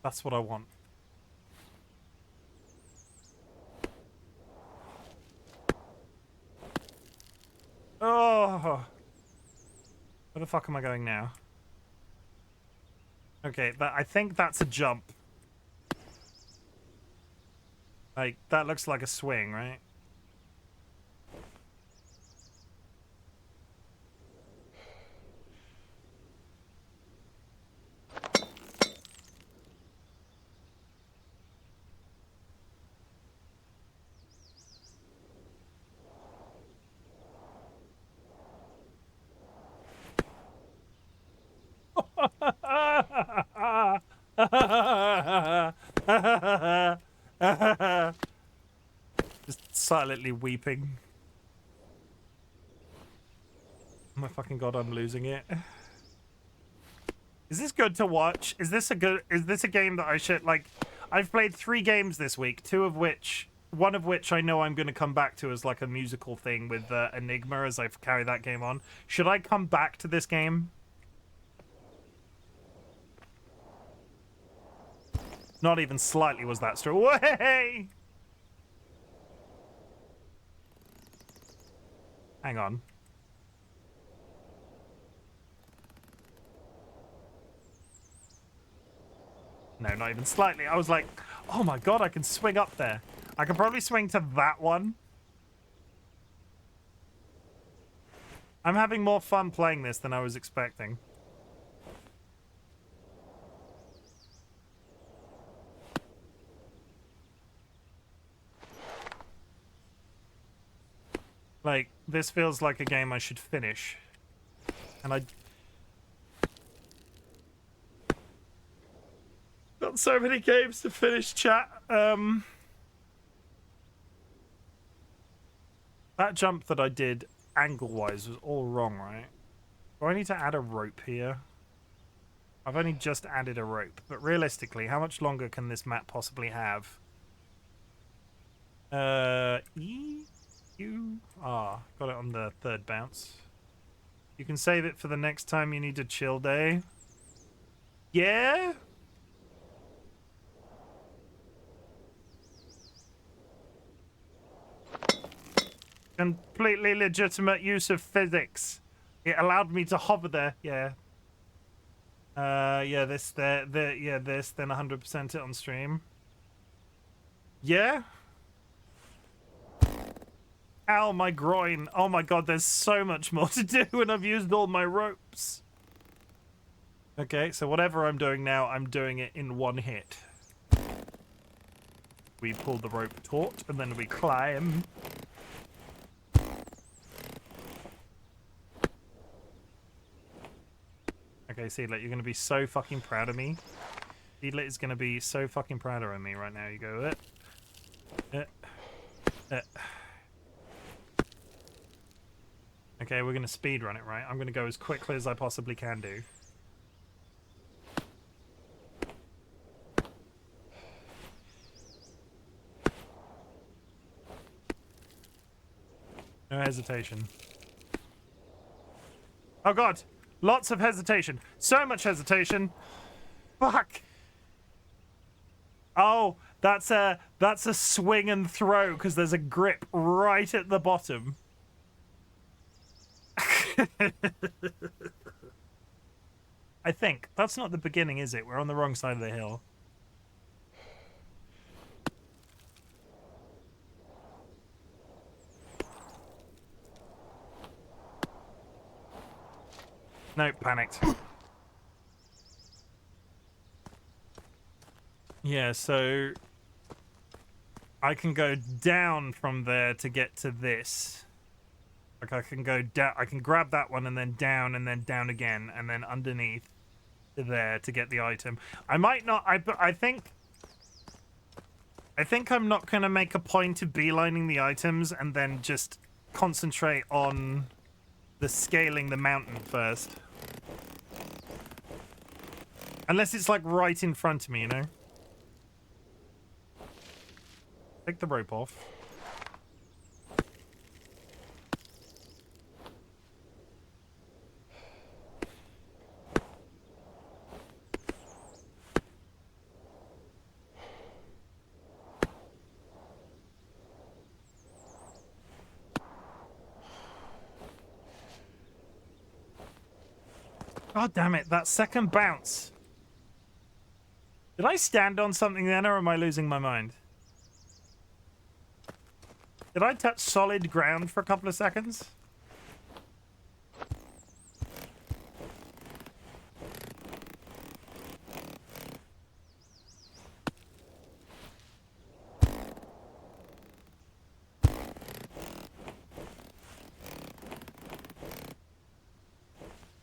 A: That's what I want. Oh, where the fuck am I going now? Okay, I think that's a jump. Like, that looks like a swing, right? Just silently weeping. Oh my fucking god, I'm losing it. Is this good to watch? Is this a game that I should, like, I've played 3 games this week, one of which I know I'm going to come back to as like a musical thing with Enigma as I carry that game on. Should I come back to this game? Not even slightly was that strong. Way! Hang on. No, not even slightly. I was like, oh my god, I can swing up there. I can probably swing to that one. I'm having more fun playing this than I was expecting. Like, this feels like a game I should finish. And I... Got so many games to finish, chat. That jump that I did angle-wise was all wrong, right? Do I need to add a rope here? I've only just added a rope, but realistically, how much longer can this map possibly have? E? Q? Ah, got it on the 3rd bounce. You can save it for the next time you need a chill day. Yeah? Completely legitimate use of physics. It allowed me to hover there. Yeah. Yeah, this, there, yeah, this, then 100% it on stream. Yeah? Ow, my groin. Oh my god, there's so much more to do and I've used all my ropes. Okay, so whatever I'm doing now, I'm doing it in one hit. We pull the rope taut and then we climb. Okay, Okay, Seedlet, you're gonna be so fucking proud of me. Seedlet is gonna be so fucking proud of me right now. You go, Okay, we're gonna speed run it, right? I'm gonna go as quickly as I possibly can do. No hesitation. Oh god! Lots of hesitation. So much hesitation. Fuck! Oh, that's a swing and throw because there's a grip right at the bottom. I think. That's not the beginning, is it? We're on the wrong side of the hill. No, panicked. Yeah, so I can go down from there to get to this. Like I can go down, I can grab that one and then down again and then underneath there to get the item. I might not, I think I'm not going to make a point of beelining the items and then just concentrate on the scaling the mountain first. Unless it's like right in front of me, you know? Take the rope off. God damn it, that second bounce. Did I stand on something then, or am I losing my mind? Did I touch solid ground for a couple of seconds?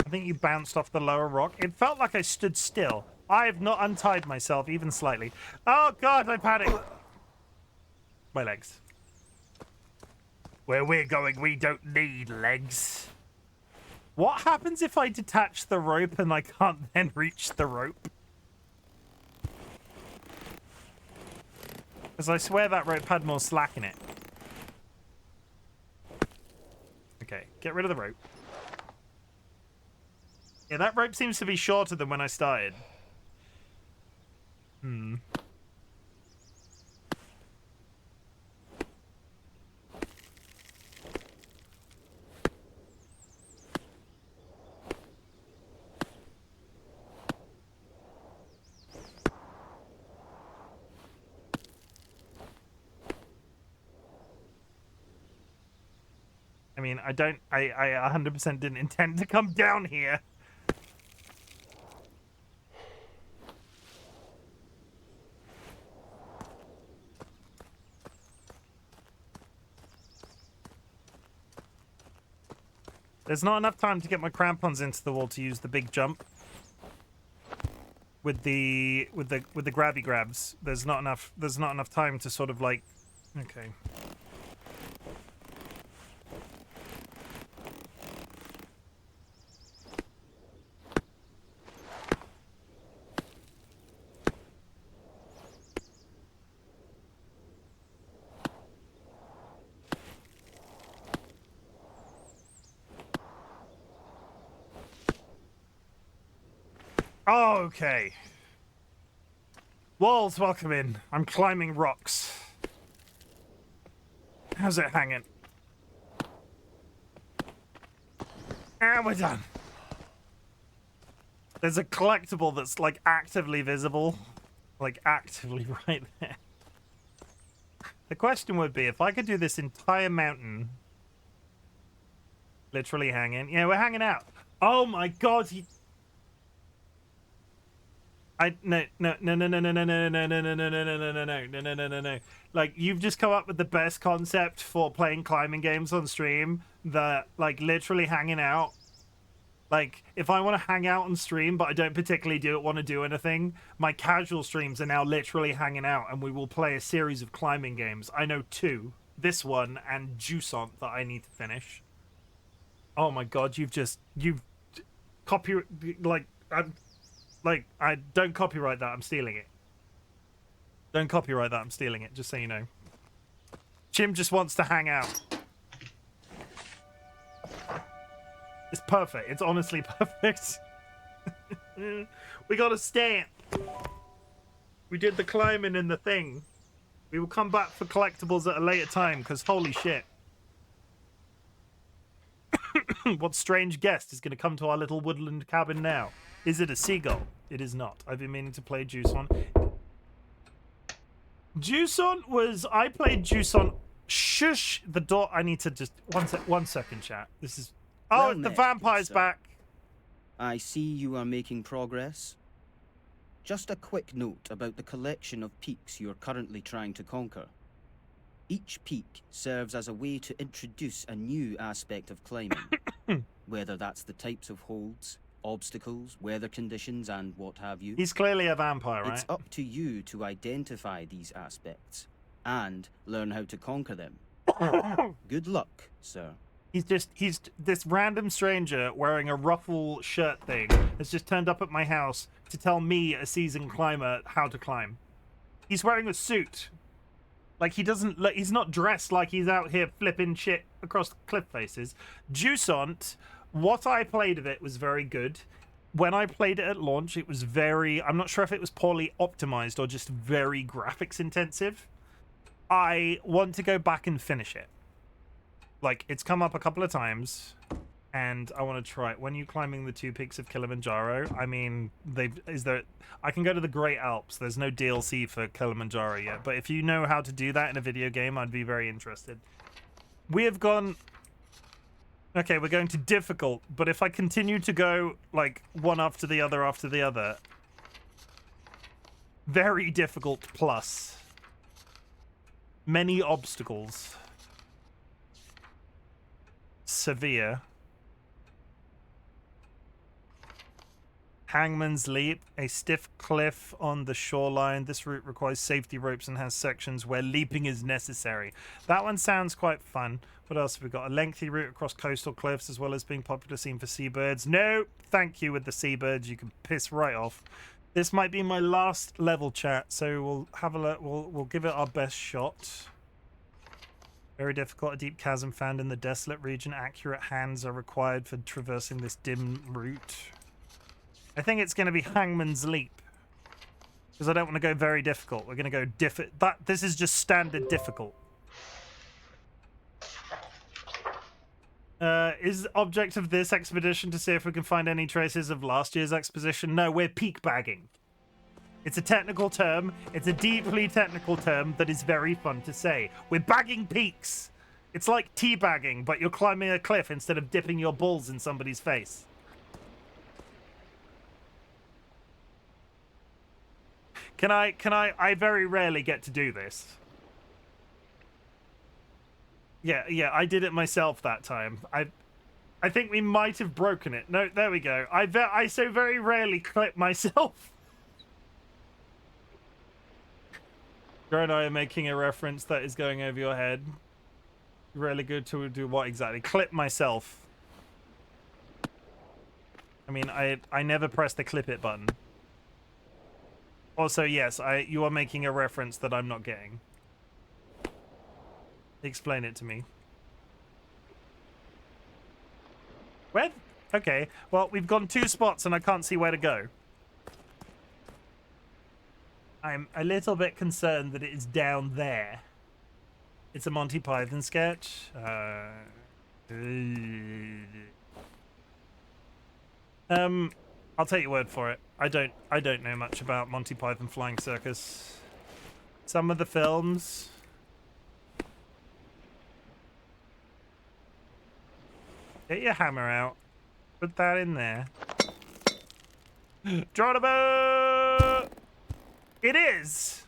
A: I think you bounced off the lower rock. It felt like I stood still. I have not untied myself even slightly. Oh god, I panicked. My legs. Where we're going, we don't need legs. What happens if I detach the rope and I can't then reach the rope? Because I swear that rope had more slack in it. Okay, get rid of the rope. Yeah, that rope seems to be shorter than when I started. I mean, I 100% didn't intend to come down here. There's not enough time to get my crampons into the wall to use the big jump. With the grabby grabs. There's not enough time to sort of like, okay. Okay. Walls, welcome in. I'm climbing rocks. How's it hanging? And we're done. There's a collectible that's like actively visible. Like actively right there. The question would be if I could do this entire mountain literally hanging. Yeah, we're hanging out. Oh my god, no. Like, you've just come up with the best concept for playing climbing games on stream. That, like, literally hanging out Like, if I want to hang out and stream, but I don't particularly want to do anything, my casual streams are now literally hanging out, and we will play a series of climbing games. I know 2. This one and Juicant that I need to finish. Oh my god, you've I don't copyright that, I'm stealing it. Don't copyright that, I'm stealing it, just so you know. Chim just wants to hang out. It's perfect. It's honestly perfect. We got a stamp. We did the climbing and the thing. We will come back for collectibles at a later time, because holy shit. What strange guest is going to come to our little woodland cabin now? Is it a seagull? It is not. I've been meaning to play Juicant. Juicant was... I played Juicant... Shush! The door... I need to just... One second, chat. This is... Oh,
D: Well
A: the
D: met,
A: vampire's
D: sir.
A: back.
D: I see you are making progress. Just a quick note about the collection of peaks you're currently trying to conquer. Each peak serves as a way to introduce a new aspect of climbing, whether that's the types of holds, obstacles, weather conditions, and what have you.
A: He's clearly a vampire, right?
D: It's up to you to identify these aspects and learn how to conquer them. Good luck, sir.
A: He's this random stranger wearing a ruffle shirt thing has just turned up at my house to tell me, a seasoned climber, how to climb. He's wearing a suit. Like, he's not dressed like he's out here flipping shit across cliff faces. Juicant, what I played of it was very good. When I played it at launch, it was very... I'm not sure if it was poorly optimized or just very graphics intensive. I want to go back and finish it. Like, it's come up a couple of times, and I want to try it. When you're climbing the 2 peaks of Kilimanjaro, I mean, I can go to the Great Alps. There's no DLC for Kilimanjaro yet, but if you know how to do that in a video game, I'd be very interested. We have gone... Okay, we're going to difficult, but if I continue to go, like, one after the other... Very difficult plus. Many obstacles. Severe. Hangman's Leap, a stiff cliff on the shoreline. This route requires safety ropes and has sections where leaping is necessary. That one sounds quite fun. What else have we got? A lengthy route across coastal cliffs, as well as being popular scene for seabirds. No, thank you with the seabirds. You can piss right off. This might be my last level, chat, so we'll have a look. We'll give it our best shot. Very difficult, a deep chasm found in the desolate region. Accurate hands are required for traversing this dim route. I think it's going to be Hangman's Leap. Because I don't want to go very difficult. We're going to go this is just standard difficult. Is the object of this expedition to see if we can find any traces of last year's expedition? No, we're peak bagging. It's a technical term. It's a deeply technical term that is very fun to say. We're bagging peaks. It's like teabagging, but you're climbing a cliff instead of dipping your balls in somebody's face. I very rarely get to do this. Yeah, I did it myself that time. I think we might have broken it. No, there we go. I so very rarely clip myself. Joe and I are making a reference that is going over your head. Really good to do what exactly? Clip myself. I mean, I never press the clip it button. Also, yes, you are making a reference that I'm not getting. Explain it to me. Where? Okay, well, we've gone 2 spots and I can't see where to go. I'm a little bit concerned that it is down there. It's a Monty Python sketch. I'll take your word for it. I don't know much about Monty Python Flying Circus. Some of the films. Get your hammer out. Put that in there. Geronimo! It is!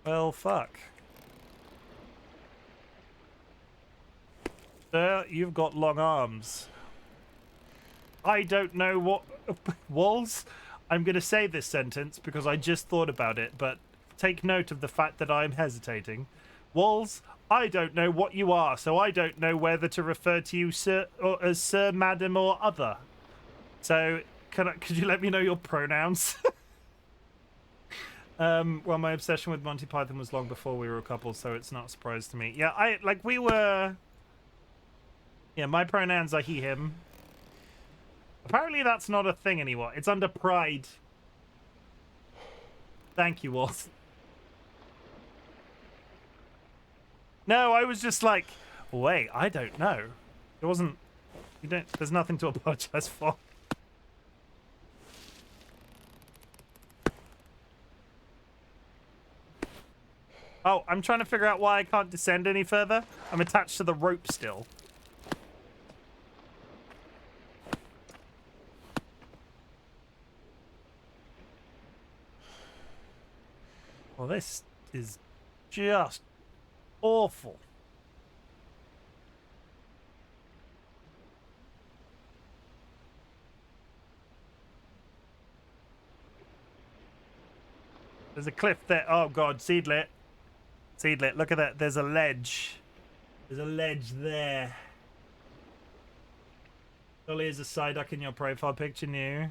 A: Well, fuck. Sir, you've got long arms. I don't know what... Walls? I'm going to say this sentence because I just thought about it, but take note of the fact that I'm hesitating. Walls, I don't know what you are, so I don't know whether to refer to you sir, or as sir, madam, or other. So, could you let me know your pronouns? Well, my obsession with Monty Python was long before we were a couple, so it's not a surprise to me. Yeah, we were... Yeah, my pronouns are he, him. Apparently that's not a thing anymore. It's under pride. Thank you, Walt. No, I was just like, wait, I don't know. It wasn't... There's nothing to apologize for. Oh, I'm trying to figure out why I can't descend any further. I'm attached to the rope still. Well, this is just awful. There's a cliff there. Oh, God, Seedlit. Seedlit, look at that. There's a ledge. There's a ledge there. Dolly is a Psyduck in your profile picture new.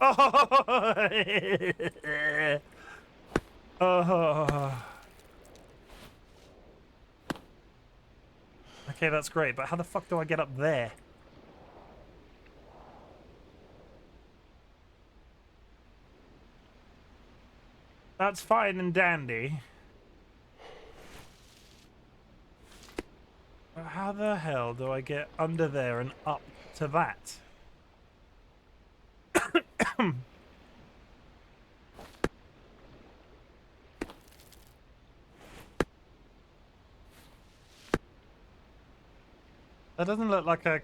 A: Oh! Oh. Okay, that's great, but how the fuck do I get up there? That's fine and dandy. But how the hell do I get under there and up to that? That doesn't look like a...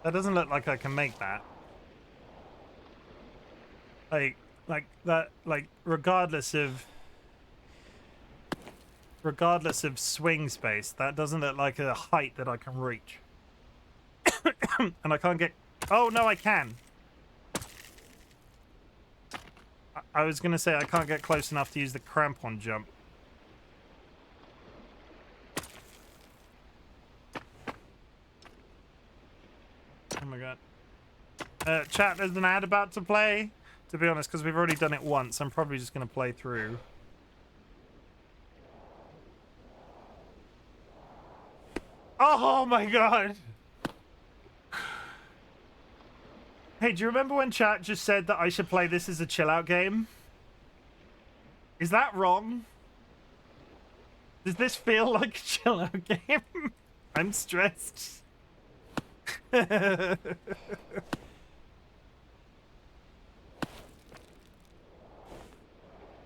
A: That doesn't look like I can make that. Regardless of swing space, that doesn't look like a height that I can reach. And I can't get... Oh, no, I can. I was going to say I can't get close enough to use the crampon jump. Oh my god. Chat, there's an ad about to play. To be honest, because we've already done it once, I'm probably just going to play through. Oh my god! Hey, do you remember when chat just said that I should play this as a chill-out game? Is that wrong? Does this feel like a chill-out game? I'm stressed.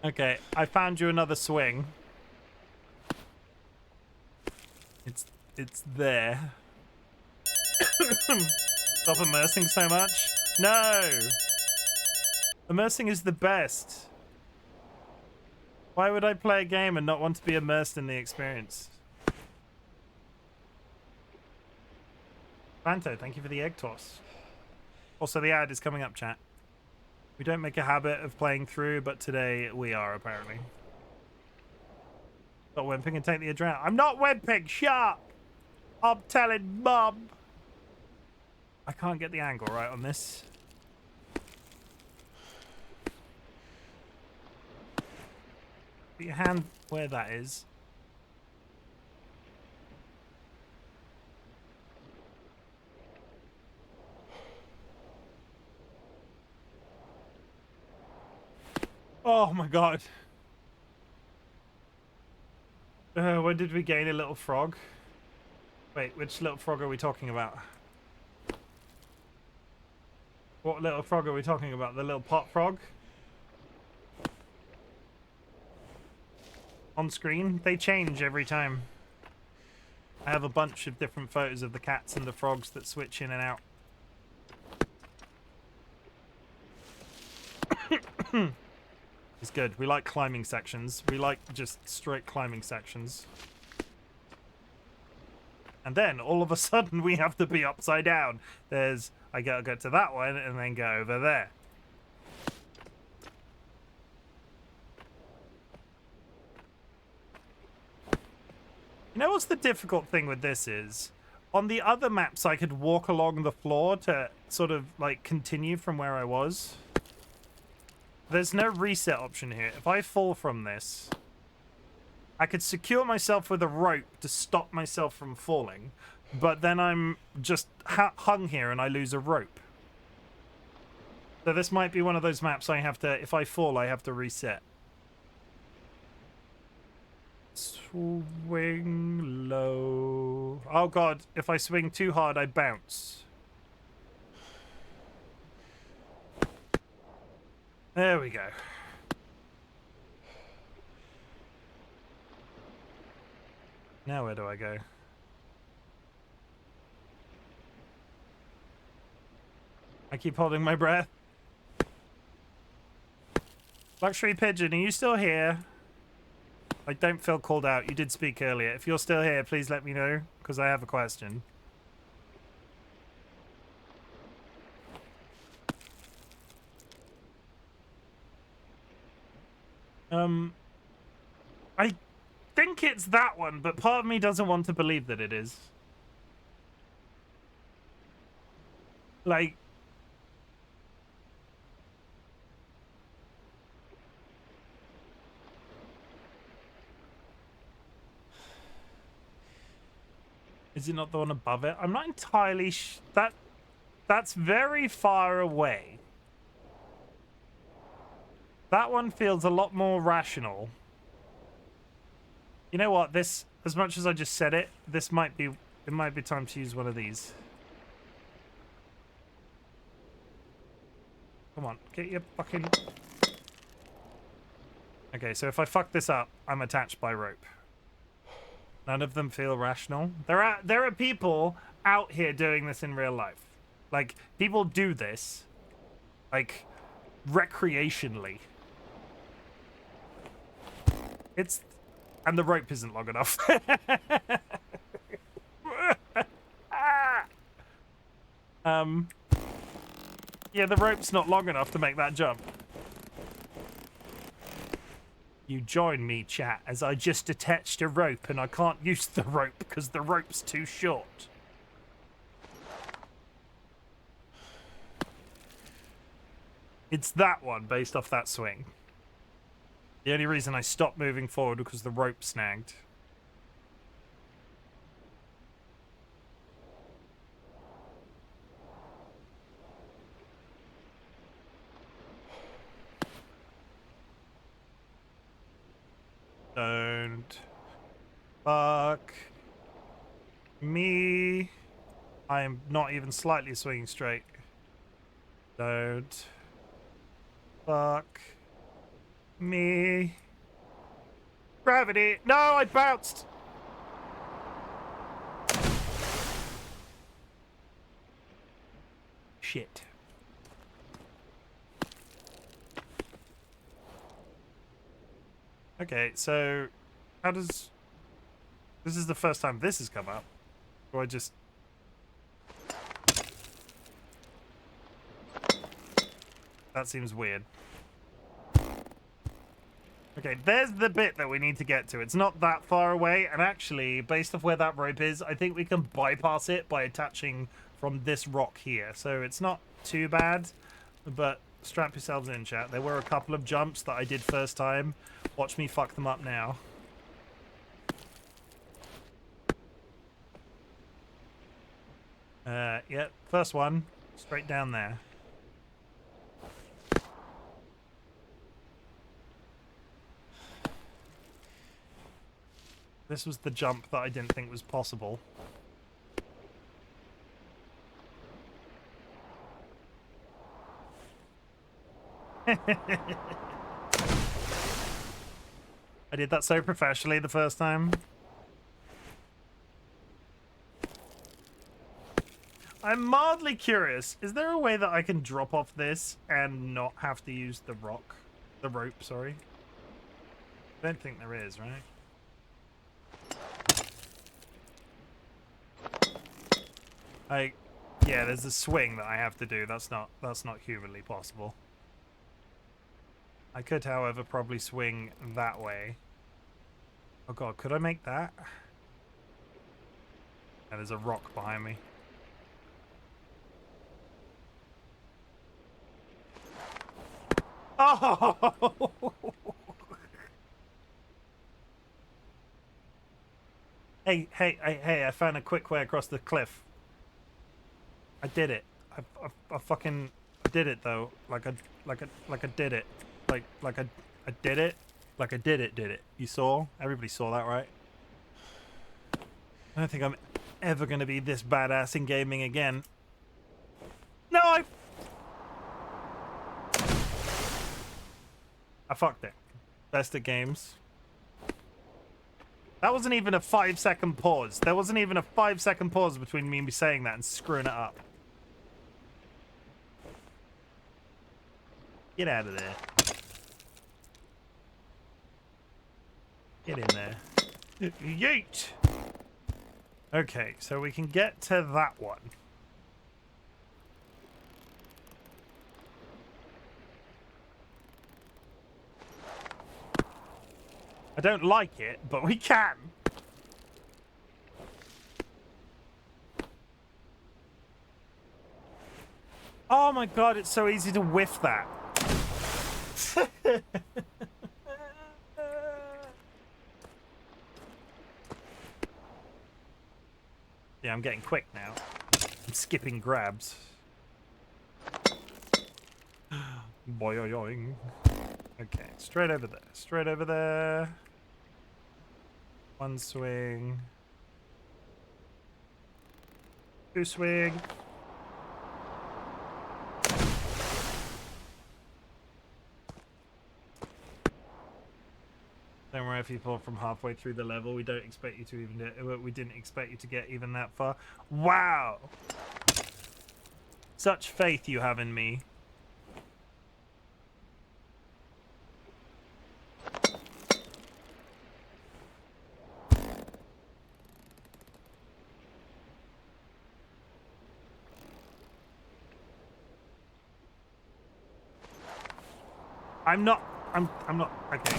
A: Okay, I found you another swing. It's there. Stop immersing so much. No! Immersing is the best. Why would I play a game and not want to be immersed in the experience? Fanto, thank you for the egg toss. Also, the ad is coming up, chat. We don't make a habit of playing through, but today we are, apparently. Stop wimping and take the adrenaline. I'm not wimping! Shut up! I'm telling Mum! I can't get the angle right on this. Put your hand where that is. Oh my god. When did we gain a little frog? Wait, which little frog are we talking about? What little frog are we talking about? The little pot frog? On screen? They change every time. I have a bunch of different photos of the cats and the frogs that switch in and out. It's good. We like climbing sections. We like just straight climbing sections. And then, all of a sudden, we have to be upside down. I gotta go to that one and then go over there. You know what's the difficult thing with this is? On the other maps, I could walk along the floor to sort of, like, continue from where I was. There's no reset option here. If I fall from this, I could secure myself with a rope to stop myself from falling, but then I'm just hung here and I lose a rope. So this might be one of those maps I have to, if I fall, I have to reset. Swing low. Oh god, if I swing too hard, I bounce. There we go. Now where do I go? I keep holding my breath. Luxury Pigeon, are you still here? I don't feel called out. You did speak earlier. If you're still here, please let me know, because I have a question. I think it's that one, but part of me doesn't want to believe that it is. Like... Is it not the one above it? I'm not entirely that's very far away. That one feels a lot more rational. You know what? This, as much as I just said it, it might be time to use one of these. Come on, get your fucking... Okay, so if I fuck this up, I'm attached by rope. None of them feel rational. There are people out here doing this in real life. Like, people do this, like, recreationally. And the rope isn't long enough. Yeah, the rope's not long enough to make that jump. You join me, chat, as I just attached a rope and I can't use the rope because the rope's too short. It's that one based off that swing. The only reason I stopped moving forward because the rope snagged. Don't fuck me. I am not even slightly swinging straight. Don't fuck me. Gravity. No, I bounced. Shit. Okay, so how does... This is the first time this has come up. Or I just... That seems weird. Okay, there's the bit that we need to get to. It's not that far away, and actually, based off where that rope is, I think we can bypass it by attaching from this rock here. So it's not too bad, but strap yourselves in, chat. There were a couple of jumps that I did first time. Watch me fuck them up now. Yeah, first one, straight down there. This was the jump that I didn't think was possible. I did that so professionally the first time. I'm mildly curious. Is there a way that I can drop off this and not have to use the rock? The rope, sorry. I don't think there is, right? Yeah, there's a swing that I have to do. That's not humanly possible. I could, however, probably swing that way. Oh god, could I make that? Yeah, there's a rock behind me. Oh! Hey, I found a quick way across the cliff. I did it. I fucking did it though. Like I did it. Like I did it. Like I did it. You saw? Everybody saw that, right? I don't think I'm ever gonna be this badass in gaming again. No, I fucked it. Best at games. That wasn't even a 5-second pause. There wasn't even a 5-second pause between me saying that and screwing it up. Get out of there. Get in there. Yeet! Okay, so we can get to that one. I don't like it, but we can. Oh my god, it's so easy to whiff that. Yeah, I'm getting quick now. I'm skipping grabs. Boing. Okay, straight over there. Straight over there. One swing. Two swing. Don't worry if you fall from halfway through the level. We don't expect you to even do it. We didn't expect you to get even that far. Wow! Such faith you have in me. I'm not, okay.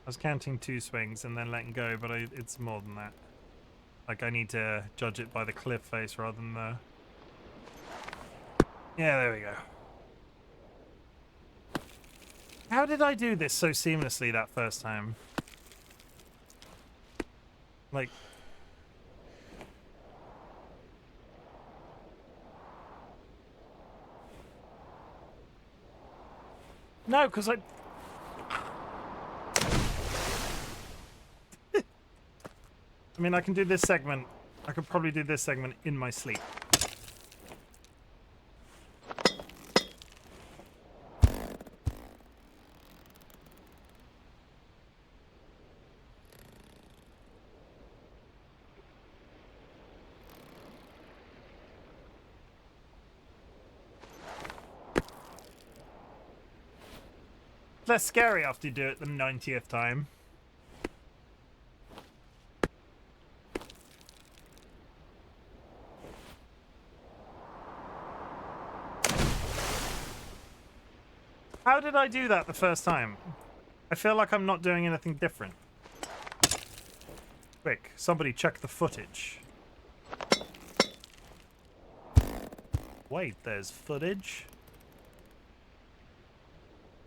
A: I was counting 2 swings and then letting go, but it's more than that. Like, I need to judge it by the cliff face rather than the... Yeah, there we go. How did I do this so seamlessly that first time? Like... No, because I mean, I can do this segment. I could probably do this segment in my sleep. Less scary after you do it the 90th time. How did I do that the first time? I feel like I'm not doing anything different. Quick, somebody check the footage. Wait, there's footage.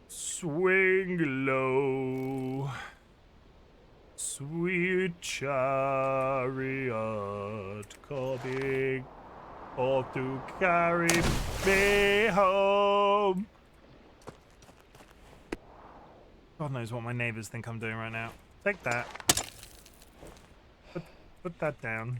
A: Swing low, sweet chariot coming, all to carry me home. God knows what my neighbors think I'm doing right now. Take that. Put that down.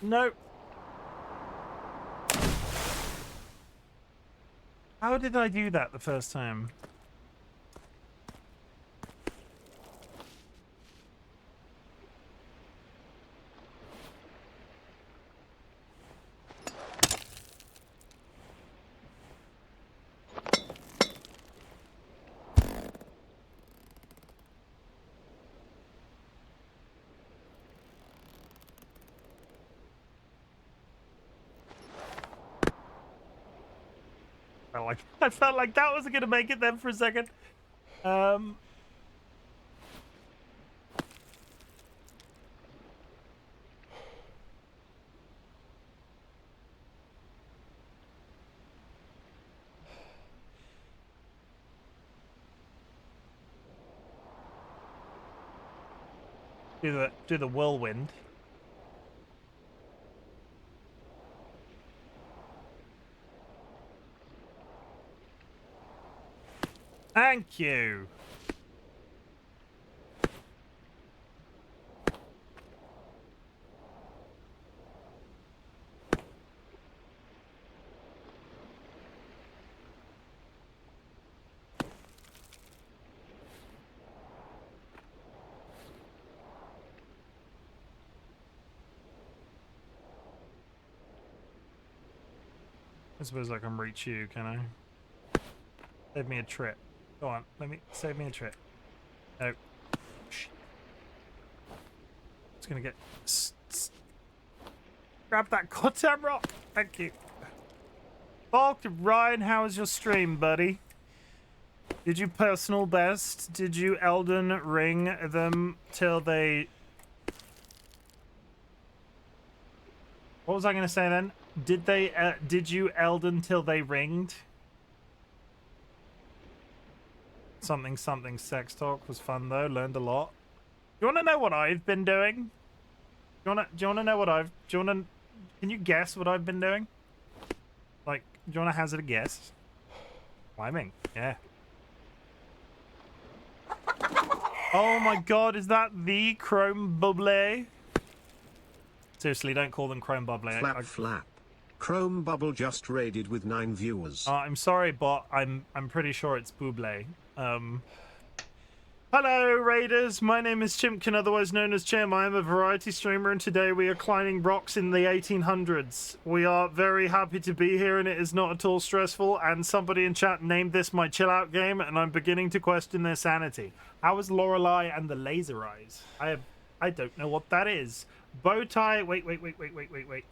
A: No. How did I do that the first time? I felt like that was gonna make it then for a second. Do the whirlwind. Thank you. I suppose I can reach you, can I? Save me a trip. Go on, save me a trip. No. Shit. It's gonna get... Grab that goddamn rock! Thank you. Falk, Ryan, how was your stream, buddy? Did you personal best? Did you Elden Ring them till they... What was I gonna say then? Did you Elden till they ringed? Something sex talk was fun though, learned a lot. You wanna know what I've been doing? Do you wanna know what can you guess what I've been doing? Like, do you wanna hazard a guess? Climbing, yeah. Oh my god, is that the Chrome Bubble? Seriously, don't call them Chrome Bubble.
B: Flap flap. Chrome Bubble just raided with 9 viewers.
A: I'm sorry, but I'm pretty sure it's Buble. Hello, Raiders. My name is Chimken, otherwise known as Chim. I am a variety streamer, and today we are climbing rocks in the 1800s. We are very happy to be here, and it is not at all stressful. And somebody in chat named this my chill out game, and I'm beginning to question their sanity. How is Lorelei and the Laser Eyes? I don't know what that is. Bowtie. Wait.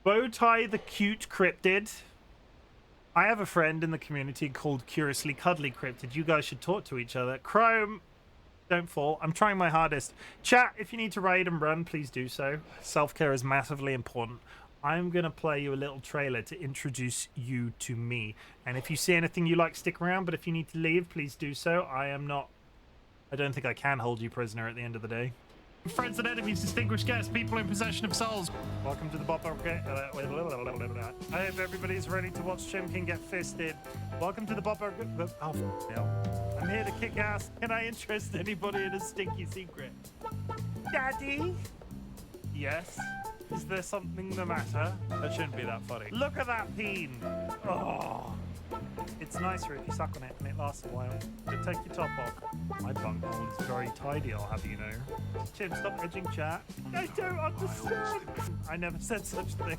A: Bowtie the Cute Cryptid. I have a friend in the community called Curiously Cuddly Cryptid. You guys should talk to each other. Chrome, don't fall. I'm trying my hardest. Chat, if you need to raid and run, please do so. Self-care is massively important. I'm going to play you a little trailer to introduce you to me. And if you see anything you like, stick around. But if you need to leave, please do so. I don't think I can hold you prisoner at the end of the day. Friends and enemies, distinguished guests, people in possession of souls. Welcome to the Bop. I hope everybody's ready to watch Chimken get fisted. Welcome to the Bop. Oh, hell. I'm here to kick ass. Can I interest anybody in a stinky secret? Daddy? Yes? Is there something the matter? That shouldn't be that funny. Look at that peen. Oh. It's nicer if you suck on it and it lasts a while. So take your top off. My bunghole is very tidy, I'll have you know. Chim, stop edging chat. I don't understand. I never said such a thing.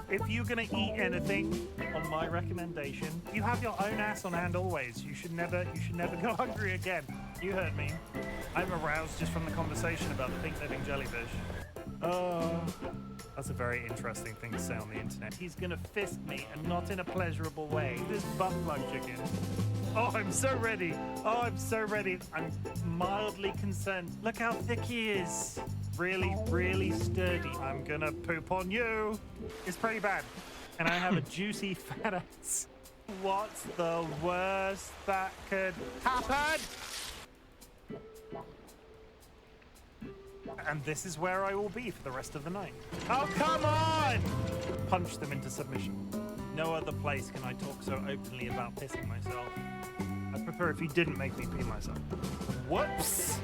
A: If you're gonna eat anything, on my recommendation, you have your own ass on hand always. You should never go hungry again. You heard me. I'm aroused just from the conversation about the pink living jellyfish. That's a very interesting thing to say on the internet. He's gonna fist me, and not in a pleasurable way. This butt plug chicken. Oh, I'm so ready. Oh, I'm so ready. I'm mildly concerned. Look how thick he is. Really, really sturdy. I'm gonna poop on you. It's pretty bad. And I have a juicy fat ass. What's the worst that could happen? And this is where I will be for the rest of the night. Oh, come on! Punch them into submission. No other place can I talk so openly about pissing myself. I'd prefer if you didn't make me pee myself. Whoops!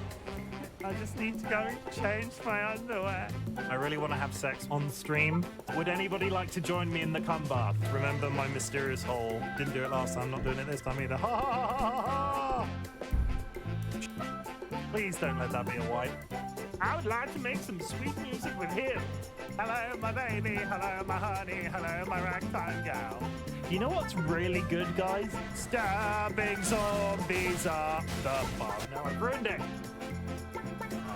A: I just need to go change my underwear. I really want to have sex on stream. Would anybody like to join me in the cum bath? Remember my mysterious hole. Didn't do it last time, not doing it this time either. Ha ha ha ha ha! Please don't let that be a wipe. I would like to make some sweet music with him. Hello, my baby. Hello, my honey. Hello, my ragtime gal. You know what's really good, guys? Stabbing zombies up the bum. Now I've ruined it.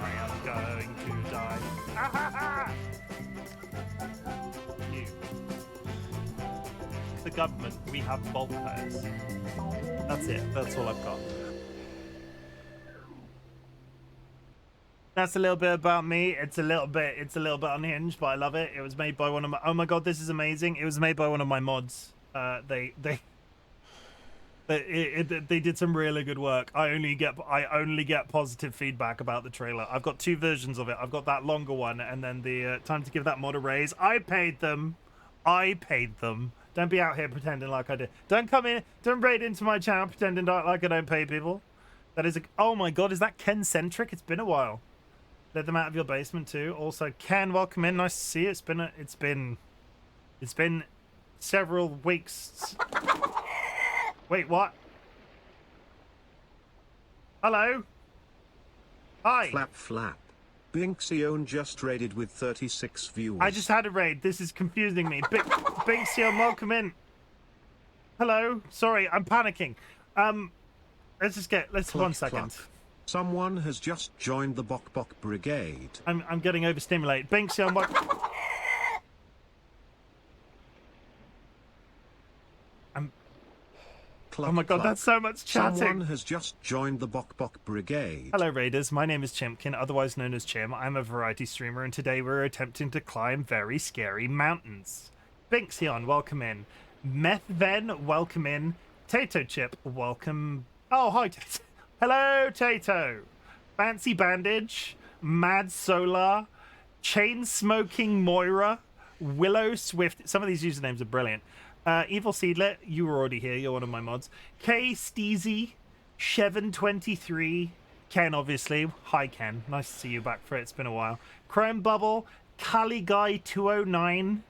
A: I am going to die. Ah, ha, ha. You. The government, we have bulkheads. That's it. That's all I've got. That's a little bit about me. It's a little bit unhinged, but I love it. It was made by one of my. Oh my god, this is amazing! It was made by one of my mods. They did some really good work. I only get positive feedback about the trailer. I've got two versions of it. I've got that longer one, and then the time to give that mod a raise. I paid them. Don't be out here pretending like I did. Don't come in. Don't raid into my channel pretending like I don't pay people. That is a. Oh my god, is that Ken centric? It's been a while. Let them out of your basement too. Also, Ken, welcome in. Nice to see you. It's been several weeks. Wait, what? Hello? Hi.
B: Flap flap. Binxion just raided with 36 viewers.
A: I just had a raid. This is confusing me. Binxion, welcome in. Hello? Sorry, I'm panicking. Let's
B: Cluck,
A: one second.
B: cluck. Someone has just joined the Bok Bok Brigade.
A: I'm getting overstimulated. Binxion, what?
B: Cluck,
A: Oh my god,
B: cluck.
A: that's so much chatting.
B: Someone has just joined the Bok Bok Brigade.
A: Hello Raiders, my name is Chimken, otherwise known as Chim. I'm a variety streamer and today we're attempting to climb very scary mountains. Binxion, welcome in. Methven, welcome in. Tato Chip, welcome. Oh, hi Tato. Hello Tato. Fancy Bandage, Mad Solar, Chain Smoking Moira, Willow Swift. Some of these usernames are brilliant. Evil Seedlet, you were already here. You're one of my mods. K Steezy, Chevin23, Ken, obviously. Hi, Ken. Nice to see you back for it. It's been a while. Chrome Bubble, Cali Guy 209.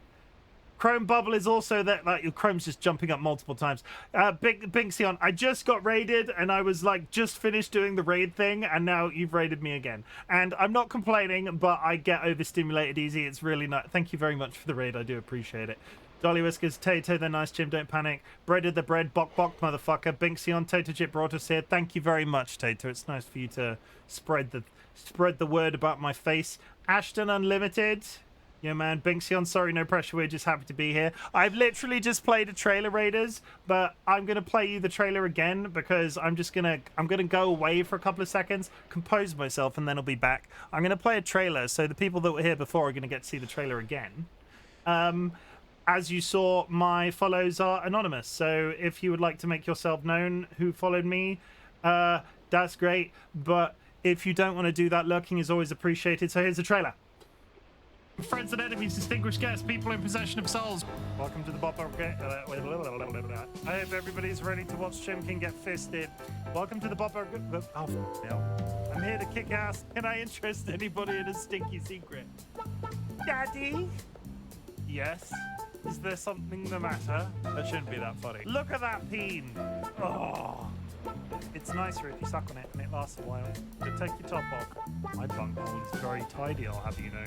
A: Chrome Bubble is also that. Like your Chrome's just jumping up multiple times. Binxion, I just got raided and I was like just finished doing the raid thing, and now you've raided me again. And I'm not complaining, but I get overstimulated easy. It's really nice. Thank you very much for the raid. I do appreciate it. DollyWhiskers, Tato, the nice Chim, don't panic. Breaded the bread, bok bok, motherfucker. Binxion, Tato Chip brought us here. Thank you very much, Tato. It's nice for you to spread the word about my face. Ashton Unlimited, yeah man. Binxion, sorry, no pressure. We're just happy to be here. I've literally just played a trailer, Raiders, but I'm gonna play you the trailer again because I'm gonna go away for a couple of seconds, compose myself, and then I'll be back. I'm gonna play a trailer, so the people that were here before are gonna get to see the trailer again. As you saw, my follows are anonymous, so if you would like to make yourself known who followed me, that's great, but if you don't want to do that, lurking is always appreciated, so here's the trailer. Friends and enemies, distinguished guests, people in possession of souls. Welcome to the Bop Bop. I hope everybody's ready to watch Chimken get fisted. Welcome to the Bop Bop. Oh, no. I'm here to kick ass. Can I interest anybody in a stinky secret? Daddy? Yes? Is there something the matter? That shouldn't be that funny. Look at that peen! Oh! It's nicer if you suck on it and it lasts a while. So take your top off. My bunghole is very tidy, I'll have you know.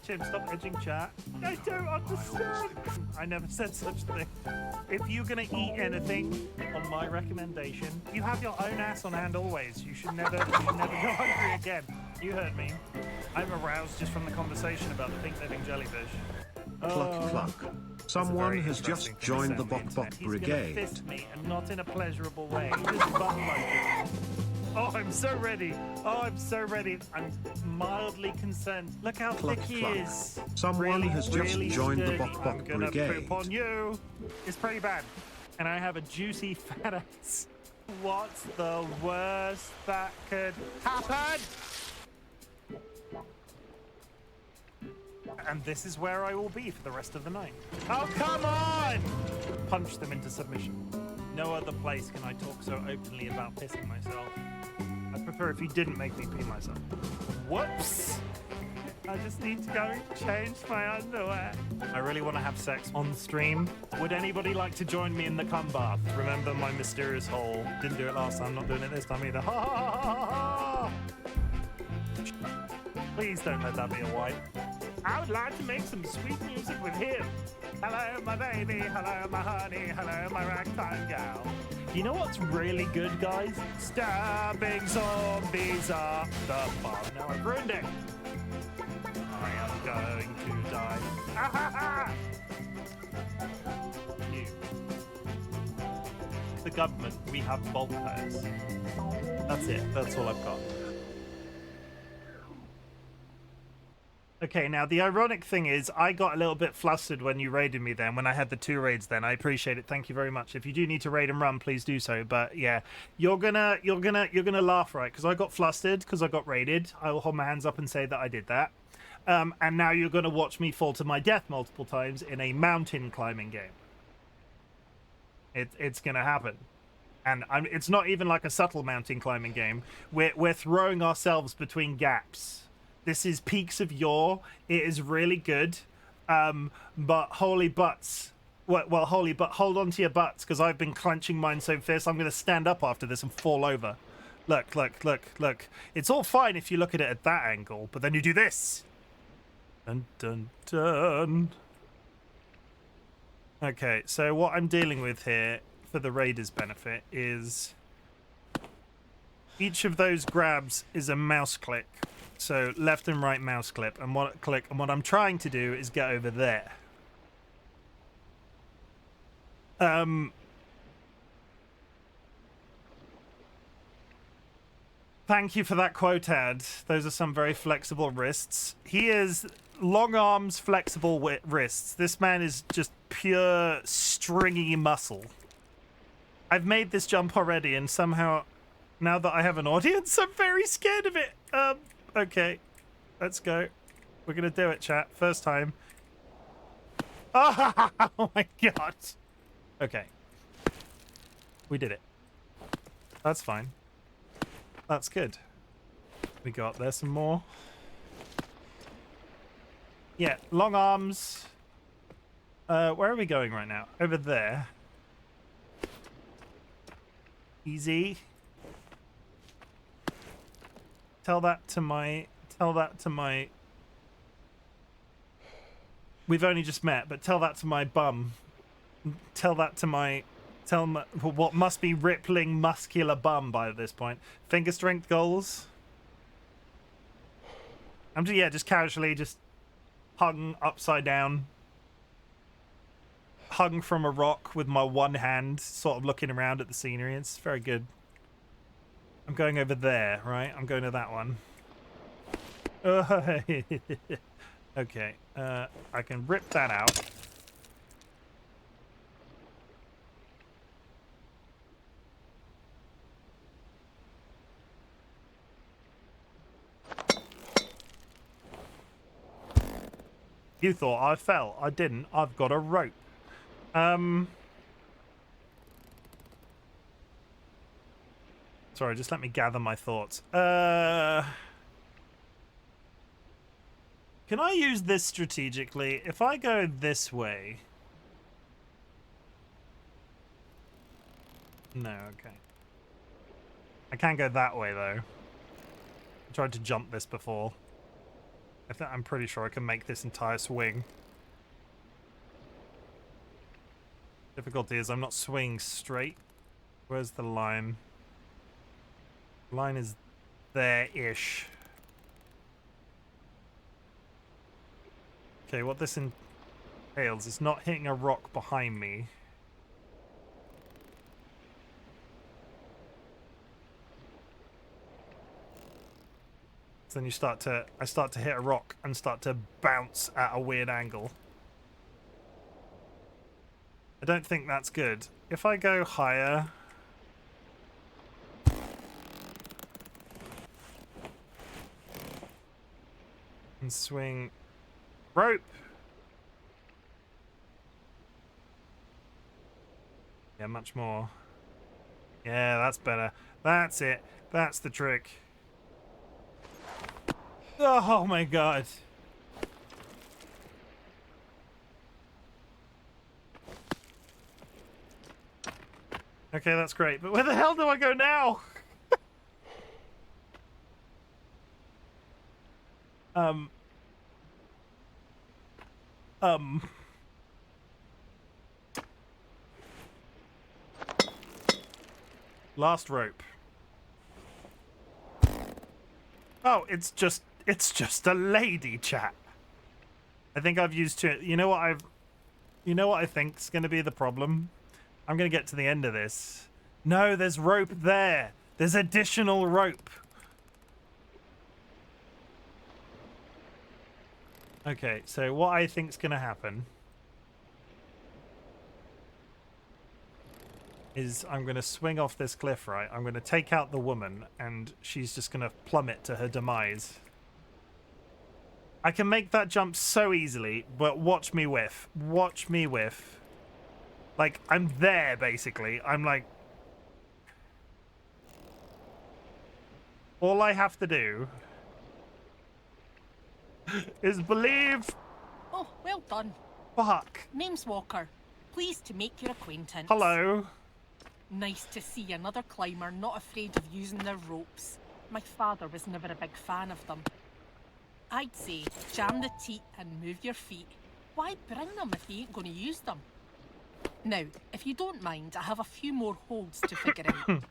A: Chim, stop edging chat. I don't understand! I never said such a thing. If you're gonna eat anything, on my recommendation, you have your own ass on hand always. You should never go hungry again. You heard me. I'm aroused just from the conversation about the pink living jellyfish.
B: Cluck cluck. Someone has just joined the Bok Bok Brigade.
A: He's gonna fist me, and not in a pleasurable way. Just butt munching. Oh, I'm so ready. Oh, I'm so ready. I'm mildly concerned. Look how
B: Cluck,
A: thick he
B: cluck.
A: is.
B: Someone has just joined the
A: sturdy.
B: Bok Bok
A: I'm gonna
B: Brigade.
A: poop on you. It's pretty bad. And I have a juicy fat ass. What's the worst that could happen? And this is where I will be for the rest of the night. Oh, come on! Punch them into submission. No other place can I talk so openly about pissing myself. I'd prefer if you didn't make me pee myself. Whoops! I just need to go and change my underwear. I really want to have sex on stream. Would anybody like to join me in the cum bath? Remember my mysterious hole. Didn't do it last time, not doing it this time either. Ha ha ha ha ha! Please don't let that be a wipe. I would like to make some sweet music with him. Hello, my baby. Hello, my honey. Hello, my ragtime gal. You know what's really good, guys? Stabbing zombies up the fun. Now I've ruined it. I am going to die. Ah, ha, ha. You. The government, we have bulkheads. That's it. That's all I've got. Okay, now the ironic thing is I got a little bit flustered when you raided me then, when I had the 2 raids then. I appreciate it. Thank you very much. If you do need to raid and run, please do so. But yeah, you're gonna laugh, right? Because I got flustered because I got raided. I will hold my hands up and say that I did that. And now you're gonna watch me fall to my death multiple times in a mountain climbing game. It's gonna happen. And it's not even like a subtle mountain climbing game. We're throwing ourselves between gaps. This is Peaks of Yore. It is really good. But holy butts. Well, holy, but hold on to your butts, because I've been clenching mine so fierce, I'm going to stand up after this and fall over. Look, look, look, look. It's all fine if you look at it at that angle, but then you do this. Dun, dun, dun. Okay, so what I'm dealing with here, for the Raiders' benefit, is each of those grabs is a mouse click. So left and right mouse click, and what I'm trying to do is get over there. Thank you for that quote ad. Those are some very flexible wrists. He is long arms, flexible wrists. This man is just pure stringy muscle. I've made this jump already, and somehow, now that I have an audience, I'm very scared of it. Okay, let's go. We're gonna do it, chat. First time. Oh my god. Okay. We did it. That's fine. That's good. We got there some more. Yeah, long arms. Where are we going right now? Over there. Easy. Tell that to my... We've only just met, but tell that to my bum. Tell what must be rippling muscular bum by this point. Finger strength goals. I'm just casually hung upside down. Hung from a rock with my one hand, sort of looking around at the scenery. It's very good. I'm going over there, right? I'm going to that one. Okay, I can rip that out. You thought I fell. I didn't. I've got a rope. Sorry, just let me gather my thoughts. Can I use this strategically? If I go this way... No, okay. I can't go that way, though. I tried to jump this before. I'm pretty sure I can make this entire swing. Difficulty is I'm not swinging straight. Where's the line? The line is there-ish. Okay, what this entails is not hitting a rock behind me. So then I start to hit a rock and start to bounce at a weird angle. I don't think that's good. If I go higher... and swing... rope! Yeah, much more. Yeah, that's better. That's it. That's the trick. Oh my god. Okay, that's great. But where the hell do I go now? Last rope. Oh, it's just a lady, chat. I think I've used two. You know what I think's going to be the problem? I'm going to get to the end of this. No, there's rope there. There's additional rope. Okay, so what I think's going to happen is I'm going to swing off this cliff, right? I'm going to take out the woman, and she's just going to plummet to her demise. I can make that jump so easily, but watch me whiff. Watch me whiff. Like, I'm there, basically. I'm like... All I have to do is believe...
I: Oh, well done.
A: Fuck.
I: Name's Walker. Pleased to make your acquaintance.
A: Hello.
I: Nice to see another climber not afraid of using their ropes. My father was never a big fan of them. I'd say, jam the teat and move your feet. Why bring them if you ain't going to use them? Now, if you don't mind, I have a few more holds to figure out.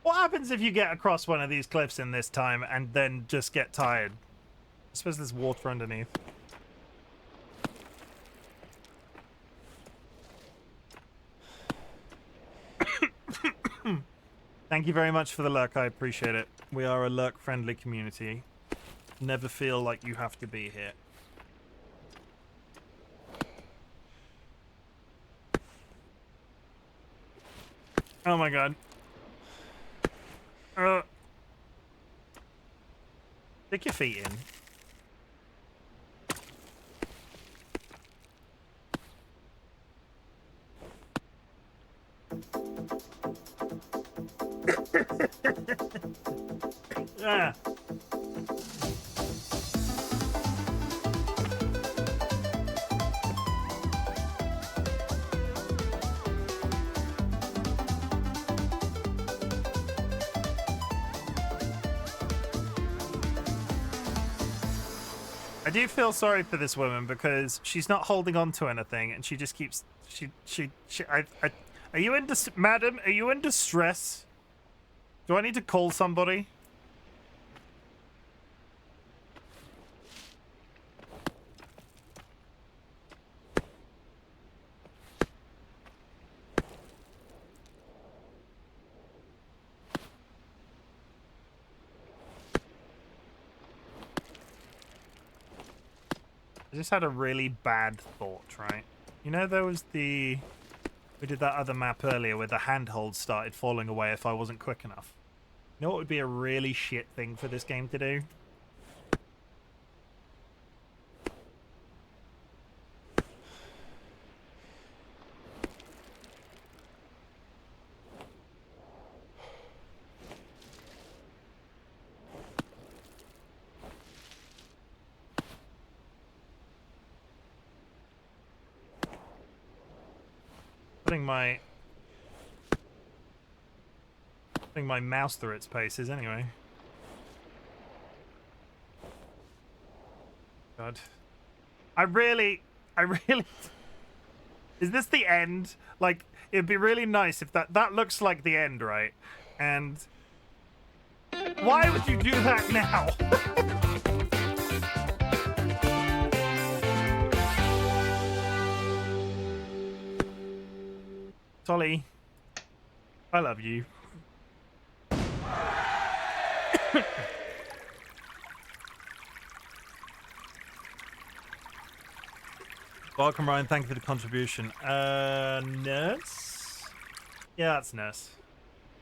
A: What happens if you get across one of these cliffs in this time and then just get tired? I suppose there's water underneath. Thank you very much for the lurk. I appreciate it. We are a lurk-friendly community. Never feel like you have to be here. Oh my god. Stick your feet in. Ah. I do feel sorry for this woman because she's not holding on to anything and she just keeps are you in madam, are you in distress? Do I need to call somebody? I just had a really bad thought, right? You know, we did that other map earlier where the handhold started falling away if I wasn't quick enough. You know what would be a really shit thing for this game to do? Putting my mouse through its paces anyway. God. I really is this the end? Like, it'd be really nice if that looks like the end, right? And why would you do that now? Dolly, I love you. Welcome, Ryan. Thank you for the contribution. Nurse? Yeah, that's nurse.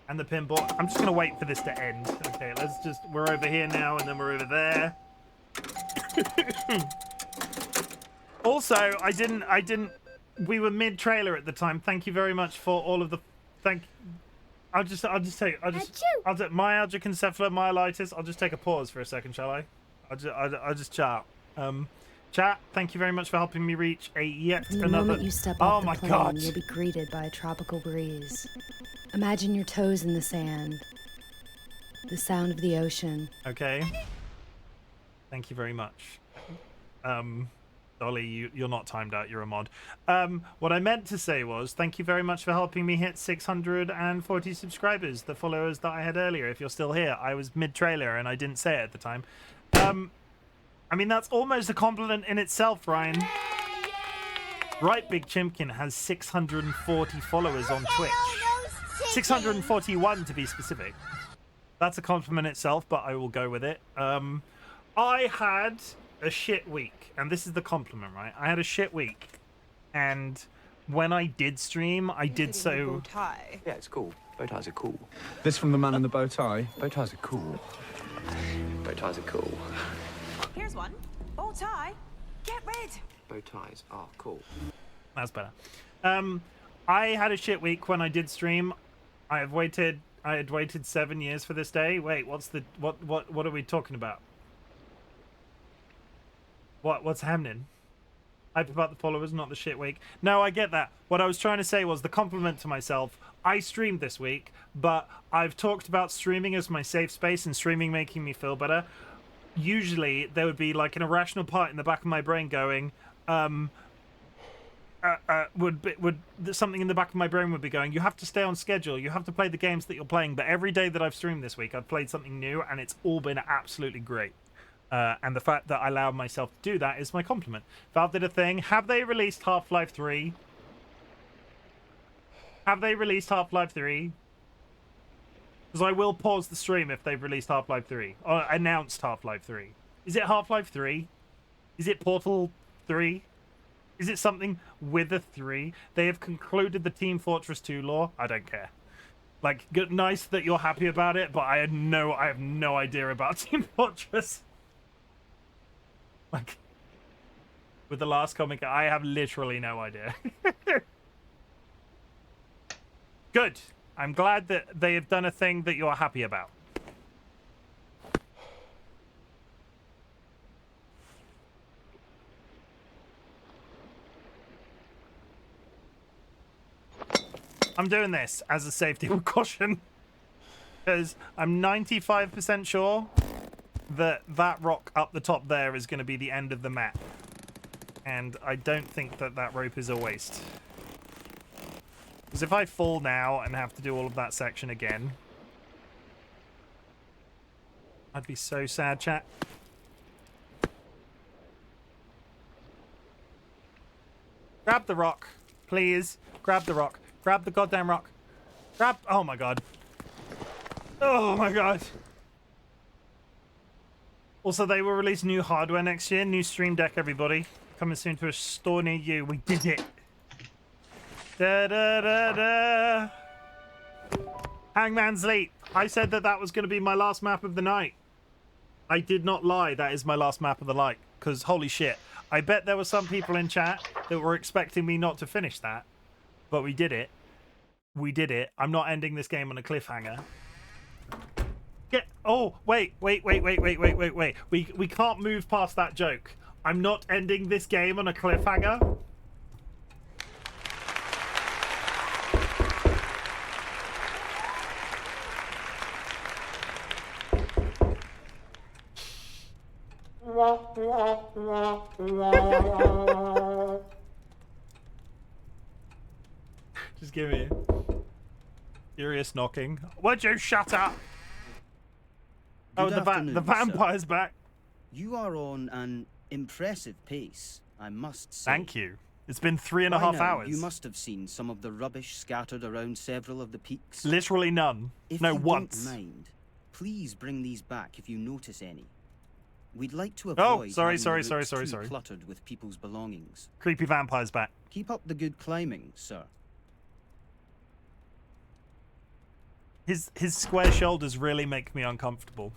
A: And the pinball. I'm just going to wait for this to end. Okay, we're over here now, and then we're over there. Also, I didn't we were mid trailer at the time. Thank you very much for all of the. I'll just take. I'll do myalgia, encephalomyelitis. I'll just take a pause for a second, shall I? I'll just chat. Chat. Thank you very much for helping me reach yet
J: The
A: another.
J: moment you step off the plane, you'll be greeted by a tropical breeze. Imagine your toes in the sand. The sound of the ocean.
A: Okay. Thank you very much. Dolly, you're not timed out. You're a mod. What I meant to say was thank you very much for helping me hit 640 subscribers, the followers that I had earlier. If you're still here, I was mid-trailer and I didn't say it at the time. I mean, that's almost a compliment in itself, Ryan. RightBigChimken has 640 followers on Twitch. 641 to be specific. That's a compliment itself, but I will go with it. I had a shit week, and this is the compliment, right? I had a shit week, and when I did stream, I did so.
K: Bow tie.
L: Yeah, it's cool. Bow ties are cool.
M: This from the man in the bow tie.
L: Bow ties are cool. Bow ties are cool.
K: Here's one. Bow tie. Get rid.
L: Bow ties are cool.
A: That's better. I had a shit week when I did stream. I had waited 7 years for this day. Wait, what are we talking about? What's happening? Hype about the followers, not the shit week. No, I get that. What I was trying to say was the compliment to myself. I streamed this week, but I've talked about streaming as my safe space and streaming making me feel better. Usually, there would be like an irrational part in the back of my brain going, something in the back of my brain would be going, you have to stay on schedule, you have to play the games that you're playing. But every day that I've streamed this week, I've played something new, and it's all been absolutely great. And the fact that I allowed myself to do that is my compliment. Valve did a thing. Have they released Half-Life 3? Have they released Half-Life 3? Because I will pause the stream if they've released Half-Life 3. Or announced Half-Life 3. Is it Half-Life 3? Is it Portal 3? Is it something with a 3? They have concluded the Team Fortress 2 lore. I don't care. Like, nice that you're happy about it, but I have no idea about Team Fortress. Like, with the last comic, I have literally no idea. Good. I'm glad that they have done a thing that you're happy about. I'm doing this as a safety precaution because I'm 95% sure that rock up the top there is going to be the end of the map. And I don't think that rope is a waste. Because if I fall now and have to do all of that section again, I'd be so sad, chat. Grab the rock, please. Grab the rock. Grab the goddamn rock. Grab... Oh my god. Oh my god. Also, they will release new hardware next year. New Stream Deck, everybody. Coming soon to a store near you. We did it. Da da da da. Hangman's Leap. I said that was going to be my last map of the night. I did not lie. That is my last map of the night. Because, holy shit. I bet there were some people in chat that were expecting me not to finish that. But we did it. We did it. I'm not ending this game on a cliffhanger. Oh, wait. We can't move past that joke. I'm not ending this game on a cliffhanger. Just give me furious knocking. Would you shut up?
D: Good
A: the
D: afternoon,
A: vampire's
D: sir.
A: back.
D: You are on an impressive pace, I must say.
A: Thank you. It's been 3.5
D: By now,
A: hours.
D: You must have seen some of the rubbish scattered around several of the peaks.
A: Literally none.
D: If
A: no,
D: you
A: once.
D: don't mind, please bring these back if you notice any. We'd like to
A: Oh,
D: avoid
A: sorry.
D: too cluttered with people's belongings.
A: Creepy vampire's back.
D: Keep up the good climbing, sir.
A: His square shoulders really make me uncomfortable.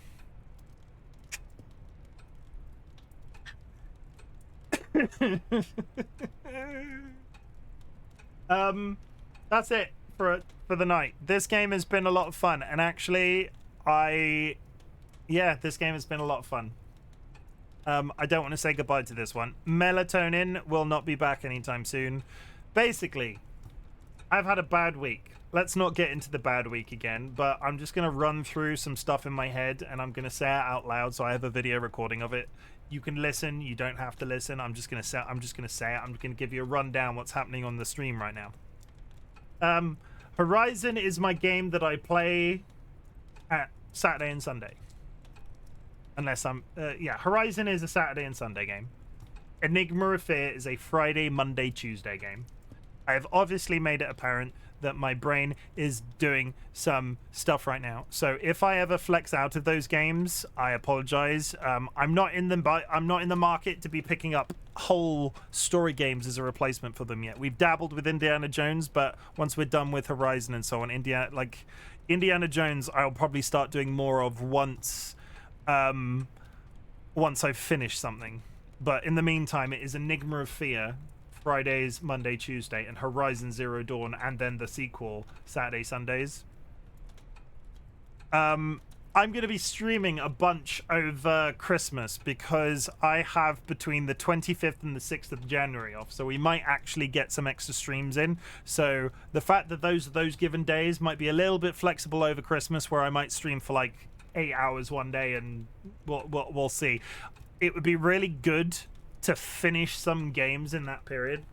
A: That's it for the night. This game has been a lot of fun, and actually, this game has been a lot of fun. I don't want to say goodbye to this one. Melatonin will not be back anytime soon. Basically, I've had a bad week. Let's not get into the bad week again, but I'm just going to run through some stuff in my head, and I'm going to say it out loud, so I have a video recording of it. You can listen, you don't have to listen. I'm just going to say it. I'm going to give you a rundown what's happening on the stream right now. Horizon is my game that I play at Saturday and Sunday. Unless I'm Horizon is a Saturday and Sunday game. Enigma of Fear is a Friday, Monday, Tuesday game. I have obviously made it apparent that my brain is doing some stuff right now. So if I ever flex out of those games, I apologize. I'm not in the market to be picking up whole story games as a replacement for them yet. We've dabbled with Indiana Jones, but once we're done with Horizon and so on, Indiana Jones, I'll probably start doing more of once I've finished something. But in the meantime, it is Enigma of Fear, Fridays, Monday, Tuesday, and Horizon Zero Dawn, and then the sequel, Saturday, Sundays. I'm going to be streaming a bunch over Christmas because I have between the 25th and the 6th of January off, so we might actually get some extra streams in. So the fact that those given days might be a little bit flexible over Christmas, where I might stream for like 8 hours one day, and we'll see. It would be really good to finish some games in that period,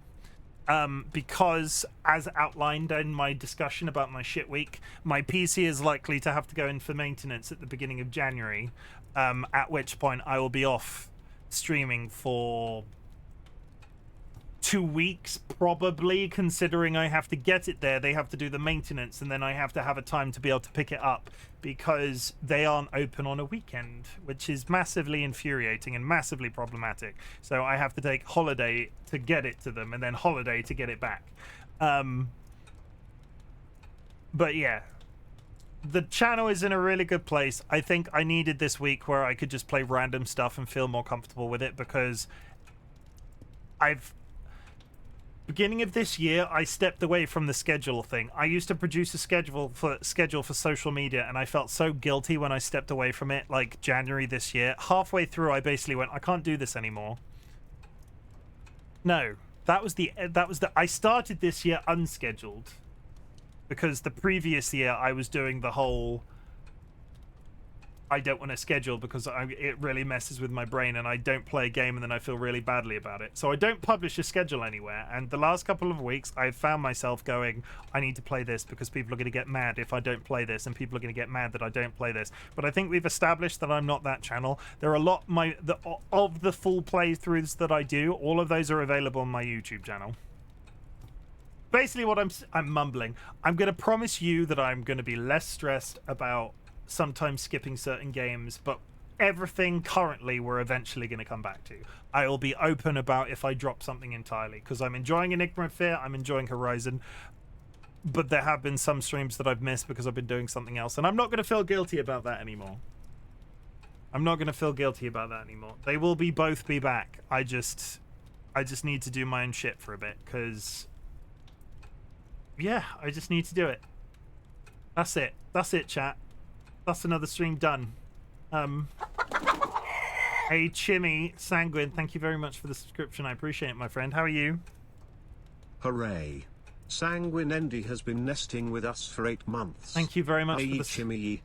A: because as outlined in my discussion about my shit week, my PC is likely to have to go in for maintenance at the beginning of January, at which point I will be off streaming for 2 weeks probably, considering I have to get it there, they have to do the maintenance, and then I have to have a time to be able to pick it up, because they aren't open on a weekend, which is massively infuriating and massively problematic. So I have to take holiday to get it to them, and then holiday to get it back. But yeah, the channel is in a really good place. I think I needed this week where I could just play random stuff and feel more comfortable with it, because beginning of this year, I stepped away from the schedule thing. I used to produce a schedule for social media, and I felt so guilty when I stepped away from it, like January this year. Halfway through, I basically went, I can't do this anymore. No, I started this year unscheduled, because the previous year I was doing the whole, I don't want to schedule because it really messes with my brain, and I don't play a game and then I feel really badly about it. So I don't publish a schedule anywhere. And the last couple of weeks, I've found myself going, I need to play this because people are going to get mad if I don't play this, and people are going to get mad that I don't play this. But I think we've established that I'm not that channel. There are a lot of the full playthroughs that I do. All of those are available on my YouTube channel. Basically, what I'm mumbling. I'm going to promise you that I'm going to be less stressed about sometimes skipping certain games, but everything currently we're eventually going to come back to. I will be open about if I drop something entirely, because I'm enjoying Enigma of Fear, I'm enjoying Horizon, but there have been some streams that I've missed because I've been doing something else, and I'm not going to feel guilty about that anymore. They will both be back. I just need to do my own shit for a bit, because yeah, I just need to do it. That's it, chat. That's another stream done. Hey, Chimmy Sanguine, thank you very much for the subscription. I appreciate it, my friend. How are you?
B: Hooray. Sanguine Endy has been nesting with us for 8 months.
A: Thank you very much
B: for
A: the
B: Chimmy.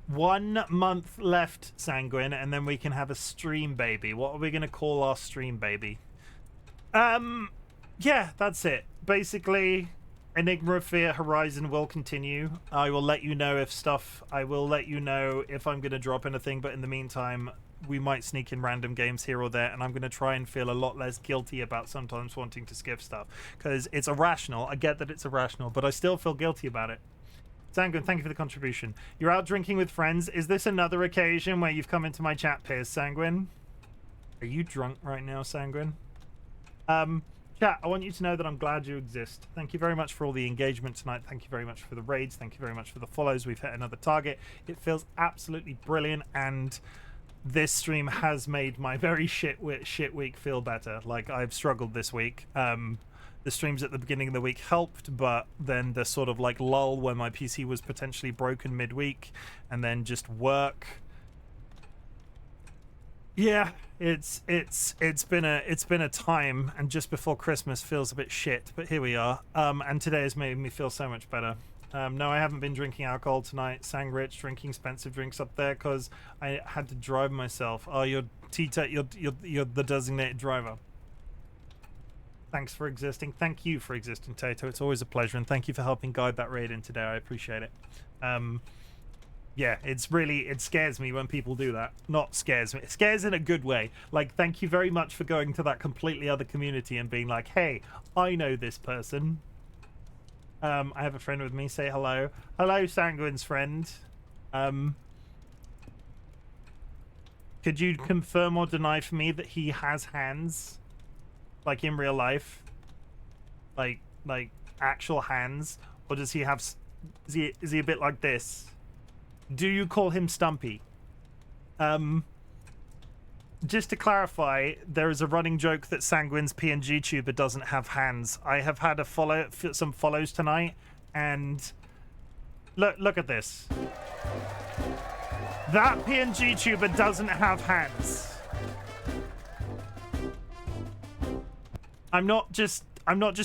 A: 1 month left, Sanguine, and then we can have a stream baby. What are we going to call our stream baby? Yeah, that's it. Basically, Enigma of Fear Horizon will continue. I will let you know I will let you know if I'm going to drop anything, but in the meantime, we might sneak in random games here or there, and I'm going to try and feel a lot less guilty about sometimes wanting to skip stuff, because it's irrational. I get that it's irrational, but I still feel guilty about it. Sanguine, thank you for the contribution. You're out drinking with friends. Is this another occasion where you've come into my chat, Piers, Sanguine? Are you drunk right now, Sanguine? Chat, I want you to know that I'm glad you exist. Thank you very much for all the engagement tonight. Thank you very much for the raids. Thank you very much for the follows. We've hit another target. It feels absolutely brilliant, and this stream has made my very shit week feel better. Like, I've struggled this week. The the streams at the beginning of the week helped, but then the sort of like lull when my PC was potentially broken midweek, and then just work. Yeah, it's been a time, and just before Christmas feels a bit shit, but here we are. And today has made me feel so much better. No, I haven't been drinking alcohol tonight. Sang Rich drinking expensive drinks up there because I had to drive myself. Oh, you're Tita, you're the designated driver. Thanks for existing. Thank you for existing, Tato. It's always a pleasure, and thank you for helping guide that raid in today. I appreciate it. Yeah, it scares me when people do that. Not scares me. It scares in a good way. Like, thank you very much for going to that completely other community and being like, hey, I know this person. I have a friend with me. Say hello. Hello, Sanguine's friend. Could you confirm or deny for me that he has hands? Like in real life? Like actual hands? Or does he have... Is he a bit like this? Do you call him Stumpy? Just to clarify, there is a running joke that Sanguine's PNG tuber doesn't have hands. I have had some follows tonight, and look at this. That PNG tuber doesn't have hands. I'm not just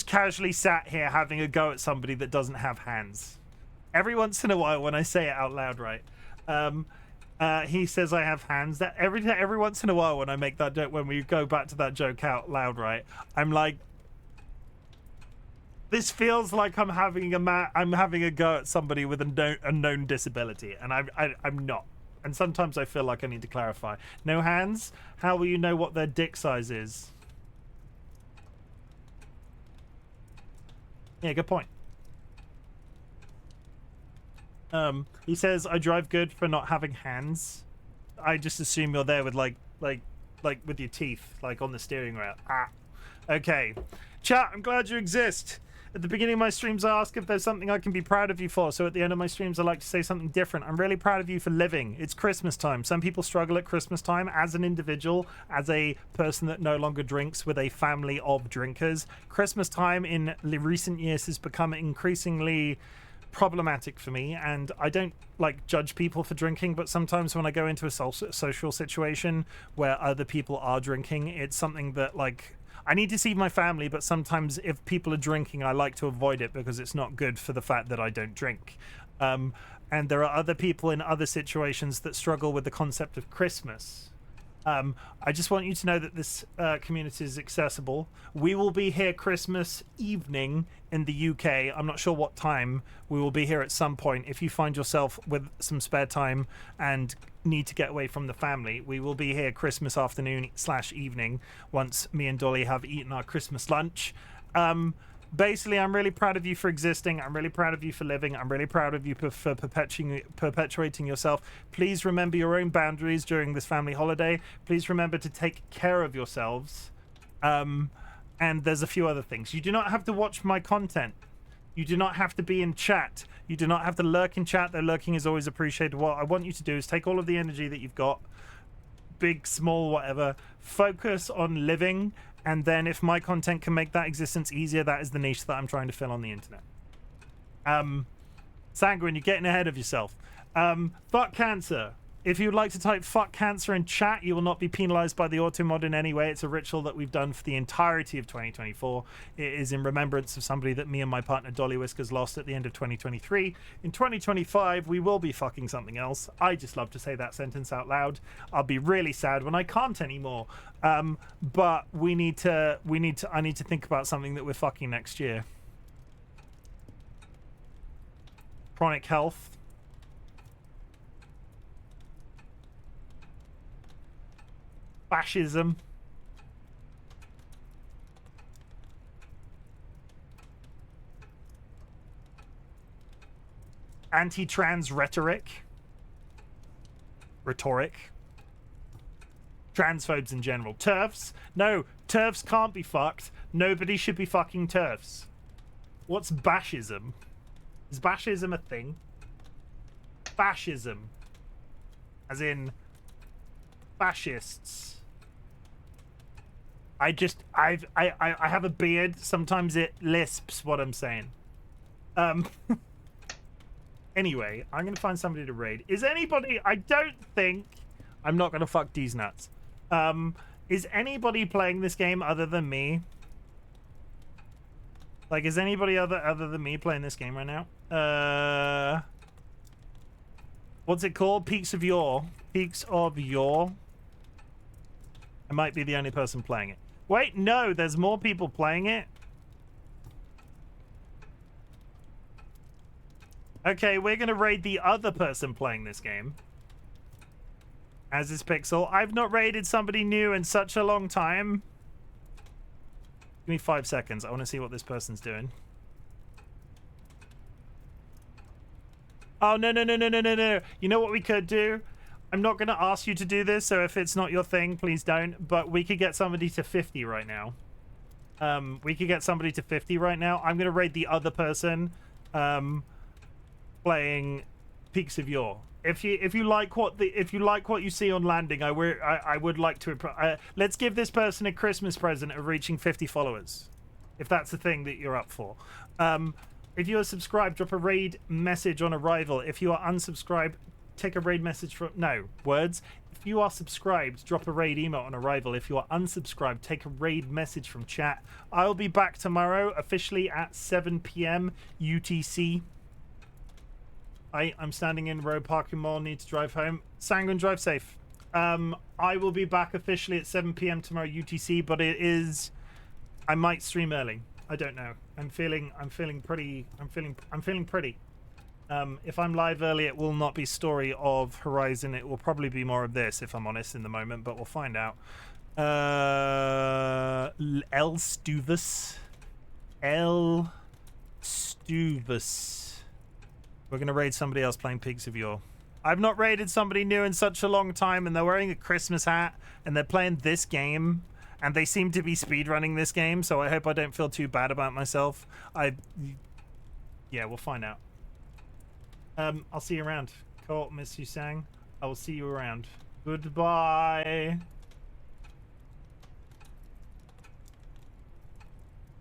A: casually sat here having a go at somebody that doesn't have hands. Every once in a while, when I say it out loud, right? He says I have hands. That every once in a while, when I make that joke, when we go back to that joke out loud, right? I'm like, this feels like I'm having a go at somebody with a known disability, and I'm not. And sometimes I feel like I need to clarify. No hands? How will you know what their dick size is? Yeah, good point. He says, I drive good for not having hands. I just assume you're there with like with your teeth, like on the steering wheel. Ah. Okay. Chat, I'm glad you exist. At the beginning of my streams, I ask if there's something I can be proud of you for. So at the end of my streams, I like to say something different. I'm really proud of you for living. It's Christmas time. Some people struggle at Christmas time. As an individual, as a person that no longer drinks with a family of drinkers, Christmas time in recent years has become increasingly problematic for me, and I don't like judge people for drinking, but sometimes when I go into a social situation where other people are drinking, it's something that like I need to see my family, but sometimes if people are drinking, I like to avoid it because it's not good for the fact that I don't drink. And there are other people in other situations that struggle with the concept of Christmas. I just want you to know that this community is accessible. We will be here Christmas evening in the UK. I'm not sure what time. We will be here at some point. If you find yourself with some spare time and need to get away from the family, we will be here Christmas afternoon / evening once me and Dolly have eaten our Christmas lunch. Basically, I'm really proud of you for existing. I'm really proud of you for living. I'm really proud of you for perpetuating yourself. Please remember your own boundaries during this family holiday. Please remember to take care of yourselves. And there's a few other things. You do not have to watch my content. You do not have to be in chat. You do not have to lurk in chat, though lurking is always appreciated. What I want you to do is take all of the energy that you've got, big, small, whatever, focus on living. And then if my content can make that existence easier, that is the niche that I'm trying to fill on the internet. Sanguine, you're getting ahead of yourself. Fuck cancer. If you'd like to type fuck cancer in chat, you will not be penalized by the auto-mod in any way. It's a ritual that we've done for the entirety of 2024. It is in remembrance of somebody that me and my partner DollyWhiskers lost at the end of 2023. In 2025, we will be fucking something else. I just love to say that sentence out loud. I'll be really sad when I can't anymore. But I need to think about something that we're fucking next year. Chronic health. Fascism. Anti-trans rhetoric. Transphobes in general. TERFs? No, TERFs can't be fucked. Nobody should be fucking TERFs. What's bashism? Is bashism a thing? Fascism. As in fascists. I have a beard. Sometimes it lisps what I'm saying. Anyway, I'm gonna find somebody to raid. Is anybody? I don't think I'm not gonna fuck these nuts. Is anybody playing this game other than me? Like, is anybody other than me playing this game right now? What's it called? Peaks of Yore. Peaks of Yore. I might be the only person playing it. Wait, no, there's more people playing it. Okay, we're gonna raid the other person playing this game. As is Pixel. I've not raided somebody new in such a long time. Give me 5 seconds. I want to see what this person's doing. Oh, no. You know what we could do? I'm not going to ask you to do this, so if it's not your thing, please don't. But we could get somebody to 50 right now. We could get somebody to 50 right now. I'm going to raid the other person playing Peaks of Yore. If you like what you see on landing, I would like to let's give this person a Christmas present of reaching 50 followers, if that's the thing that you're up for. If you are subscribed, drop a raid message on arrival. If you are unsubscribed, take a raid message from If you are subscribed, drop a raid email on arrival. If you are unsubscribed, take a raid message from chat. I'll be back tomorrow officially at 7 p.m. UTC. I'm standing in road parking mall, need to drive home. Sanguine, drive safe. I will be back officially at 7 p.m. tomorrow UTC, but I might stream early. I don't know. I'm feeling pretty. If I'm live early, it will not be Story of Horizon. It will probably be more of this, if I'm honest, in the moment, but we'll find out. L Stuvus. We're going to raid somebody else playing Pigs of Yore. I've not raided somebody new in such a long time, and they're wearing a Christmas hat, and they're playing this game, and they seem to be speedrunning this game, so I hope I don't feel too bad about myself. Yeah, we'll find out. I'll see you around. Co-op, miss you, Sang. I will see you around. Goodbye.